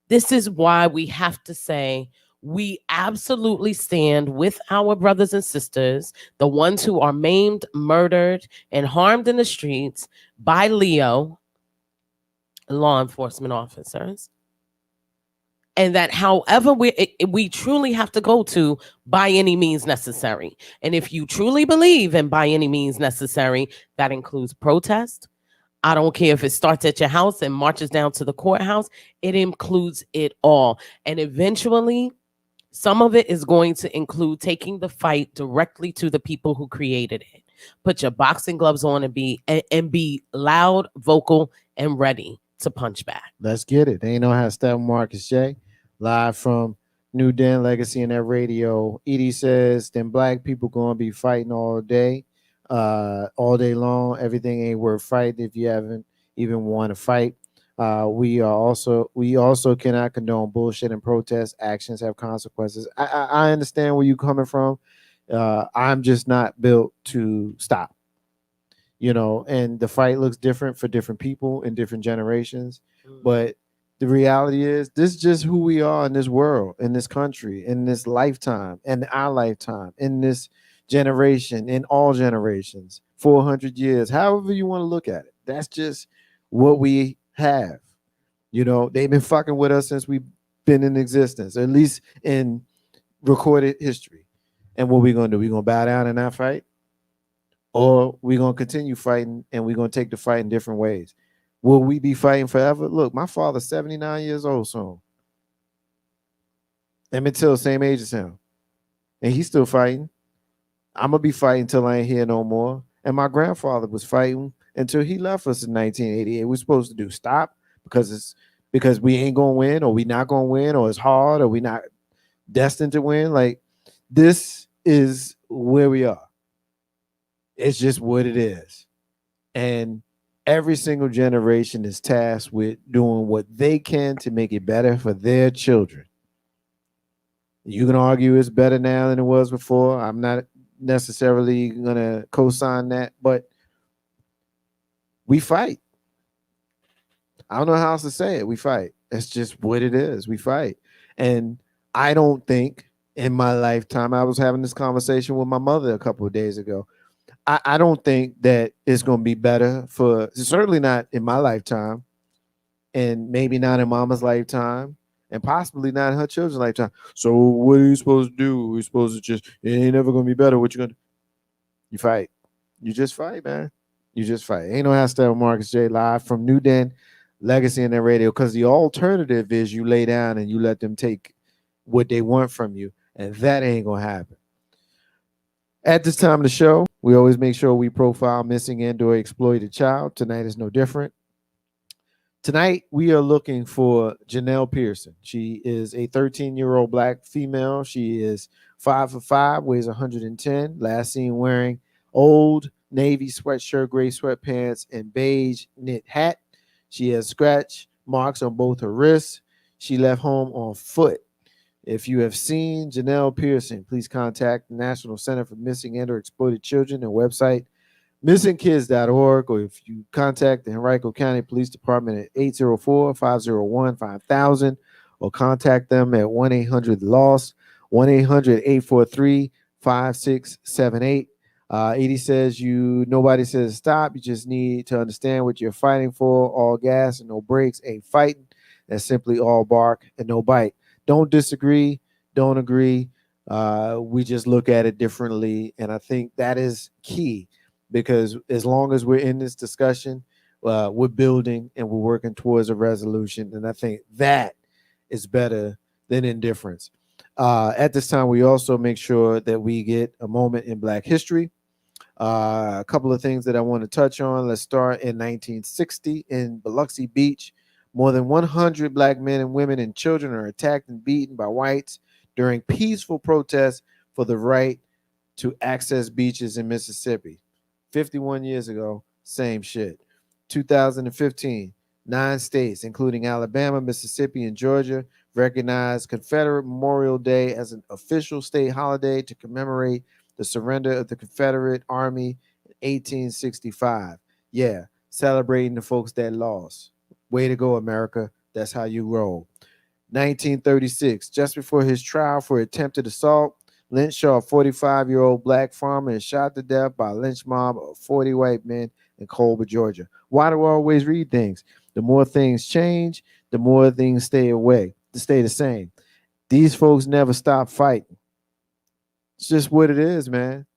This is why we have to say we absolutely stand with our brothers and sisters, the ones who are maimed, murdered, and harmed in the streets by Leo, law enforcement officers, and that however we truly have to go to by any means necessary. And if you truly believe in by any means necessary, that includes protest, I don't care if it starts at your house and marches down to the courthouse. It includes it all. And eventually, some of it is going to include taking the fight directly to the people who created it. Put your boxing gloves on and be loud, vocal, and ready to punch back. Let's get it. They ain't know how to step Marcus J. Live from New Den Legacy and that radio. Edie says, then black people gonna be fighting all day long. Everything ain't worth fighting if you haven't even won a fight. We also cannot condone bullshit and protest. Actions have consequences. I understand where you're coming from. I'm just not built to stop. And the fight looks different for different people in different generations. But the reality is, this is just who we are in this world, in this country, in this lifetime, in our lifetime, in this generation, in all generations, 400 years, however you want to look at it. That's just what we have. They've been fucking with us since we've been in existence, at least in recorded history. And what we gonna do? We gonna bow down and not fight? Or we gonna continue fighting and we're gonna take the fight in different ways? Will we be fighting forever? Look, my father's 79 years old soon. Emmett Till, same age as him. And he's still fighting. I'm gonna be fighting till I ain't here no more. And my grandfather was fighting until he left us in 1988. We're supposed to do stop because we ain't gonna win, or we not gonna win, or it's hard, or we not destined to win. Like, this is where we are. It's just what it is. And every single generation is tasked with doing what they can to make it better for their children. You can argue it's better now than it was before. I'm not necessarily going to co-sign that, but we fight. I don't know how else to say it. We fight. It's just what it is. We fight. And I don't think in my lifetime, I was having this conversation with my mother a couple of days ago. I don't think that it's going to be better certainly not in my lifetime, and maybe not in mama's lifetime, and possibly not in her children's lifetime. So what are you supposed to do? We're supposed to it ain't never going to be better. What you going to do? You fight. You just fight, man. You just fight. Ain't no hashtag with Marcus J. Live from New Den Legacy and that radio, because the alternative is you lay down and you let them take what they want from you, and that ain't going to happen. At this time of the show, we always make sure we profile missing and/or exploited child. Tonight is no different. Tonight, we are looking for Janelle Pearson. She is a 13-year-old black female. She is 5'5", weighs 110. Last seen wearing old navy sweatshirt, gray sweatpants, and beige knit hat. She has scratch marks on both her wrists. She left home on foot. If you have seen Janelle Pearson, please contact the National Center for Missing and/or Exploited Children and website missingkids.org, or if you contact the Henrico County Police Department at 804-501-5000, or contact them at 1-800-LOST, 1-800-843-5678. Edie says nobody says stop. You just need to understand what you're fighting for. All gas and no brakes ain't fighting. That's simply all bark and no bite. Don't disagree, don't agree. We just look at it differently. And I think that is key, because as long as we're in this discussion, we're building and we're working towards a resolution. And I think that is better than indifference. At this time, we also make sure that we get a moment in Black history. A couple of things that I want to touch on. Let's start in 1960 in Biloxi Beach. More than 100 black men and women and children are attacked and beaten by whites during peaceful protests for the right to access beaches in Mississippi. 51 years ago, same shit. 2015, 9 states, including Alabama, Mississippi, and Georgia, recognized Confederate Memorial Day as an official state holiday to commemorate the surrender of the Confederate Army in 1865. Yeah, celebrating the folks that lost. Way to go, America. That's how you roll. 1936, just before his trial for attempted assault, Lynch shot a 45-year-old black farmer and shot to death by a lynch mob of 40 white men in Colbert, Georgia. Why do I always read things? The more things change, the more things stay the same. These folks never stop fighting. It's just what it is, man.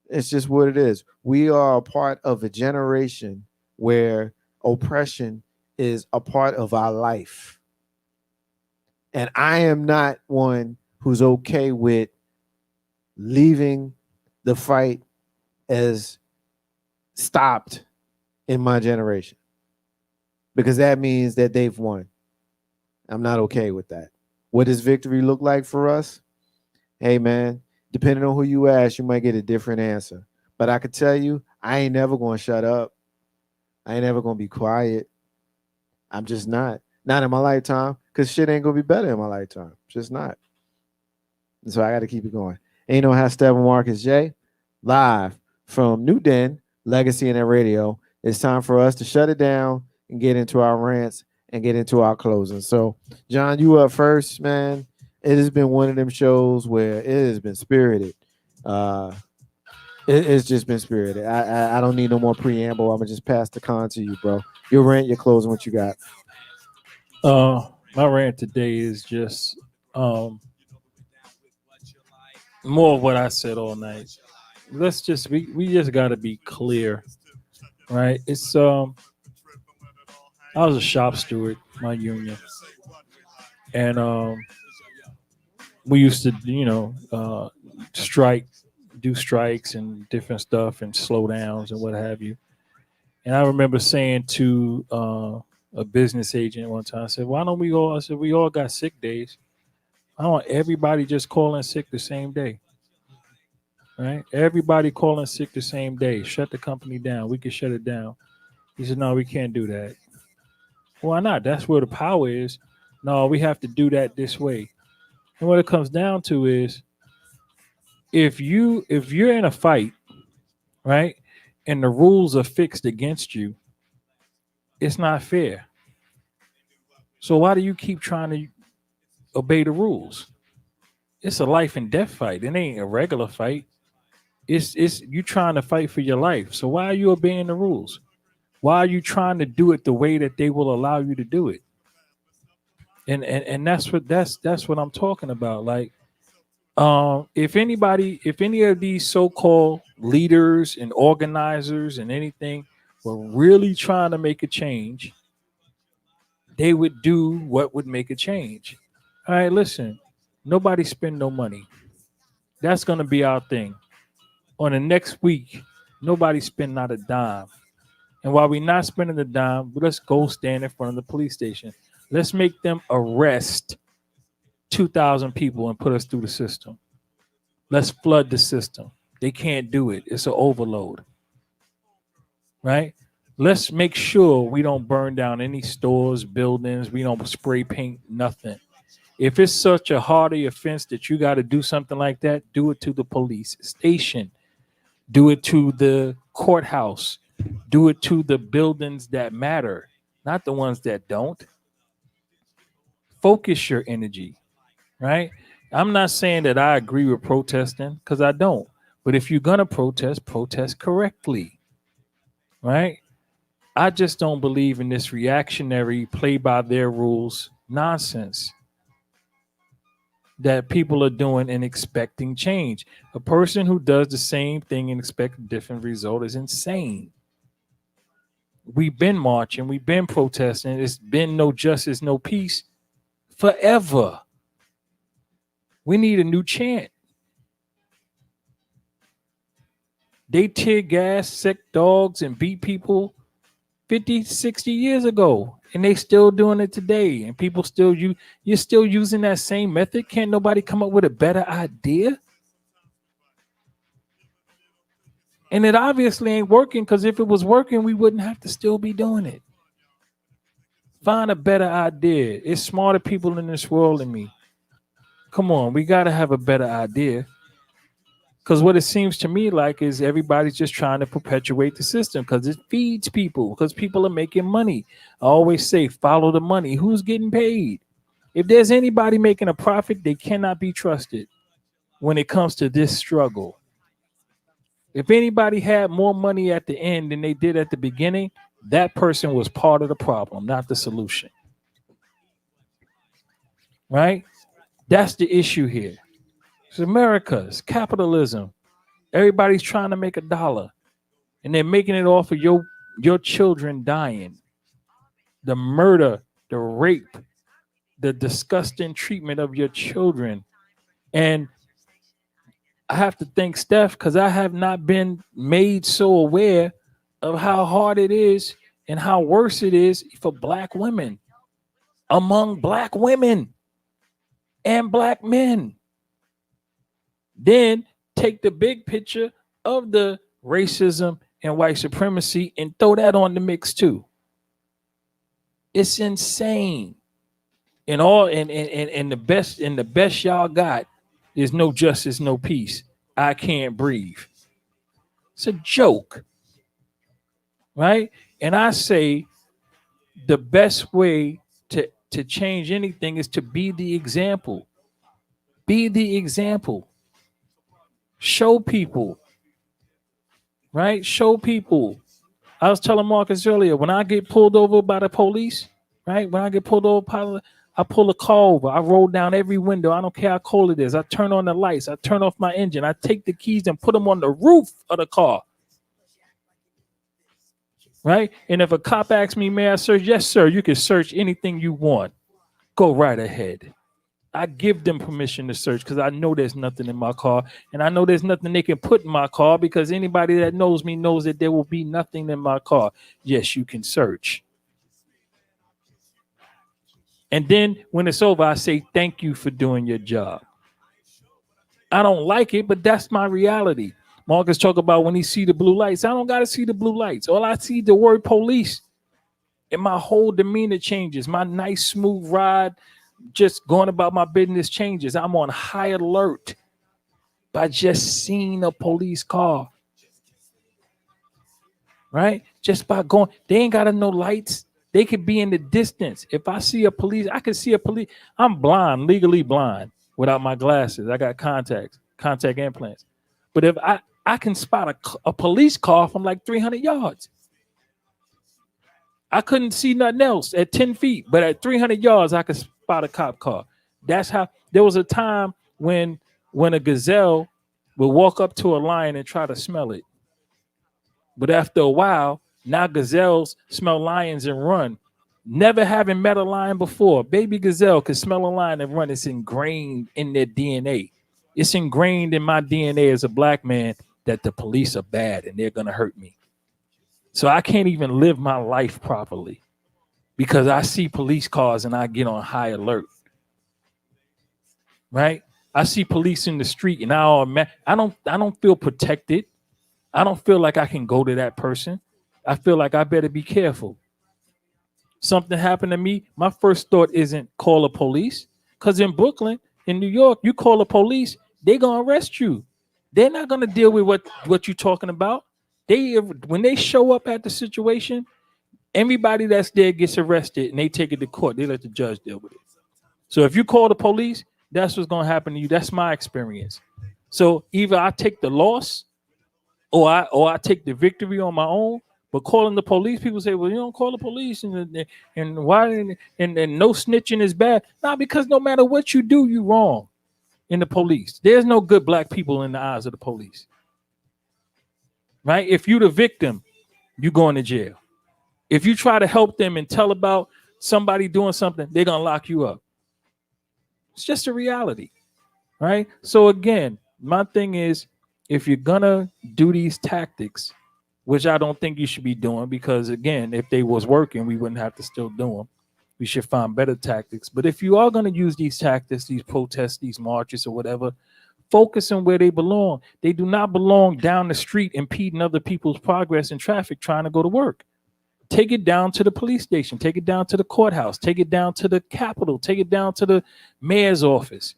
It's just what it is. We are a part of a generation where oppression is a part of our life. And I am not one who's okay with leaving the fight as stopped in my generation, because that means that they've won. I'm not okay with that. What does victory look like for us? Hey, man, depending on who you ask, you might get a different answer. But I could tell you, I ain't never going to shut up. I ain't never going to be quiet. I'm just not. Not in my lifetime, because shit ain't going to be better in my lifetime. Just not. And so I got to keep it going. Ain't no how Steppin Marcus J, live from New Den, Legacy and Radio. It's time for us to shut it down and get into our rants and get into our closing. So, John, you up first, man. It has been one of them shows where it has been spirited. It's just been spirited. I don't need no more preamble. I'm gonna just pass the con to you, bro. Your rant, your closing, what you got? My rant today is just more of what I said all night. Let's just we just got to be clear, right? It's I was a shop steward, my union, and we used to do strikes and different stuff and slowdowns and what have you. And I remember saying to a business agent one time, I said, "Why don't we all?" I said, "We all got sick days. I don't want everybody just calling sick the same day, right? Everybody calling sick the same day. Shut the company down. We can shut it down." He said, "No, we can't do that." Why not? That's where the power is. No, we have to do that this way. And what it comes down to is, if you're in a fight, right, and the rules are fixed against you, it's not fair. So why do you keep trying to obey the rules? It's a life and death fight. It ain't a regular fight. It's you trying to fight for your life. So why are you obeying the rules? Why are you trying to do it the way that they will allow you to do it? And that's what I'm talking about. Like, if any of these so-called leaders and organizers and anything were really trying to make a change, they would do what would make a change. All right, listen, nobody spend no money. That's going to be our thing. On the next week, nobody spend not a dime. And while we're not spending the dime, let's go stand in front of the police station. Let's make them arrest 2,000 people and put us through the system. Let's flood the system. They can't do it. It's an overload. Right? Let's make sure we don't burn down any stores, buildings. We don't spray paint, nothing. If it's such a hardy offense that you got to do something like that, do it to the police station. Do it to the courthouse. Do it to the buildings that matter, not the ones that don't. Focus your energy, right? I'm not saying that I agree with protesting, because I don't. But if you're going to protest correctly, right? I just don't believe in this reactionary play by their rules nonsense that people are doing and expecting change. A person who does the same thing and expects a different result is insane. We've been marching, we've been protesting. It's been no justice, no peace forever. We need a new chant. They tear gas, sick dogs, and beat people 50, 60 years ago, and they still doing it today. And people still you're still using that same method. Can't nobody come up with a better idea? And it obviously ain't working, because if it was working, we wouldn't have to still be doing it. Find a better idea. It's smarter people in this world than me. Come on, we got to have a better idea. Because what it seems to me like is everybody's just trying to perpetuate the system because it feeds people, because people are making money. I always say, follow the money. Who's getting paid? If there's anybody making a profit, they cannot be trusted when it comes to this struggle. If anybody had more money at the end than they did at the beginning, that person was part of the problem, not the solution. Right? That's the issue here. It's America. It's capitalism. Everybody's trying to make $1, and they're making it off of your your children dying, the murder, the rape, the disgusting treatment of your children. And I have to thank Steph because I have not been made so aware of how hard it is and how worse it is for black women, among black women and black men. Then take the big picture of the racism and white supremacy and throw that on the mix too. It's insane. And the best y'all got is no justice, no peace. I can't breathe. It's a joke. Right? And I say the best way to change anything is to be the example. Be the example. Show people. Right? Show people. I was telling Marcus earlier, when I get pulled over by the police, right? When I get pulled over, I pull a car over. I roll down every window. I don't care how cold it is. I turn on the lights. I turn off my engine. I take the keys and put them on the roof of the car. Right? And if a cop asks me, may I search? Yes, sir. You can search anything you want. Go right ahead. I give them permission to search because I know there's nothing in my car. And I know there's nothing they can put in my car because anybody that knows me knows that there will be nothing in my car. Yes, you can search. And then when it's over, I say, thank you for doing your job. I don't like it, but that's my reality. Marcus talk about when he see the blue lights. I don't got to see the blue lights. All I see the word police. And my whole demeanor changes. My nice, smooth ride, just going about my business changes. I'm on high alert by just seeing a police car. Right? Just by going, they ain't got to know lights. They could be in the distance. If I see a police, I can see a police. I'm blind, legally blind, without my glasses. I got contact implants. But if I can spot a police car from like 300 yards. I couldn't see nothing else at 10 feet, but at 300 yards, I could spot a cop car. That's how, there was a time when a gazelle would walk up to a lion and try to smell it. But after a while, now gazelles smell lions and run. Never having met a lion before, baby gazelle could smell a lion and run. It's ingrained in their DNA. It's ingrained in my DNA as a black man that the police are bad and they're going to hurt me. So I can't even live my life properly because I see police cars and I get on high alert. Right? I see police in the street and I don't feel protected. I don't feel like I can go to that person. I feel like I better be careful. Something happened to me. My first thought isn't call the police, because in Brooklyn, in New York, you call the police, they're gonna arrest you. They're not gonna deal with what you're talking about. When they show up at the situation, everybody that's there gets arrested and they take it to court. They let the judge deal with it. So if you call the police, that's what's gonna happen to you. That's my experience. So either I take the loss or I take the victory on my own. But calling the police, people say, well, you don't call the police and why and no snitching is bad. Not because no matter what you do, you're wrong in the police. There's no good black people in the eyes of the police. Right? If you're the victim, you're going to jail. If you try to help them and tell about somebody doing something, they're going to lock you up. It's just a reality. Right? So again, my thing is, if you're going to do these tactics, which I don't think you should be doing, because again, if they was working, we wouldn't have to still do them. We should find better tactics. But if you are going to use these tactics, these protests, these marches or whatever, focus on where they belong. They do not belong down the street impeding other people's progress in traffic trying to go to work. Take it down to the police station. Take it down to the courthouse. Take it down to the Capitol. Take it down to the mayor's office.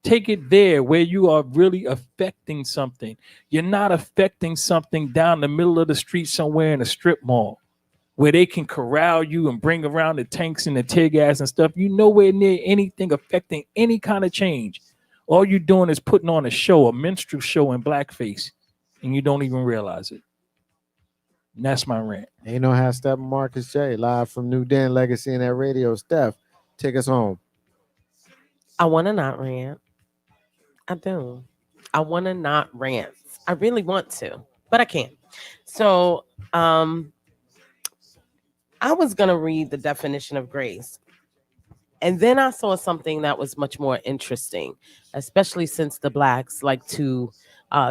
Take it there where you are really affecting something. You're not affecting something down the middle of the street somewhere in a strip mall where they can corral you and bring around the tanks and the tear gas and stuff. You're nowhere near anything affecting any kind of change. All you're doing is putting on a show, a minstrel show in blackface, and you don't even realize it. And that's my rant. Ain't no half step. Marcus J, live from New Den Legacy and that radio. Steph, take us home. I want to not rant. I do. I want to not rant. I really want to, but I can't. So I was going to read the definition of grace. And then I saw something that was much more interesting, especially since the Blacks like to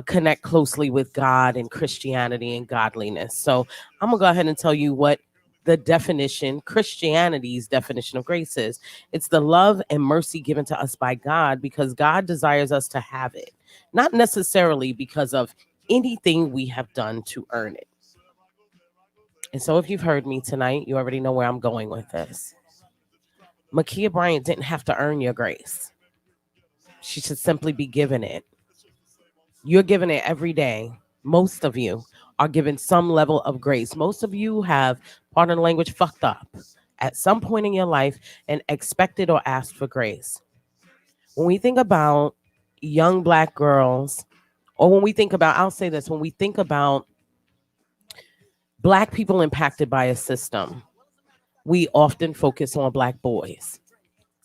connect closely with God and Christianity and godliness. So I'm going to go ahead and tell you what the definition, Christianity's definition of grace is. It's the love and mercy given to us by God because God desires us to have it, not necessarily because of anything we have done to earn it. And so if you've heard me tonight, you already know where I'm going with this. Ma'Khia Bryant didn't have to earn your grace. She should simply be given it. You're given it every day. Most of you are given some level of grace. Most of you have, pardon the language, fucked up at some point in your life and expected or asked for grace. When we think about young Black girls, or when we think about, I'll say this, when we think about Black people impacted by a system, we often focus on Black boys.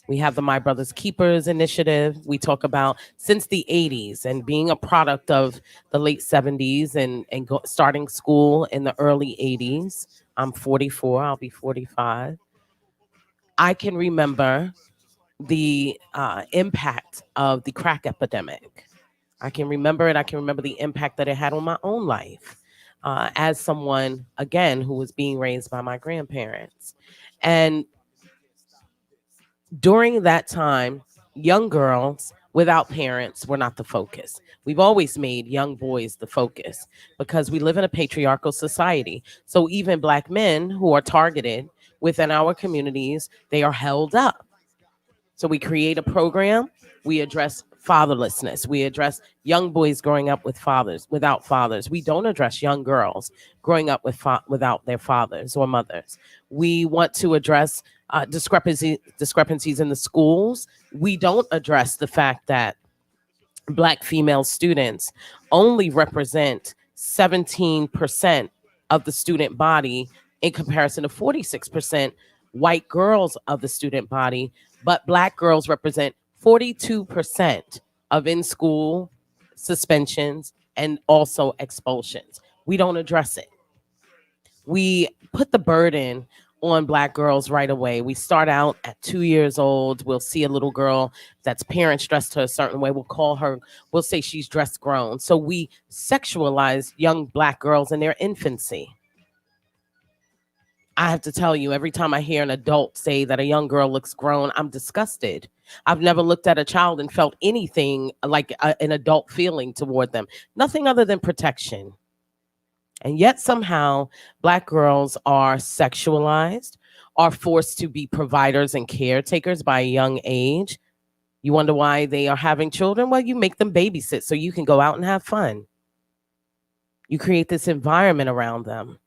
We have the My Brother's Keepers initiative. We talk about since the 80s and being a product of the late 70s and starting school in the early 80s. I'm 44. I'll be 45. I can remember the impact of the crack epidemic. I can remember it. I can remember the impact that it had on my own life as someone, again, who was being raised by my grandparents. And during that time, young girls without parents were not the focus. We've always made young boys the focus because we live in a patriarchal society. So even Black men who are targeted within our communities, they are held up. So we create a program. We address fatherlessness. We address young boys growing up without fathers. We don't address young girls growing up without their fathers or mothers. We want to address discrepancies in the schools. We don't address the fact that Black female students only represent 17% of the student body in comparison to 46% white girls of the student body, but Black girls represent 42% of in-school suspensions and also expulsions. We don't address it. We put the burden on Black girls right away. We start out at 2 years old. We'll see a little girl that's parents dressed her a certain way. We'll say she's dressed grown. So we sexualize young Black girls in their infancy. I have to tell you, every time I hear an adult say that a young girl looks grown, I'm disgusted. I've never looked at a child and felt anything like an adult feeling toward them. Nothing other than protection. And yet somehow Black girls are sexualized, are forced to be providers and caretakers by a young age. You wonder why they are having children? Well, you make them babysit so you can go out and have fun. You create this environment around them.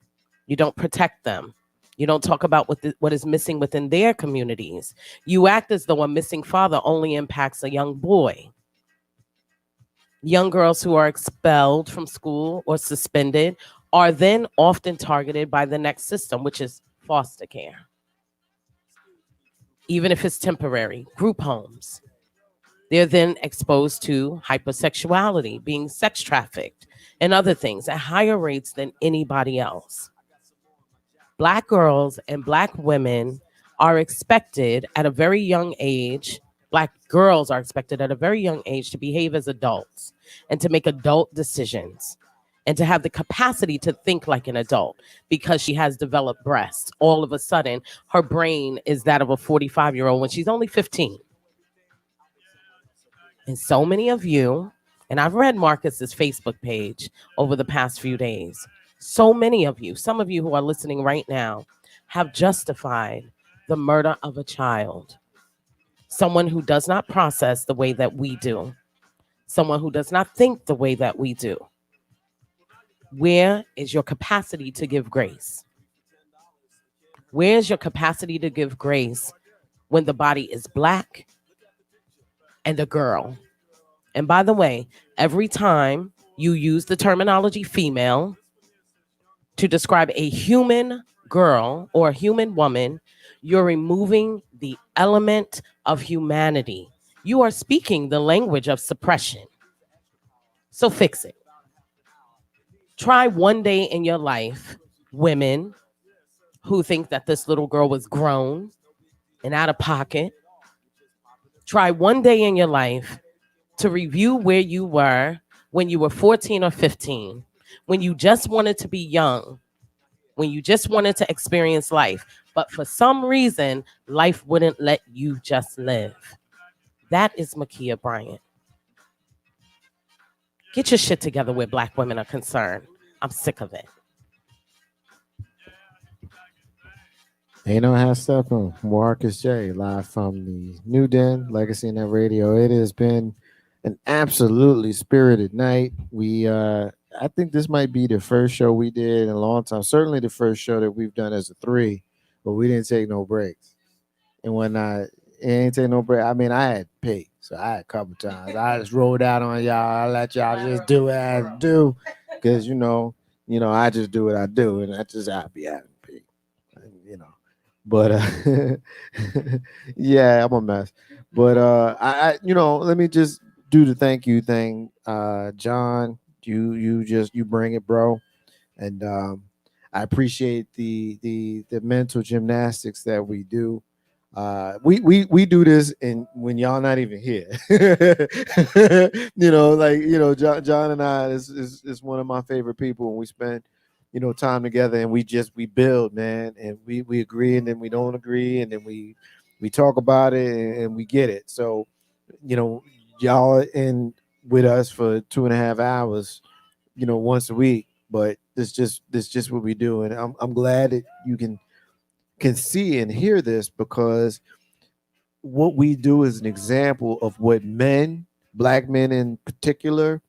You don't protect them. You don't talk about what is missing within their communities. You act as though a missing father only impacts a young boy. Young girls who are expelled from school or suspended are then often targeted by the next system, which is foster care. Even if it's temporary, group homes. They're then exposed to hypersexuality, being sex trafficked, and other things at higher rates than anybody else. Black girls and Black women are expected at a very young age, Black girls are expected at a very young age to behave as adults and to make adult decisions and to have the capacity to think like an adult because she has developed breasts. All of a sudden, her brain is that of a 45-year-old when she's only 15. And so many of you, and I've read Marcus's Facebook page over the past few days, so many of you, some of you who are listening right now, have justified the murder of a child. Someone who does not process the way that we do. Someone who does not think the way that we do. Where is your capacity to give grace? Where is your capacity to give grace when the body is Black and a girl? And by the way, every time you use the terminology female to describe a human girl or a human woman, you're removing the element of humanity. You are speaking the language of suppression. So fix it. Try one day in your life, women, who think that this little girl was grown and out of pocket. Try one day in your life to review where you were when you were 14 or 15, when you just wanted to be young, when you just wanted to experience life. But for some reason, life wouldn't let you just live. That is Makia Bryant. Get your shit together where Black women are concerned. I'm sick of it. Ain't no half stepping. Marcus J, live from the New Den Legacy Net Radio. It has been an absolutely spirited night. I think this might be the first show we did in a long time. Certainly the first show that we've done as a three, but we didn't take no breaks. And when it ain't take no break, I mean, I had pay, so I had a couple times. I just rolled out on y'all. I let y'all just do what I do, because I just do what I do, and I be having pay, But yeah, I'm a mess. But let me just do the thank you thing. John, you bring it, bro. And I appreciate the mental gymnastics that we do. We do this and when y'all not even here. John and I is one of my favorite people, and we spend time together, and we build, man, and we agree, and then we don't agree, and then we talk about it, and we get it. So y'all are in with us for 2.5 hours once a week, but this just what we do, and I'm glad that you can see and hear this, because what we do is an example of what Black men in particular,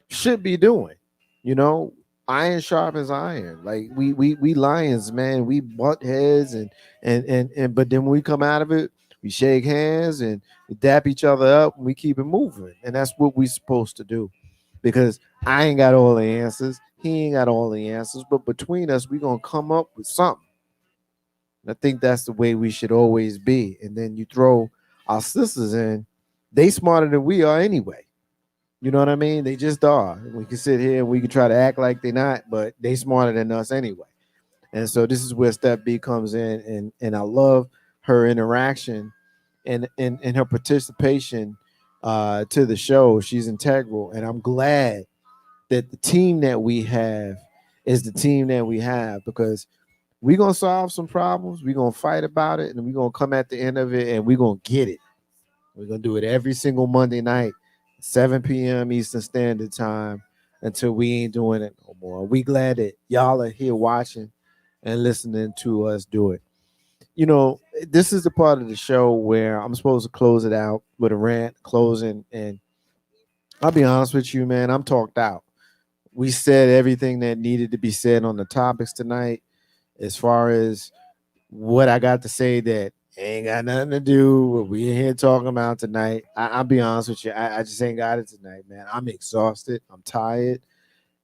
should be doing. Iron sharpens iron. Like we lions, man. We butt heads, and but then when we come out of it, we shake hands and we dap each other up, and we keep it moving. And that's what we're supposed to do, because I ain't got all the answers. He ain't got all the answers, but between us, we're gonna come up with something. And I think that's the way we should always be. And then you throw our sisters in, they smarter than we are anyway. You know what I mean? They just are. We can sit here and we can try to act like they're not, but they smarter than us anyway. And so this is where Step B comes in, and I love her interaction and her participation to the show. She's integral, and I'm glad that the team that we have is the team that we have, because we're gonna solve some problems, we're gonna fight about it, and we're gonna come at the end of it and we're gonna get it. We're gonna do it every single Monday night, 7 p.m. Eastern Standard Time, until we ain't doing it no more. We glad that y'all are here watching and listening to us do it. This is the part of the show where I'm supposed to close it out with a rant, closing, and I'll be honest with you, man, I'm talked out. We said everything that needed to be said on the topics tonight. As far as what I got to say that ain't got nothing to do with what we in here talking about tonight, I'll be honest with you. I just ain't got it tonight, man. I'm exhausted. I'm tired.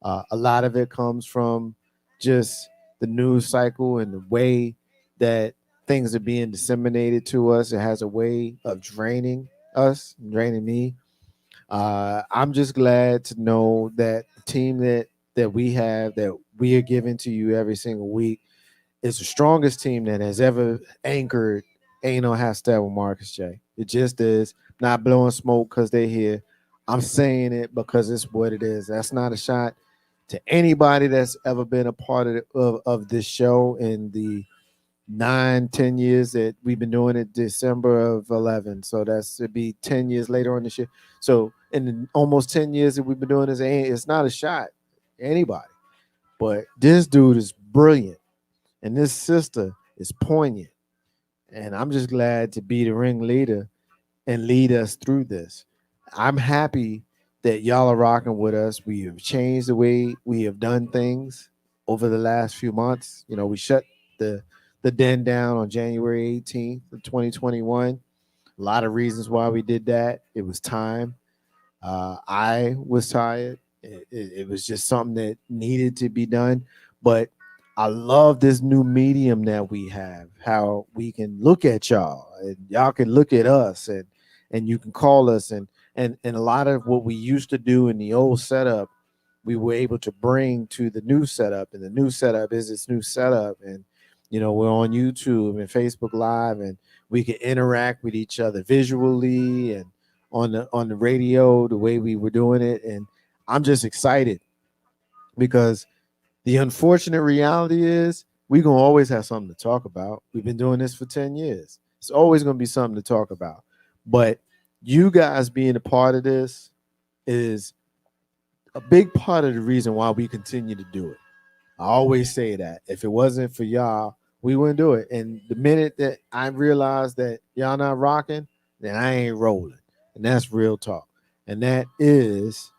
A lot of it comes from just the news cycle and the way that things are being disseminated to us. It has a way of draining us, draining me. I'm just glad to know that the team that we have, that we are giving to you every single week, is the strongest team that has ever anchored Ain't No Half Step with Marcus J. It just is. Not blowing smoke because they're here. I'm saying it because it's what it is. That's not a shot to anybody that's ever been a part of this show in the 9-10 years that we've been doing it. December of 11, so that's it'd be 10 years later on this year. So in the almost 10 years that we've been doing this, it's not a shot to anybody, but this dude is brilliant and this sister is poignant, and I'm just glad to be the ringleader and lead us through this. I'm happy that y'all are rocking with us. We have changed the way we have done things over the last few months. We shut the den down on January 18th of 2021. A lot of reasons why we did that. It was time. I was tired. It was just something that needed to be done. But I love this new medium that we have, how we can look at y'all and y'all can look at us, and you can call us, and a lot of what we used to do in the old setup, we were able to bring to the new setup, and the new setup is this new setup. And we're on YouTube and Facebook Live, and we can interact with each other visually and on the radio the way we were doing it. And I'm just excited because the unfortunate reality is we're going to always have something to talk about. We've been doing this for 10 years. It's always going to be something to talk about. But you guys being a part of this is a big part of the reason why we continue to do it. I always say that. If it wasn't for y'all, we wouldn't do it. And the minute that I realize that y'all not rocking, then I ain't rolling. And that's real talk. And that is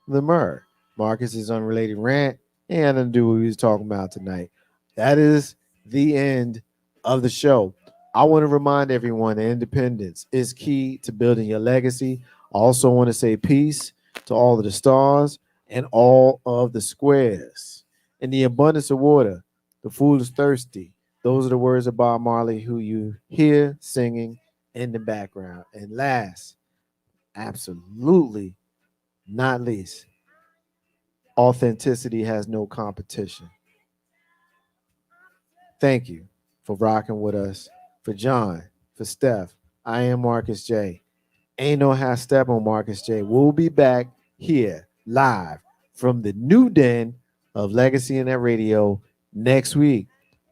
the Murr. Marcus's unrelated rant. Ain't had nothing to do with what we was talking about tonight. That is the end of the show. I want to remind everyone that independence is key to building your legacy. I also want to say peace to all of the stars and all of the squares. In the abundance of water, the fool is thirsty. Those are the words of Bob Marley, who you hear singing in the background. And last, absolutely not least, authenticity has no competition. Thank you for rocking with us. For John, for Steph, I am Marcus J. Ain't no half step on Marcus J. We'll be back here live from the new den of Legacy and That Radio next week.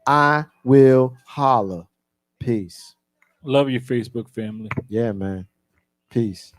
I will holler. Peace. Love your Facebook family. Yeah, man. Peace.